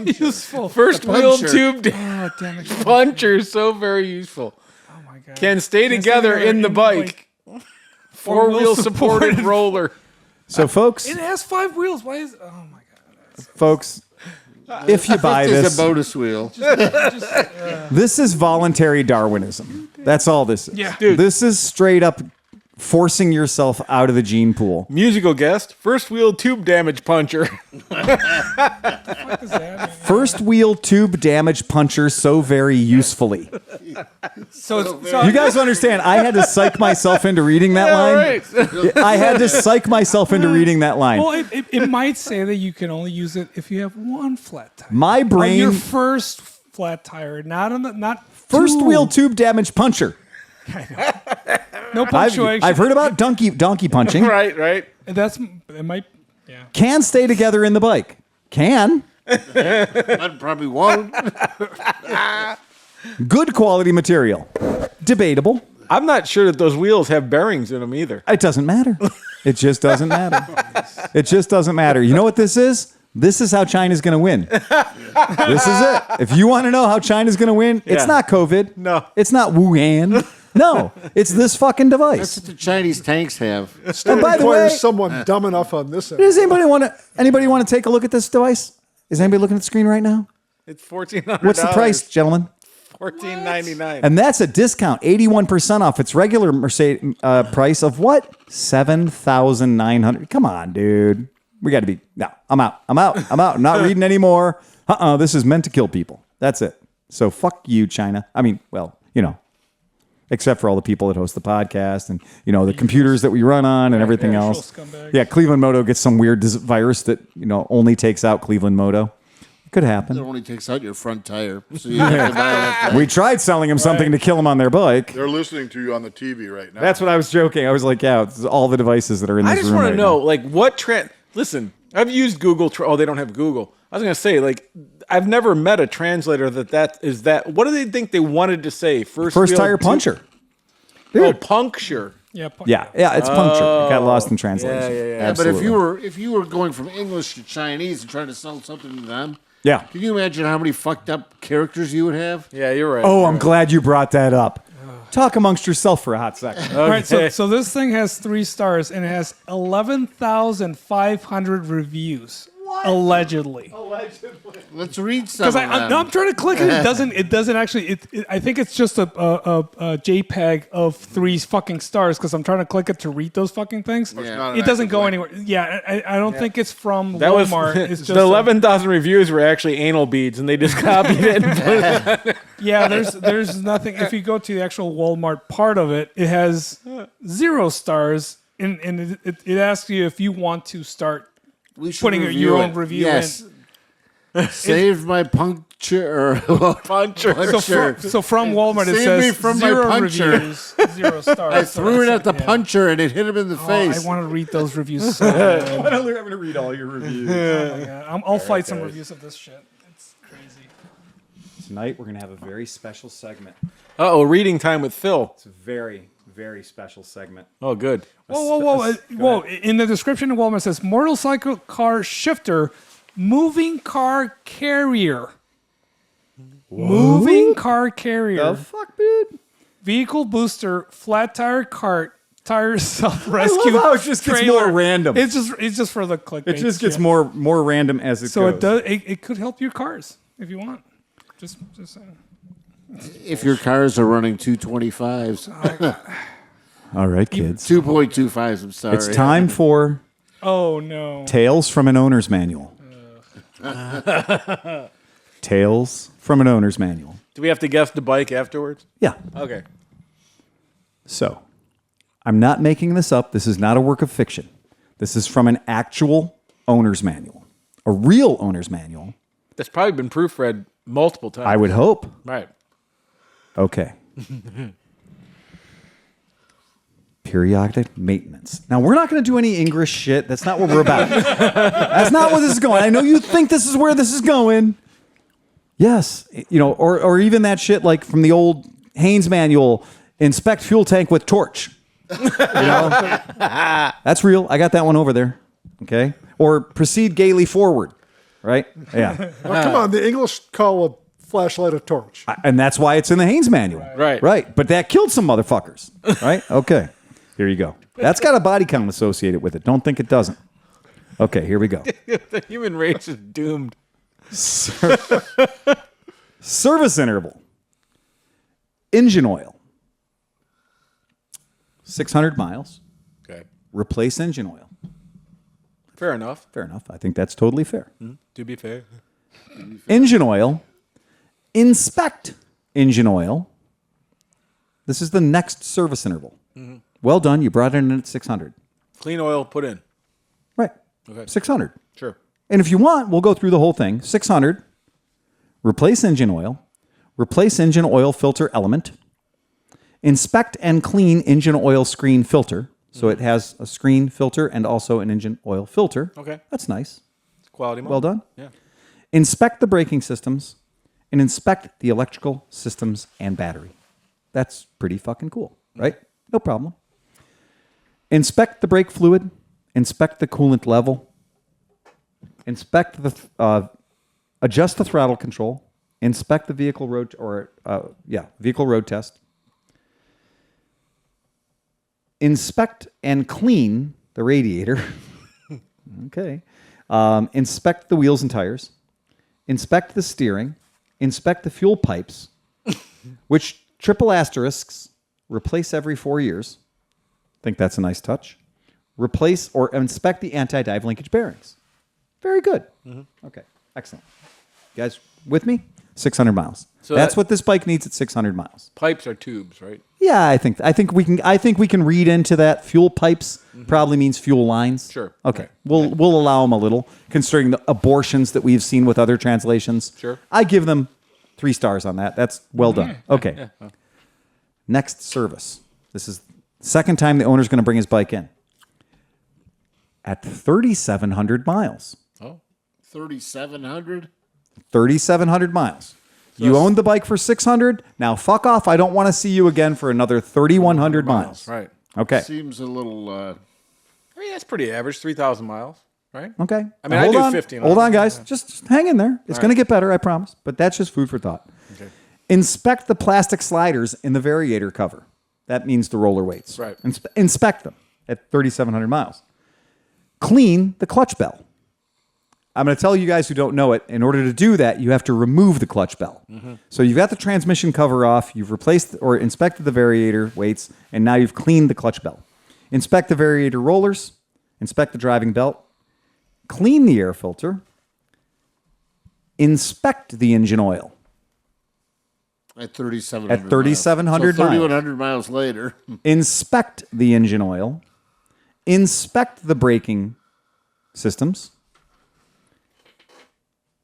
Speaker 5: useful.
Speaker 4: First wheel tube
Speaker 5: Oh, damn it.
Speaker 4: puncher, so very useful.
Speaker 5: Oh my god.
Speaker 4: Can stay together in the bike. Four-wheel supported roller.
Speaker 1: So, folks,
Speaker 5: It has 5 wheels. Why is? Oh my god.
Speaker 1: folks, if you buy
Speaker 2: There's
Speaker 1: this,
Speaker 2: a bonus wheel.
Speaker 1: this is voluntary Darwinism. That's all this is.
Speaker 5: Yeah.
Speaker 4: Dude.
Speaker 1: This is straight up forcing yourself out of the gene pool.
Speaker 4: Musical guest, first wheel tube damage puncher.
Speaker 5: What does that mean?
Speaker 1: First wheel tube damage puncher so very usefully.
Speaker 5: So
Speaker 1: You guys understand, I had to psych myself into reading that line.
Speaker 4: Right.
Speaker 1: I had to psych myself into reading that line.
Speaker 5: well, it might say that you can only use it if you have one flat tire.
Speaker 1: My
Speaker 5: On
Speaker 1: brain,
Speaker 5: your first flat tire, not
Speaker 1: first
Speaker 5: two.
Speaker 1: wheel tube damage puncher.
Speaker 5: No punctuation.
Speaker 1: I've heard about donkey punching.
Speaker 4: right.
Speaker 5: That's it. Might
Speaker 1: Can stay together in the bike. Can.
Speaker 2: But probably won't.
Speaker 1: Good quality material. Debatable.
Speaker 4: I'm not sure that those wheels have bearings in them either.
Speaker 1: It doesn't matter. It just doesn't matter. It just doesn't matter. You know what this is? This is how China's going to win. This is it. If you want to know how China's going to win, it's
Speaker 4: Yeah.
Speaker 1: not COVID.
Speaker 4: No.
Speaker 1: It's not Wuhan. No. It's this fucking
Speaker 2: That's
Speaker 1: device.
Speaker 2: what the Chinese tanks have.
Speaker 1: And by the
Speaker 6: Requires
Speaker 1: way,
Speaker 6: someone dumb enough on this end.
Speaker 1: does anybody want to take a look at this device? Is anybody looking at the screen right now?
Speaker 4: It's $1,400.
Speaker 1: What's the price, gentlemen?
Speaker 4: $14.99.
Speaker 1: And that's a discount, 81% off its regular Mercedes price of what? $7,900. Come on, dude. We got to be. No, I'm out. I'm not reading anymore. This is meant to kill people. That's it. So fuck you, China. I mean, well, except for all the people that host the podcast and, the computers that we run on and everything else.
Speaker 5: scumbag.
Speaker 1: Yeah, Clevelandmoto gets some weird virus that, only takes out Clevelandmoto. It could
Speaker 2: It
Speaker 1: happen.
Speaker 2: only takes out your front tire. So you have to buy that thing.
Speaker 1: We tried selling them something to kill them on their bike.
Speaker 3: They're listening to you on the TV right now.
Speaker 1: That's what I was joking. I was like, yeah, it's all the devices that are in this
Speaker 4: I
Speaker 1: room
Speaker 4: just want
Speaker 1: right
Speaker 4: to know,
Speaker 1: now.
Speaker 4: what Listen, I've used Google. Oh, they don't have Google. I was going to say, I've never met a translator that is that. What do they think they wanted to say? First wheel
Speaker 1: tire puncher.
Speaker 4: Oh, puncture.
Speaker 5: Yeah.
Speaker 1: Yeah, it's puncture. It got lost in translation.
Speaker 2: Yeah, but if you were going from English to Chinese and trying to sell something to them,
Speaker 1: Yeah.
Speaker 2: can you imagine how many fucked up characters you would have?
Speaker 4: Yeah, you're right.
Speaker 1: Oh, I'm glad you brought that up. Talk amongst yourself for a hot second.
Speaker 5: All right. So this thing has 3 stars and it has 11,500 reviews. Allegedly.
Speaker 2: Let's read some.
Speaker 5: Because
Speaker 2: of them.
Speaker 5: I'm trying to click it. It doesn't actually. I think it's just a JPEG of 3 fucking stars. Because I'm trying to click it to read those fucking things.
Speaker 2: Yeah.
Speaker 5: It doesn't go anywhere. Yeah, I don't think it's from
Speaker 4: That was
Speaker 5: Walmart. It's just
Speaker 4: the 11,000 reviews were actually anal beads, and they just copied it. And put it
Speaker 5: Yeah, there's nothing. If you go to the actual Walmart part of it, it has 0 stars, and it asks you if you want to start
Speaker 2: We should
Speaker 5: putting
Speaker 2: review
Speaker 5: your
Speaker 2: it.
Speaker 5: own review
Speaker 2: yes. Saved my puncture.
Speaker 4: puncher.
Speaker 5: So from Walmart, it
Speaker 2: Save me
Speaker 5: says
Speaker 2: from my
Speaker 5: 0
Speaker 2: puncher.
Speaker 5: reviews, 0 stars.
Speaker 2: I threw it at the puncher and it hit him in the
Speaker 5: Oh,
Speaker 2: face.
Speaker 5: I want to read those reviews so bad.
Speaker 1: I'm going to read all your reviews.
Speaker 5: Oh my God. I'll fight some reviews of this shit. It's crazy.
Speaker 1: Tonight, we're going to have a very special segment.
Speaker 4: Uh-oh, reading time with Phil.
Speaker 1: It's a very, very special segment.
Speaker 4: Oh, good.
Speaker 5: Whoa. In the description of Walmart, it says motorcycle car shifter, moving car carrier. Moving car carrier.
Speaker 1: The fuck, dude?
Speaker 5: Vehicle booster, flat tire cart, tire self-rescue.
Speaker 1: I love how it just gets
Speaker 5: trailer.
Speaker 1: more random.
Speaker 5: It's just for the clickbait.
Speaker 1: It just gets
Speaker 5: shit.
Speaker 1: more random as it
Speaker 5: So
Speaker 1: goes.
Speaker 5: it does. It could help your cars if you want. Just saying.
Speaker 2: If your cars are running 225s,
Speaker 1: All right, kids.
Speaker 2: 2.25s, I'm sorry.
Speaker 1: It's time for
Speaker 5: Oh no.
Speaker 1: Tales from an Owner's Manual. Tales from an Owner's Manual.
Speaker 4: Do we have to guess the bike afterwards?
Speaker 1: Yeah.
Speaker 4: Okay.
Speaker 1: So, I'm not making this up. This is not a work of fiction. This is from an actual owner's manual, a real owner's manual.
Speaker 4: That's probably been proofread multiple times.
Speaker 1: I would hope.
Speaker 4: Right.
Speaker 1: Okay. Periodic maintenance. Now, we're not going to do any English shit. That's not what we're about. That's not where this is going. I know you think this is where this is going. Yes. Or even that shit like from the old Haynes manual, inspect fuel tank with torch. That's real. I got that one over there. Okay. Or proceed gaily forward. Right? Yeah.
Speaker 6: Well, come on, the English call a flashlight a torch.
Speaker 1: And that's why it's in the Haynes manual.
Speaker 4: Right.
Speaker 1: Right. But that killed some motherfuckers. Right? Okay. Here you go. That's got a body count associated with it. Don't think it doesn't. Okay, here we go.
Speaker 4: The human race is doomed.
Speaker 1: Service interval. Engine oil. 600 miles.
Speaker 4: Okay.
Speaker 1: Replace engine oil.
Speaker 4: Fair enough.
Speaker 1: Fair enough. I think that's totally fair.
Speaker 4: To be fair.
Speaker 1: Engine oil. Inspect engine oil. This is the next service interval. Well done. You brought it in at 600.
Speaker 4: Clean oil put in.
Speaker 1: Right.
Speaker 4: Okay.
Speaker 1: 600.
Speaker 4: Sure.
Speaker 1: And if you want, we'll go through the whole thing. 600. Replace engine oil. Replace engine oil filter element. Inspect and clean engine oil screen filter. So it has a screen filter and also an engine oil filter.
Speaker 4: Okay.
Speaker 1: That's nice.
Speaker 4: Quality mode.
Speaker 1: Well done.
Speaker 4: Yeah.
Speaker 1: Inspect the braking systems and inspect the electrical systems and battery. That's pretty fucking cool, right? No problem. Inspect the brake fluid. Inspect the coolant level. Inspect the adjust the throttle control. Inspect the vehicle road vehicle road test. Inspect and clean the radiator. Okay. Inspect the wheels and tires. Inspect the steering. Inspect the fuel pipes, which triple asterisks replace every 4 years. Think that's a nice touch. Replace or inspect the anti-dive linkage bearings. Very good. Okay, excellent. You guys with me? 600 miles.
Speaker 4: So
Speaker 1: that's what this bike needs at 600 miles.
Speaker 4: Pipes are tubes, right?
Speaker 1: Yeah, I think we can read into that. Fuel pipes probably means fuel lines.
Speaker 4: Sure.
Speaker 1: Okay.
Speaker 4: Right.
Speaker 1: We'll allow them a little, considering the abortions that we've seen with other translations.
Speaker 4: Sure.
Speaker 1: I give them 3 stars on that. That's well done. Okay.
Speaker 4: Yeah.
Speaker 1: Next service. This is the second time the owner's going to bring his bike in. At 3,700 miles.
Speaker 4: Oh.
Speaker 2: 3,700?
Speaker 1: 3,700 miles. You owned the bike for 600. Now fuck off. I don't want to see you again for another 3,100 miles.
Speaker 4: Right.
Speaker 1: Okay.
Speaker 2: Seems a little...
Speaker 4: I mean, that's pretty average. 3,000 miles, right?
Speaker 1: Okay.
Speaker 4: I mean,
Speaker 1: Now,
Speaker 4: I do
Speaker 1: on.
Speaker 4: 15.
Speaker 1: Hold on, guys. Just hang in there. It's going to get better, I promise. But that's just food for thought.
Speaker 4: Okay.
Speaker 1: Inspect the plastic sliders in the variator cover. That means the roller weights.
Speaker 4: Right.
Speaker 1: Inspect them at 3,700 miles. Clean the clutch bell. I'm going to tell you guys who don't know it, in order to do that, you have to remove the clutch bell. So you've got the transmission cover off, you've replaced or inspected the variator weights, and now you've cleaned the clutch bell. Inspect the variator rollers, inspect the driving belt, clean the air filter, inspect the engine oil.
Speaker 2: At 3,700
Speaker 1: At 3,700
Speaker 2: miles. So
Speaker 1: miles.
Speaker 2: 3,100 miles later.
Speaker 1: Inspect the engine oil, inspect the braking systems,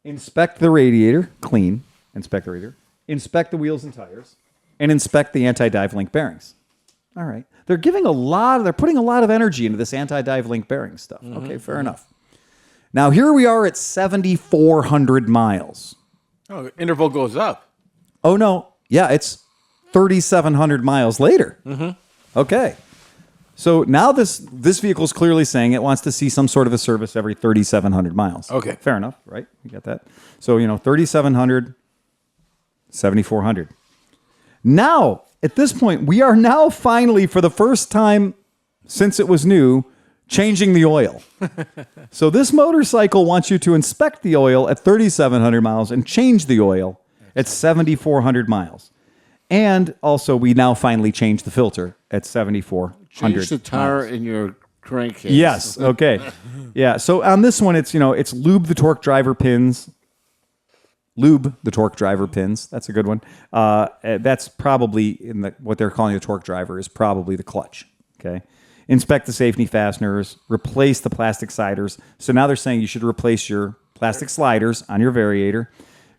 Speaker 1: inspect the radiator, clean, inspect the radiator, inspect the wheels and tires, and inspect the anti-dive link bearings. All right. They're putting a lot of energy into this anti-dive link bearing stuff. Okay, fair enough. Now here we are at 7,400 miles.
Speaker 4: Oh, the interval goes up.
Speaker 1: Oh no. Yeah, it's 3,700 miles later. Okay. So now this vehicle is clearly saying it wants to see some sort of a service every 3,700 miles.
Speaker 4: Okay.
Speaker 1: Fair enough, right? You got that? So, 3,700, 7,400. Now, at this point, we are now finally, for the first time since it was new, changing the oil. So this motorcycle wants you to inspect the oil at 3,700 miles and change the oil at 7,400 miles. And also, we now finally changed the filter at 7,400
Speaker 2: Change the tire in your crankcase.
Speaker 1: Yes. Okay. Yeah. So on this one, it's it's lube the torque driver pins. Lube the torque driver pins. That's a good one. That's probably in what they're calling the torque driver is probably the clutch. Okay. Inspect the safety fasteners. Replace the plastic sliders. So now they're saying you should replace your plastic sliders on your variator.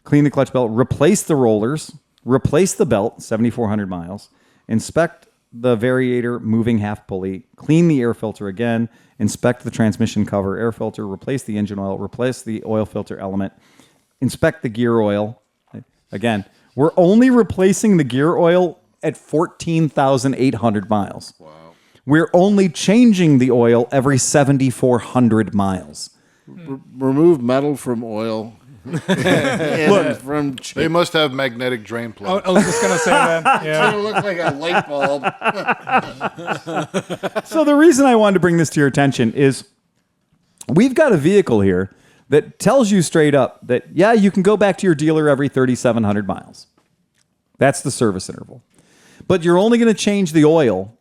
Speaker 1: Clean the clutch belt. Replace the rollers. Replace the belt. 7,400 miles. Inspect the variator moving half pulley, clean the air filter again, inspect the transmission cover, air filter, replace the engine oil, replace the oil filter element, inspect the gear oil. Again, we're only replacing the gear oil at 14,800 miles.
Speaker 2: Wow.
Speaker 1: We're only changing the oil every 7,400 miles.
Speaker 2: Remove metal from oil. Look, from
Speaker 3: They must have magnetic drain plugs.
Speaker 5: I was just gonna say that. Yeah.
Speaker 2: it look like a light bulb.
Speaker 1: So the reason I wanted to bring this to your attention is we've got a vehicle here that tells you straight up that, yeah, you can go back to your dealer every 3,700 miles. That's the service interval. But you're only going to change the oil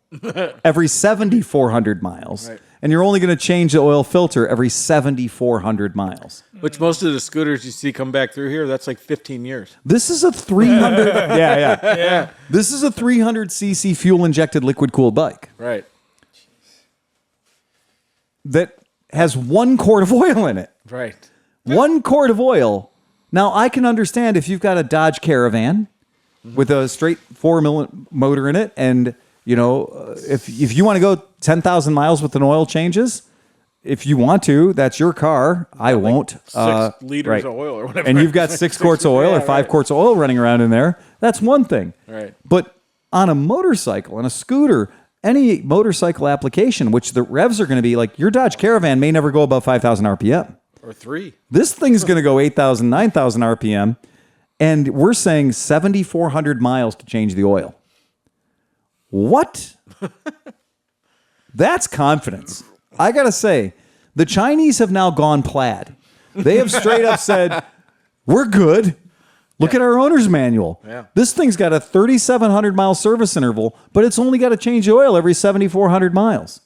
Speaker 1: every 7,400 miles. Right. And you're only going to change the oil filter every 7,400 miles.
Speaker 4: Which most of the scooters you see come back through here, that's like 15 years.
Speaker 1: This is a 300... yeah. This is a 300cc fuel-injected liquid-cooled bike.
Speaker 4: Right.
Speaker 1: That has 1 quart of oil in it.
Speaker 4: Right.
Speaker 1: 1 quart of oil. Now, I can understand if you've got a Dodge Caravan with a straight 4-mil motor in it, and, you know, if you want to go 10,000 miles with an oil changes, if you want to, that's your car. I won't.
Speaker 4: 6 liters of oil or whatever.
Speaker 1: And you've got 6 quarts of oil or 5 quarts of oil running around in there. That's one thing.
Speaker 4: Right.
Speaker 1: But on a motorcycle, on a scooter, any motorcycle application, which the revs are going to be like, your Dodge Caravan may never go above 5,000 RPM.
Speaker 4: Or 3.
Speaker 1: This thing's going to go 8,000, 9,000 RPM. And we're saying 7,400 miles to change the oil. What? That's confidence. I got to say, the Chinese have now gone plaid. They have straight up said, we're good. Look at our owner's manual.
Speaker 4: Yeah.
Speaker 1: This thing's got a 3,700 mile service interval, but it's only got to change the oil every 7,400 miles.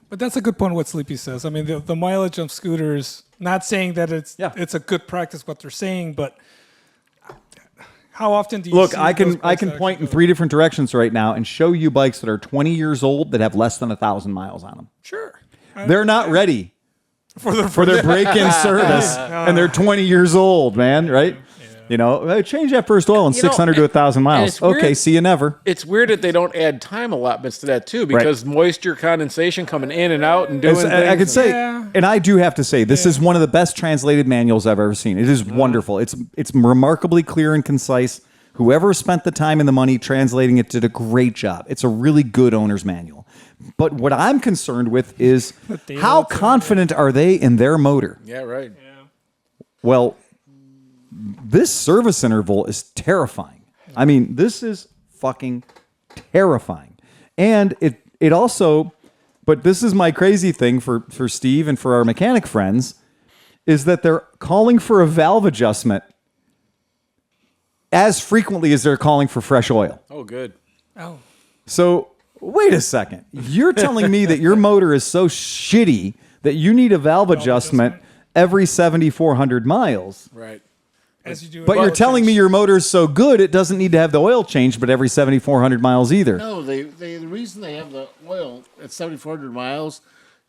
Speaker 5: But that's a good point what Sleepy says. I mean, the mileage of scooters, not saying that it's a good practice what they're saying, but how often do you
Speaker 1: Look,
Speaker 5: see
Speaker 1: I
Speaker 5: those
Speaker 1: can
Speaker 5: bikes
Speaker 1: point in
Speaker 5: actually
Speaker 1: 3 different directions right now and show you bikes that are 20 years old that have less than 1,000 miles on them.
Speaker 5: Sure.
Speaker 1: They're not ready for their break-in service, and they're 20 years old, man, right? You know, change that first oil in 600 to 1,000 miles. Okay, see you never.
Speaker 4: It's weird that they don't add time allotments to that too, because moisture condensation coming in and out and doing things.
Speaker 1: I could say, and I do have to say, this is one of the best translated manuals I've ever seen. It is wonderful. It's remarkably clear and concise. Whoever spent the time and the money translating it did a great job. It's a really good owner's manual. But what I'm concerned with is how confident are they in their motor?
Speaker 4: Yeah, right.
Speaker 1: Well, this service interval is terrifying. I mean, this is fucking terrifying. And it also, but this is my crazy thing for Steve and for our mechanic friends, is that they're calling for a valve adjustment as frequently as they're calling for fresh oil.
Speaker 4: Oh, good.
Speaker 5: Oh.
Speaker 1: So, wait a second. You're telling me that your motor is so shitty that you need a valve adjustment every 7,400 miles.
Speaker 4: Right.
Speaker 5: As you do
Speaker 1: But you're telling me your motor is so good it doesn't need to have the oil changed but every 7,400 miles either.
Speaker 2: No, the reason they have the oil at 7,400 miles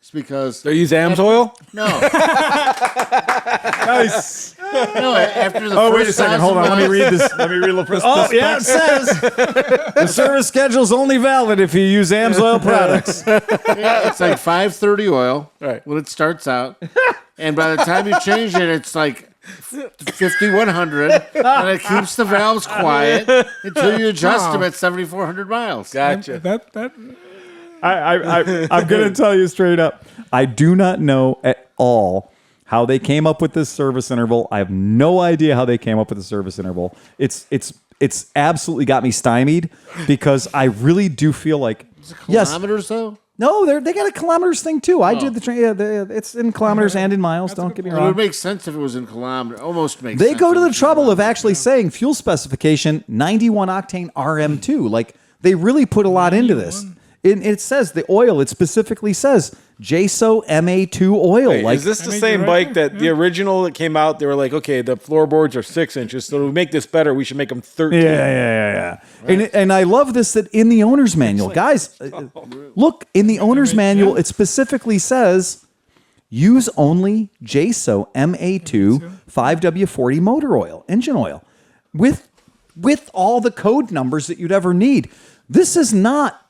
Speaker 2: is because
Speaker 4: They use AMS oil?
Speaker 2: no,
Speaker 1: Nice.
Speaker 2: no. After the
Speaker 1: Oh,
Speaker 2: first
Speaker 1: wait a second.
Speaker 2: 1,000
Speaker 1: Hold on. Let me
Speaker 2: miles-
Speaker 1: read this. Let me read this. Oh, yeah, it says the service schedule is only valid if you use AMS oil products.
Speaker 2: It's like 530 oil
Speaker 4: Right.
Speaker 2: when it starts out, and by the time you change it, it's like 5,100, and it keeps the valves quiet until you adjust them at 7,400 miles.
Speaker 4: Gotcha.
Speaker 1: I'm going to tell you straight up. I do not know at all how they came up with this service interval. I have no idea how they came up with the service interval. It's absolutely got me stymied because I really do feel like
Speaker 2: Kilometers, though?
Speaker 1: No, they got a kilometers thing too. I did the train. Yeah, it's in kilometers and in miles. Don't get me
Speaker 2: It
Speaker 1: wrong.
Speaker 2: would make sense if it was in kilometers. Almost makes
Speaker 1: They
Speaker 2: sense.
Speaker 1: go to
Speaker 2: if it
Speaker 1: the
Speaker 2: was in
Speaker 1: trouble of
Speaker 2: kilometers.
Speaker 1: actually saying fuel specification 91 octane RM2. Like they really put a lot into this. It says the oil. It specifically says JSO MA2 oil.
Speaker 4: Wait,
Speaker 1: like
Speaker 4: is this the
Speaker 5: I mean,
Speaker 4: same
Speaker 5: you're
Speaker 4: bike
Speaker 5: right
Speaker 4: that
Speaker 5: there,
Speaker 4: the original that came out? They were like, okay, the floorboards are 6 inches, so to make this better, we should make them 13.
Speaker 1: Yeah. And I love this that in the owner's manual, guys, look, in the owner's manual, it specifically says use only JSO MA2 5W40 motor oil, engine oil, with all the code numbers that you'd ever need. This is not,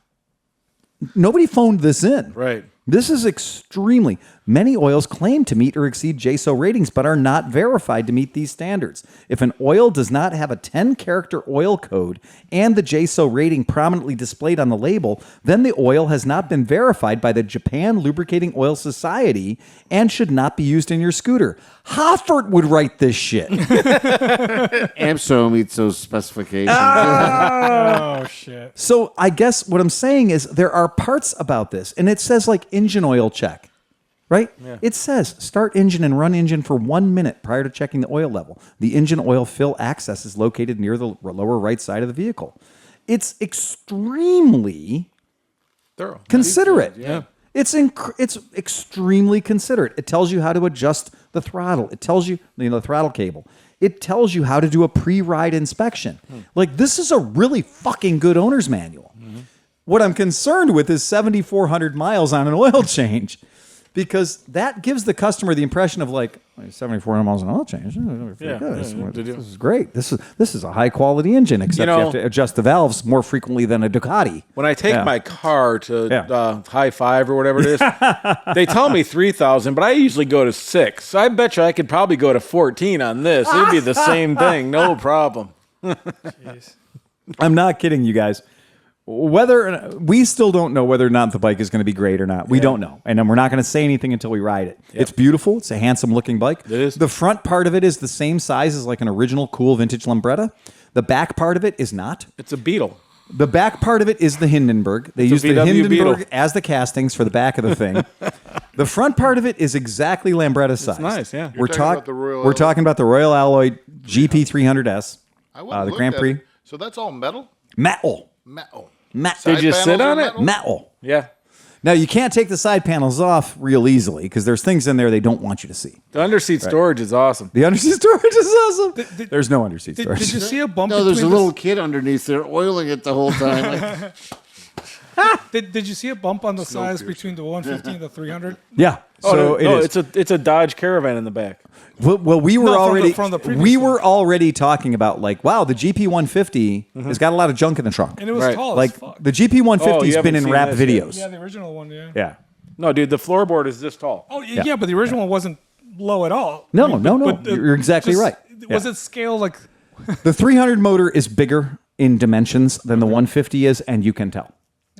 Speaker 1: nobody phoned this in.
Speaker 4: Right.
Speaker 1: This is extremely. Many oils claim to meet or exceed JSO ratings, but are not verified to meet these standards. If an oil does not have a 10-character oil code and the JSO rating prominently displayed on the label, then the oil has not been verified by the Japan Lubricating Oil Society and should not be used in your scooter. Hoffert would write this shit.
Speaker 2: AMSO meets those specifications.
Speaker 5: Oh shit.
Speaker 1: So I guess what I'm saying is there are parts about this, and it says like engine oil check, right? Yeah. It says start engine and run engine for 1 minute prior to checking the oil level. The engine oil fill access is located near the lower right side of the vehicle. It's extremely
Speaker 4: Thorough.
Speaker 1: considerate.
Speaker 4: Yeah.
Speaker 1: It's extremely considerate. It tells you how to adjust the throttle. It tells you, the throttle cable. It tells you how to do a pre-ride inspection. Like, this is a really fucking good owner's manual. What I'm concerned with is 7,400 miles on an oil change, because that gives the customer the impression of like 7,400 miles on an oil change. This is great. This is a high quality engine, except you have to adjust the valves more frequently than a Ducati.
Speaker 4: When I take my car to High Five or whatever it is, they tell me 3,000, but I usually go to 6. So I bet you I could probably go to 14 on this. It'd be the same thing, no problem.
Speaker 1: I'm not kidding you guys. We still don't know whether or not the bike is going to be great or not. We don't know. And then we're not going to say anything until we ride it. Yep. It's beautiful. It's a handsome looking bike.
Speaker 4: It is.
Speaker 1: The front part of it is the same size as like an original cool vintage Lambretta. The back part of it is not.
Speaker 4: It's a Beetle.
Speaker 1: The back part of it is the Hindenburg. They use the Hindenburg Beetle as the castings for the back of the thing. The front part of it is exactly Lambretta size.
Speaker 4: It's nice, yeah.
Speaker 1: We're talking about the Royal Alloy GP300S. The Grand Prix.
Speaker 3: So that's all metal?
Speaker 1: Metal.
Speaker 4: Did you sit on it?
Speaker 1: Metal.
Speaker 4: Yeah.
Speaker 1: Now, you can't take the side panels off real easily because there's things in there they don't want you to see.
Speaker 4: The underseat storage is awesome.
Speaker 1: The underseat storage is awesome. There's no underseat storage.
Speaker 5: Did you see a bump?
Speaker 2: No, there's a little kid underneath there oiling it the whole time.
Speaker 5: Did you see a bump on the size between the 150 and the 300?
Speaker 1: Yeah.
Speaker 4: It's a Dodge Caravan in the back.
Speaker 1: Well, we were
Speaker 5: from the previous one.
Speaker 1: were already talking about like, wow, the GP 150 has got a lot of junk in the trunk.
Speaker 5: And it was tall
Speaker 1: Like
Speaker 5: as fuck.
Speaker 1: the GP 150 has been
Speaker 4: haven't
Speaker 1: in
Speaker 4: seen
Speaker 1: rap
Speaker 4: this yet.
Speaker 1: videos.
Speaker 5: Yeah, the original one, yeah.
Speaker 1: Yeah.
Speaker 4: No, dude, the floorboard is this tall.
Speaker 5: Oh, yeah, but the original one wasn't low at all.
Speaker 1: No. You're exactly right.
Speaker 5: Was it scaled like...
Speaker 1: The 300 motor is bigger in dimensions than the 150 is, and you can tell.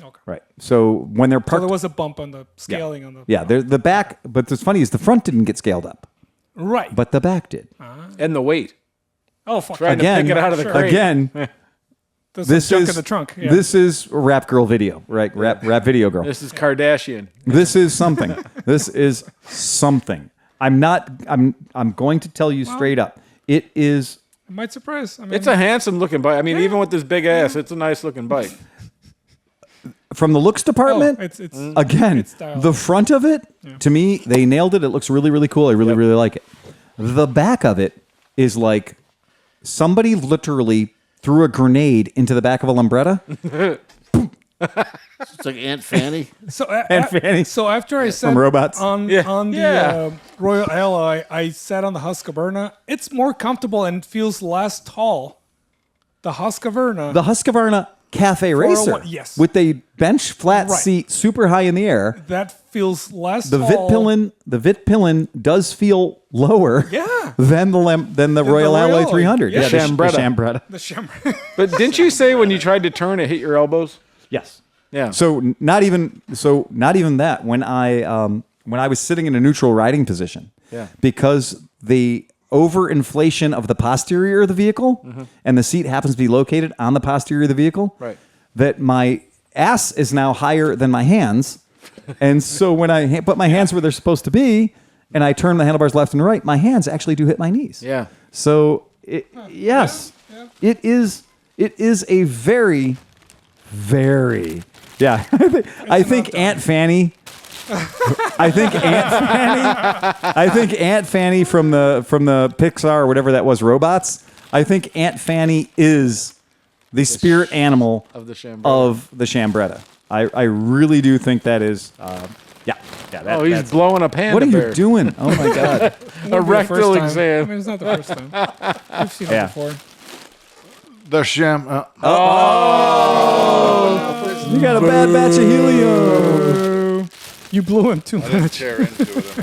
Speaker 5: Okay.
Speaker 1: Right. So when they're
Speaker 5: So
Speaker 1: parked...
Speaker 5: there was a bump on the scaling on the...
Speaker 1: Yeah, the back... But what's funny is the front didn't get scaled up,
Speaker 5: Right.
Speaker 1: but the back did.
Speaker 4: And the weight.
Speaker 5: Oh, fuck.
Speaker 4: Trying to pick it out of the crate.
Speaker 1: Again...
Speaker 5: There's
Speaker 1: This
Speaker 5: some junk
Speaker 1: is
Speaker 5: in the trunk. Yeah.
Speaker 1: This is rap girl video, right? Rap video girl.
Speaker 4: This is Kardashian.
Speaker 1: This is something. This is something. I'm going to tell you straight up. It is.
Speaker 5: It might surprise. I mean,
Speaker 4: It's a handsome looking bike. I mean, even with this big ass, it's a nice looking bike.
Speaker 1: From the looks department.
Speaker 5: it's
Speaker 1: Again,
Speaker 5: it's styled.
Speaker 1: the front of it, to me, they nailed it. It looks really, really cool. I really, really like it. The back of it is like somebody literally threw a grenade into the back of a Lambretta.
Speaker 2: It's like Aunt Fanny.
Speaker 5: So,
Speaker 1: And Fanny.
Speaker 5: so after I sat
Speaker 1: Robots.
Speaker 5: on the Royal Ally, I sat on the Husqvarna. It's more comfortable and feels less tall. The Husqvarna.
Speaker 1: The Husqvarna Cafe Racer.
Speaker 5: yes.
Speaker 1: With a bench flat
Speaker 5: Right.
Speaker 1: seat super high in the air.
Speaker 5: that feels less
Speaker 1: The
Speaker 5: tall.
Speaker 1: Vitpillen does feel lower than the Royal
Speaker 5: Royal
Speaker 1: Alloy
Speaker 5: Alloy.
Speaker 1: 300.
Speaker 5: Yeah.
Speaker 1: The Shambretta.
Speaker 5: The Shimmer.
Speaker 4: But didn't you say when you tried to turn, it hit your elbows?
Speaker 1: Yes.
Speaker 4: Yeah.
Speaker 1: So not even that. When I was sitting in a neutral riding position, because the overinflation of the posterior of the vehicle and the seat happens to be located on the posterior of the vehicle,
Speaker 4: Right.
Speaker 1: that my ass is now higher than my hands. And so when I put my hands where they're supposed to be and I turn the handlebars left and right, my hands actually do hit my knees.
Speaker 4: Yeah.
Speaker 1: So yes, it is a very, very, I think Aunt Fanny. I think Aunt Fanny from the Pixar or whatever that was, Robots. I think Aunt Fanny is the spirit animal
Speaker 4: of the
Speaker 1: Shambretta. I really do think that is.
Speaker 4: He's blowing a panda
Speaker 1: What are
Speaker 4: bear.
Speaker 1: you doing? Oh my god!
Speaker 4: A rectal
Speaker 5: I
Speaker 4: exam.
Speaker 5: mean, it's not the first time. We've seen it before.
Speaker 3: The sham.
Speaker 1: You got a bad batch of helium.
Speaker 5: You blew him too
Speaker 3: I didn't
Speaker 5: much.
Speaker 3: tear into it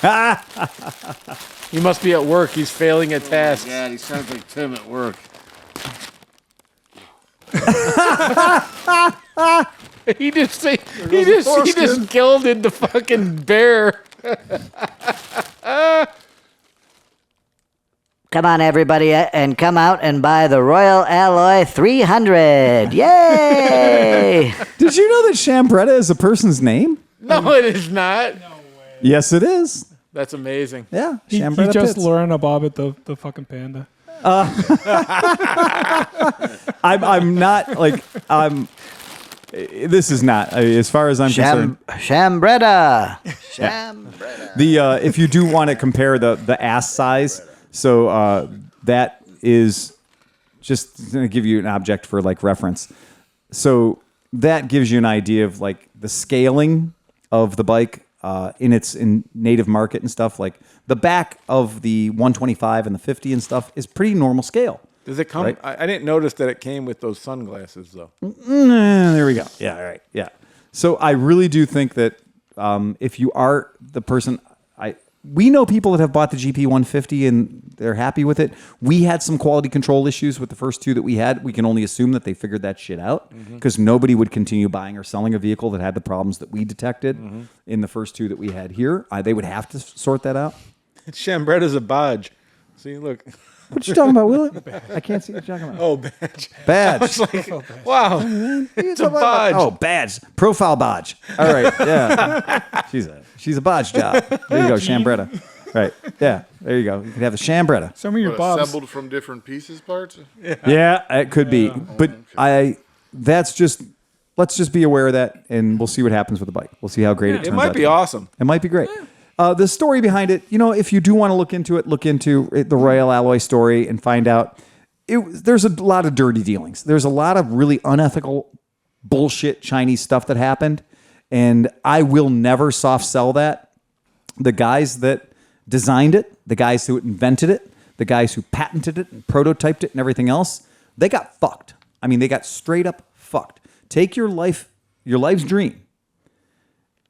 Speaker 3: enough.
Speaker 4: He must be at work. He's failing at tasks.
Speaker 2: Yeah, he sounds like Tim at work.
Speaker 4: He just gilded the fucking bear.
Speaker 7: Come on, everybody, and come out and buy the Royal Alloy 300. Yay!
Speaker 1: Did you know that Shambretta is a person's name?
Speaker 4: No, it is not.
Speaker 1: Yes, it is.
Speaker 4: That's amazing.
Speaker 1: Yeah,
Speaker 5: He
Speaker 1: Shambretta
Speaker 5: just
Speaker 1: Pitts.
Speaker 5: Lorena Bobbitt, the fucking panda.
Speaker 1: I'm not like this is not as far as I'm concerned.
Speaker 7: Shambretta. Shambretta.
Speaker 1: The if you do want to compare the ass size, so that is just going to give you an object for like reference. So that gives you an idea of like the scaling of the bike in native market and stuff. Like the back of the 125 and the 50 and stuff is pretty normal scale.
Speaker 4: Does it come?
Speaker 1: Right.
Speaker 4: I didn't notice that it came with those sunglasses, though.
Speaker 1: There we go. Yeah, all right. Yeah. So I really do think that if you are the person, we know people that have bought the GP 150 and they're happy with it. We had some quality control issues with the first two that we had. We can only assume that they figured that shit out because nobody would continue buying or selling a vehicle that had the problems that we detected in the first two that we had here. They would have to sort that out.
Speaker 4: Shambretta's a badge. See, look.
Speaker 1: What you talking about, Willie? I can't see what you're talking about.
Speaker 4: Oh, badge.
Speaker 1: Badge.
Speaker 4: Wow. It's a badge.
Speaker 1: Oh, badge. Profile badge. All right. Yeah. She's a badge job. There you go, Shambretta. Right. Yeah. There you go. You could have a Shambretta.
Speaker 5: Some of your
Speaker 3: What,
Speaker 5: bobs.
Speaker 3: assembled from different pieces parts?
Speaker 1: Yeah, it could be. But let's just be aware of that and we'll see what happens with the bike. We'll see how great it turns out.
Speaker 4: It might be awesome.
Speaker 1: It might be great. The story behind it, if you do want to look into the Royal Alloy story and find out. There's a lot of dirty dealings. There's a lot of really unethical bullshit Chinese stuff that happened. And I will never soft sell that. The guys that designed it, the guys who invented it, the guys who patented it and prototyped it and everything else, they got fucked. I mean, they got straight up fucked. Take your life's dream.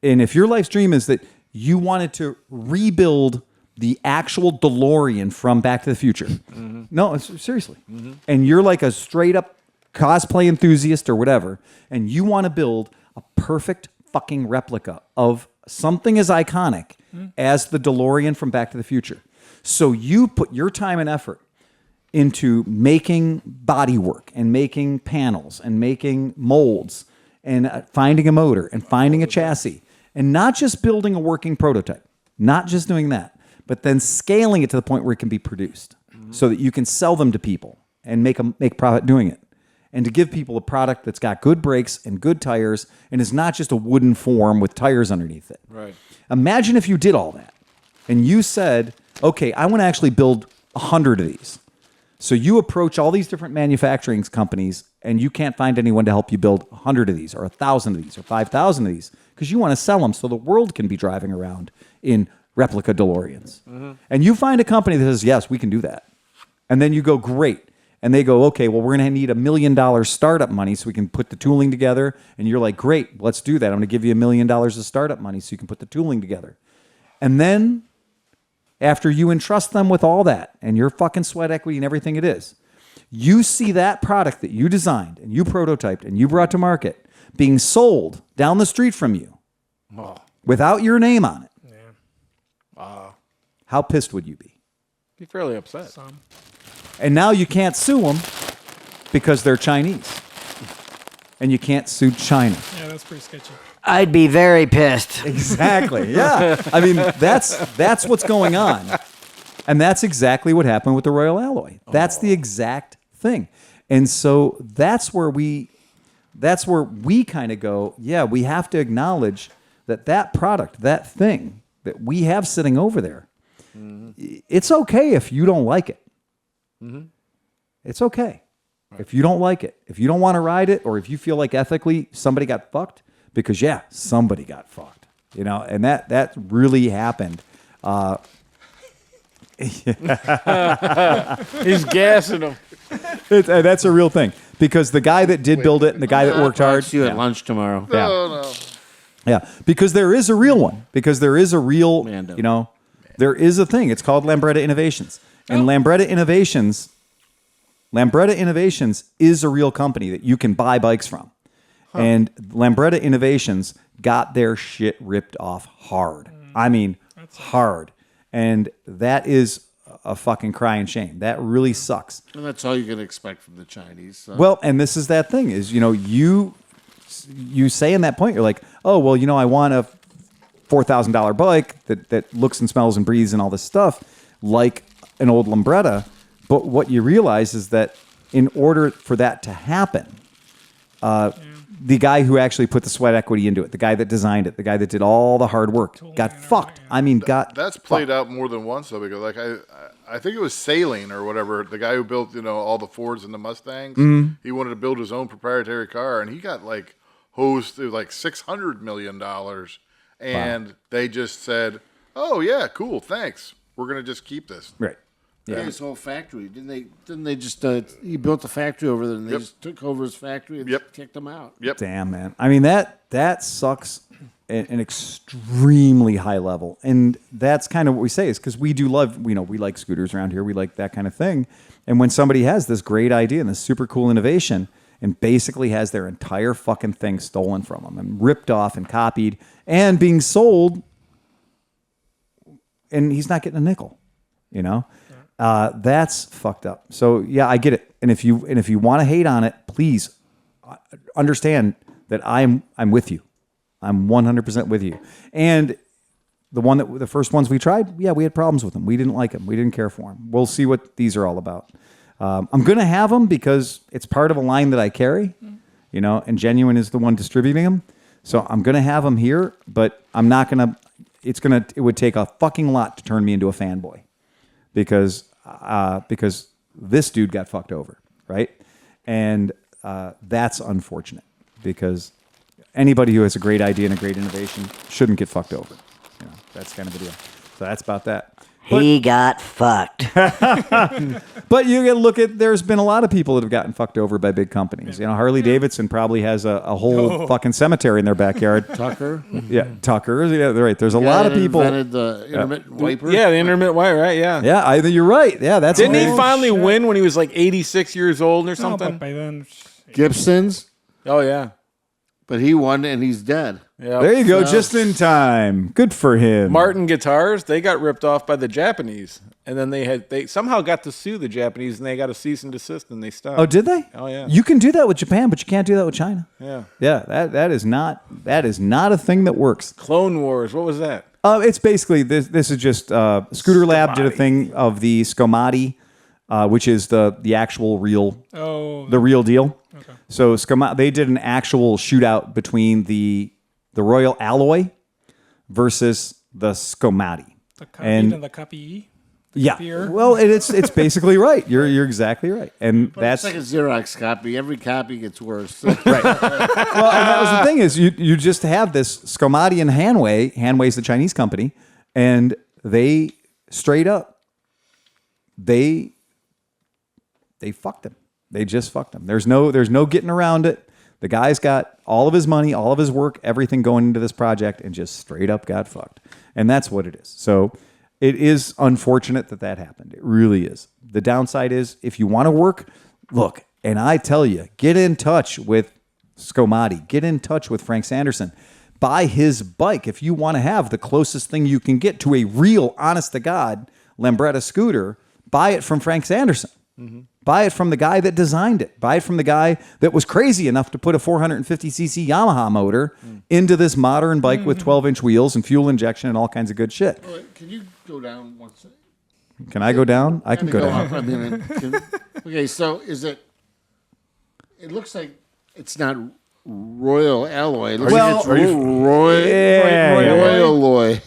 Speaker 1: And if your life's dream is that you wanted to rebuild the actual DeLorean from Back to the Future. No, seriously. And you're like a straight up cosplay enthusiast or whatever, and you want to build a perfect fucking replica of something as iconic as the DeLorean from Back to the Future. So you put your time and effort into making bodywork and making panels and making molds and finding a motor and finding a chassis. And not just building a working prototype, not just doing that, but then scaling it to the point where it can be produced so that you can sell them to people and make profit doing it. And to give people a product that's got good brakes and good tires and is not just a wooden form with tires underneath it.
Speaker 4: Right.
Speaker 1: Imagine if you did all that and you said, okay, I want to actually build 100 of these. So you approach all these different manufacturing companies and you can't find anyone to help you build 100 of these or 1,000 of these or 5,000 of these because you want to sell them so the world can be driving around in replica DeLoreans. And you find a company that says, yes, we can do that. And then you go, great. And they go, okay, well, we're going to need $1 million startup money so we can put the tooling together. And you're like, great, let's do that. I'm going to give you $1 million of startup money so you can put the tooling together. And then after you entrust them with all that and your fucking sweat equity and everything it is, you see that product that you designed and you prototyped and you brought to market being sold down the street from you without your name on it. How pissed would you be?
Speaker 4: Be fairly upset.
Speaker 1: And now you can't sue them because they're Chinese. And you can't sue China.
Speaker 5: Yeah, that's pretty sketchy.
Speaker 7: I'd be very pissed.
Speaker 1: Exactly. Yeah. I mean, that's what's going on. And that's exactly what happened with the Royal Alloy. That's the exact thing. And so that's where we kind of go, yeah, we have to acknowledge that product, that thing that we have sitting over there, it's okay if you don't like it. It's okay. Right. If you don't like it, if you don't want to ride it, or if you feel like ethically somebody got fucked, because somebody got fucked, and that really happened.
Speaker 4: He's gassing him.
Speaker 1: That's a real thing because the guy that did build it and the guy that worked hard.
Speaker 2: See you at lunch tomorrow.
Speaker 3: No.
Speaker 1: Yeah, because there is a real one. Because there is a real,
Speaker 2: Mando.
Speaker 1: you know, there is a thing. It's called Lambretta Innovations. And Lambretta Innovations is a real company that you can buy bikes from. And Lambretta Innovations got their shit ripped off hard. I mean, hard. And that is a fucking crying shame. That really sucks.
Speaker 2: And that's all you can expect from the Chinese. So.
Speaker 1: Well, and this is that thing is, you know, you say in that point, you're like, oh, well, you know, I want a $4,000 bike that looks and smells and breathes and all this stuff like an old Lambretta. But what you realize is that in order for that to happen, the guy who actually put the sweat equity into it, the guy that designed it, the guy that did all the hard work, got fucked. I mean,
Speaker 3: that's played out more than once though, because like I think it was Saline or whatever, the guy who built, you know, all the Fords and the Mustangs. He wanted to build his own proprietary car, and he got like hosed to like $600 million, and they just said, "Oh yeah, cool, thanks. We're gonna just keep this."
Speaker 1: Right.
Speaker 2: Yeah, his whole factory. Didn't they just he built a factory over there and they just took over his factory and kicked him out.
Speaker 3: Yep.
Speaker 1: Damn, man. I mean, that sucks at an extremely high level. And that's kind of what we say is because we do love, you know, we like scooters around here. We like that kind of thing. And when somebody has this great idea and this super cool innovation and basically has their entire fucking thing stolen from them and ripped off and copied and being sold, and he's not getting a nickel, you know? That's fucked up. So yeah, I get it. And if you want to hate on it, please understand that I'm with you. I'm 100% with you. And the first ones we tried, yeah, we had problems with them. We didn't like them. We didn't care for them. We'll see what these are all about. I'm going to have them because it's part of a line that I carry, you know, and Genuine is the one distributing them. So I'm going to have them here, but I'm not going to, it would take a fucking lot to turn me into a fanboy. Because this dude got fucked over, right? And that's unfortunate because anybody who has a great idea and a great innovation shouldn't get fucked over. You know, that's kind of the deal. So that's about that.
Speaker 7: He got fucked.
Speaker 1: But you got to look at, there's been a lot of people that have gotten fucked over by big companies. You know, Harley Davidson probably has a whole fucking cemetery in their backyard.
Speaker 2: Tucker.
Speaker 1: Yeah, Tucker. Yeah, right. There's a lot of people.
Speaker 2: Invented the intermittent wiper.
Speaker 4: Yeah, the intermittent wiper, right? Yeah.
Speaker 1: Yeah, you're right. Yeah, that's
Speaker 4: Didn't he finally win when he was like 86 years old or
Speaker 5: No,
Speaker 4: something?
Speaker 5: but by then,
Speaker 2: Gibson's,
Speaker 4: Oh yeah.
Speaker 2: but he won and he's dead.
Speaker 4: Yeah.
Speaker 1: There you go, just in time. Good for him.
Speaker 4: Martin guitars, they got ripped off by the Japanese, and then they somehow got to sue the Japanese, and they got a cease and desist, and they stopped.
Speaker 1: Oh, did they?
Speaker 4: Oh yeah.
Speaker 1: You can do that with Japan, but you can't do that with China.
Speaker 4: Yeah.
Speaker 1: Yeah, that is not a thing that works.
Speaker 4: Clone Wars. What was that?
Speaker 1: It's basically this is just Scooter Lab did a thing of the Scomati, which is the actual real the real deal. Okay. So they did an actual shootout between the Royal Alloy versus the Scomati.
Speaker 5: the copy and the copy.
Speaker 1: Yeah.
Speaker 5: Fear.
Speaker 1: Well, it's basically right. You're exactly right. And
Speaker 2: But
Speaker 1: that's
Speaker 2: it's like a Xerox copy. Every copy gets worse.
Speaker 1: right. Well, and that was the thing is you just have this Scomati and Hanway. Hanway's the Chinese company, and they straight up they fucked him. They just fucked him. There's no getting around it. The guy's got all of his money, all of his work, everything going into this project, and just straight up got fucked. And that's what it is. So it is unfortunate that happened. It really is. The downside is if you want to work, look, and I tell you, get in touch with Scomati. Get in touch with Frank Sanderson. Buy his bike if you want to have the closest thing you can get to a real, honest-to-God Lambretta scooter. Buy it from Frank Sanderson. Mm-hmm. Buy it from the guy that designed it. Buy it from the guy that was crazy enough to put a 450cc Yamaha motor into this modern bike with 12-inch wheels and fuel injection and all kinds of good shit.
Speaker 2: Can you go down one second?
Speaker 1: Can I go down? I can go down.
Speaker 2: Up. I mean, okay, so is it? It looks like it's not Royal Alloy. It looks like it's Royal Alloy.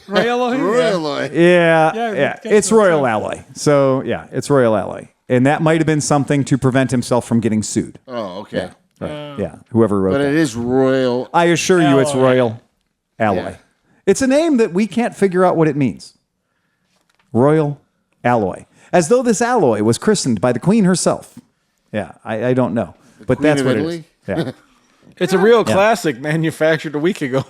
Speaker 1: Yeah. It's Royal Alloy. So yeah, it's Royal Alloy. And that might have been something to prevent himself from getting sued.
Speaker 2: Oh, okay.
Speaker 1: Yeah, whoever wrote
Speaker 2: but
Speaker 1: that.
Speaker 2: It is Royal.
Speaker 1: I assure you it's Royal Alloy.
Speaker 2: Yeah.
Speaker 1: It's a name that we can't figure out what it means. Royal Alloy. As though this alloy was christened by the Queen herself. Yeah, I don't know. But
Speaker 2: Queen
Speaker 1: that's
Speaker 2: of
Speaker 1: what
Speaker 2: Italy?
Speaker 1: it is. Yeah.
Speaker 4: It's a real classic manufactured a week ago.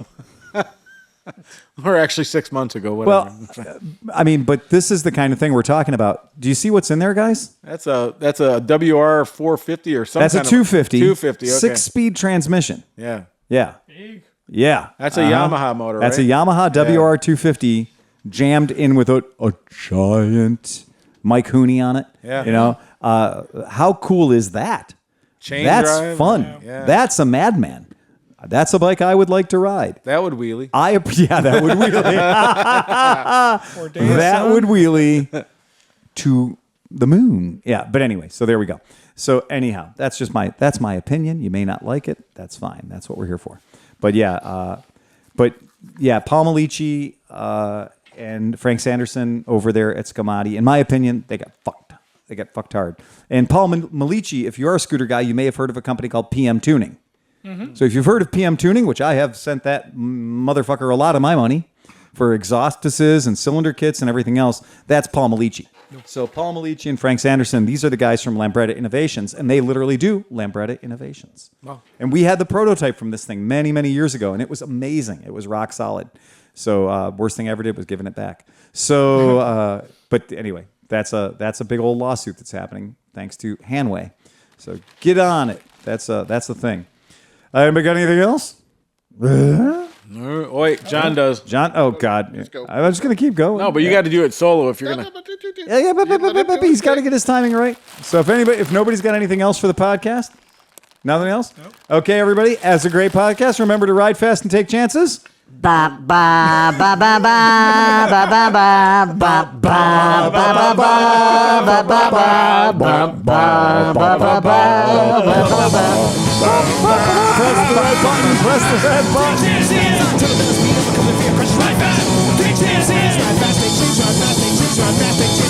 Speaker 4: Or actually 6 months ago. Whatever.
Speaker 1: Well, I mean, but this is the kind of thing we're talking about. Do you see what's in there, guys?
Speaker 4: That's a WR 450 or something.
Speaker 1: That's a 250.
Speaker 4: 250. Okay.
Speaker 1: 6-speed transmission.
Speaker 4: Yeah.
Speaker 1: Yeah. Yeah.
Speaker 4: That's a Yamaha motor.
Speaker 1: That's
Speaker 4: right?
Speaker 1: a Yamaha WR 250 jammed in with a giant Mike Hooney on it.
Speaker 4: Yeah.
Speaker 1: You know, how cool is that?
Speaker 4: Chain
Speaker 1: That's
Speaker 4: drive.
Speaker 1: fun.
Speaker 4: Yeah.
Speaker 1: That's a madman. That's a bike I would like to ride.
Speaker 4: That would wheelie.
Speaker 1: That would wheelie. That would wheelie to the moon. Yeah, but anyway, so there we go. So anyhow, that's my opinion. You may not like it. That's fine. That's what we're here for. But Paul Malici and Frank Sanderson over there at Scamati, in my opinion, they got fucked. They got fucked hard. And Paul Malici, if you're a scooter guy, you may have heard of a company called PM Tuning. Mm-hmm. So if you've heard of PM Tuning, which I have sent that motherfucker a lot of my money for exhaustuses and cylinder kits and everything else, that's Paul Malici. So Paul Malici and Frank Sanderson, these are the guys from Lambretta Innovations, and they literally do Lambretta Innovations. Wow. And we had the prototype from this thing many, many years ago, and it was amazing. It was rock solid. So worst thing I ever did was giving it back. So, but anyway, that's a big old lawsuit that's happening thanks to Hanway. So get on it. That's the thing. Anybody got anything else?
Speaker 4: Wait, John does.
Speaker 1: John, oh God, I'm just gonna keep going.
Speaker 4: No, but you got to do it solo if you're gonna.
Speaker 1: But he's got to get his timing right. So if nobody's got anything else for the podcast, nothing else. Nope. Okay, everybody, as a great podcast, remember to ride fast and take chances.
Speaker 7: Ba ba ba ba ba ba ba ba ba ba ba ba ba ba ba ba ba ba ba
Speaker 1: Press the red button. Press the red button.
Speaker 8: Ride fast, take chances. Ride fast, take chances. Ride fast, take chances. Ride fast, take chances.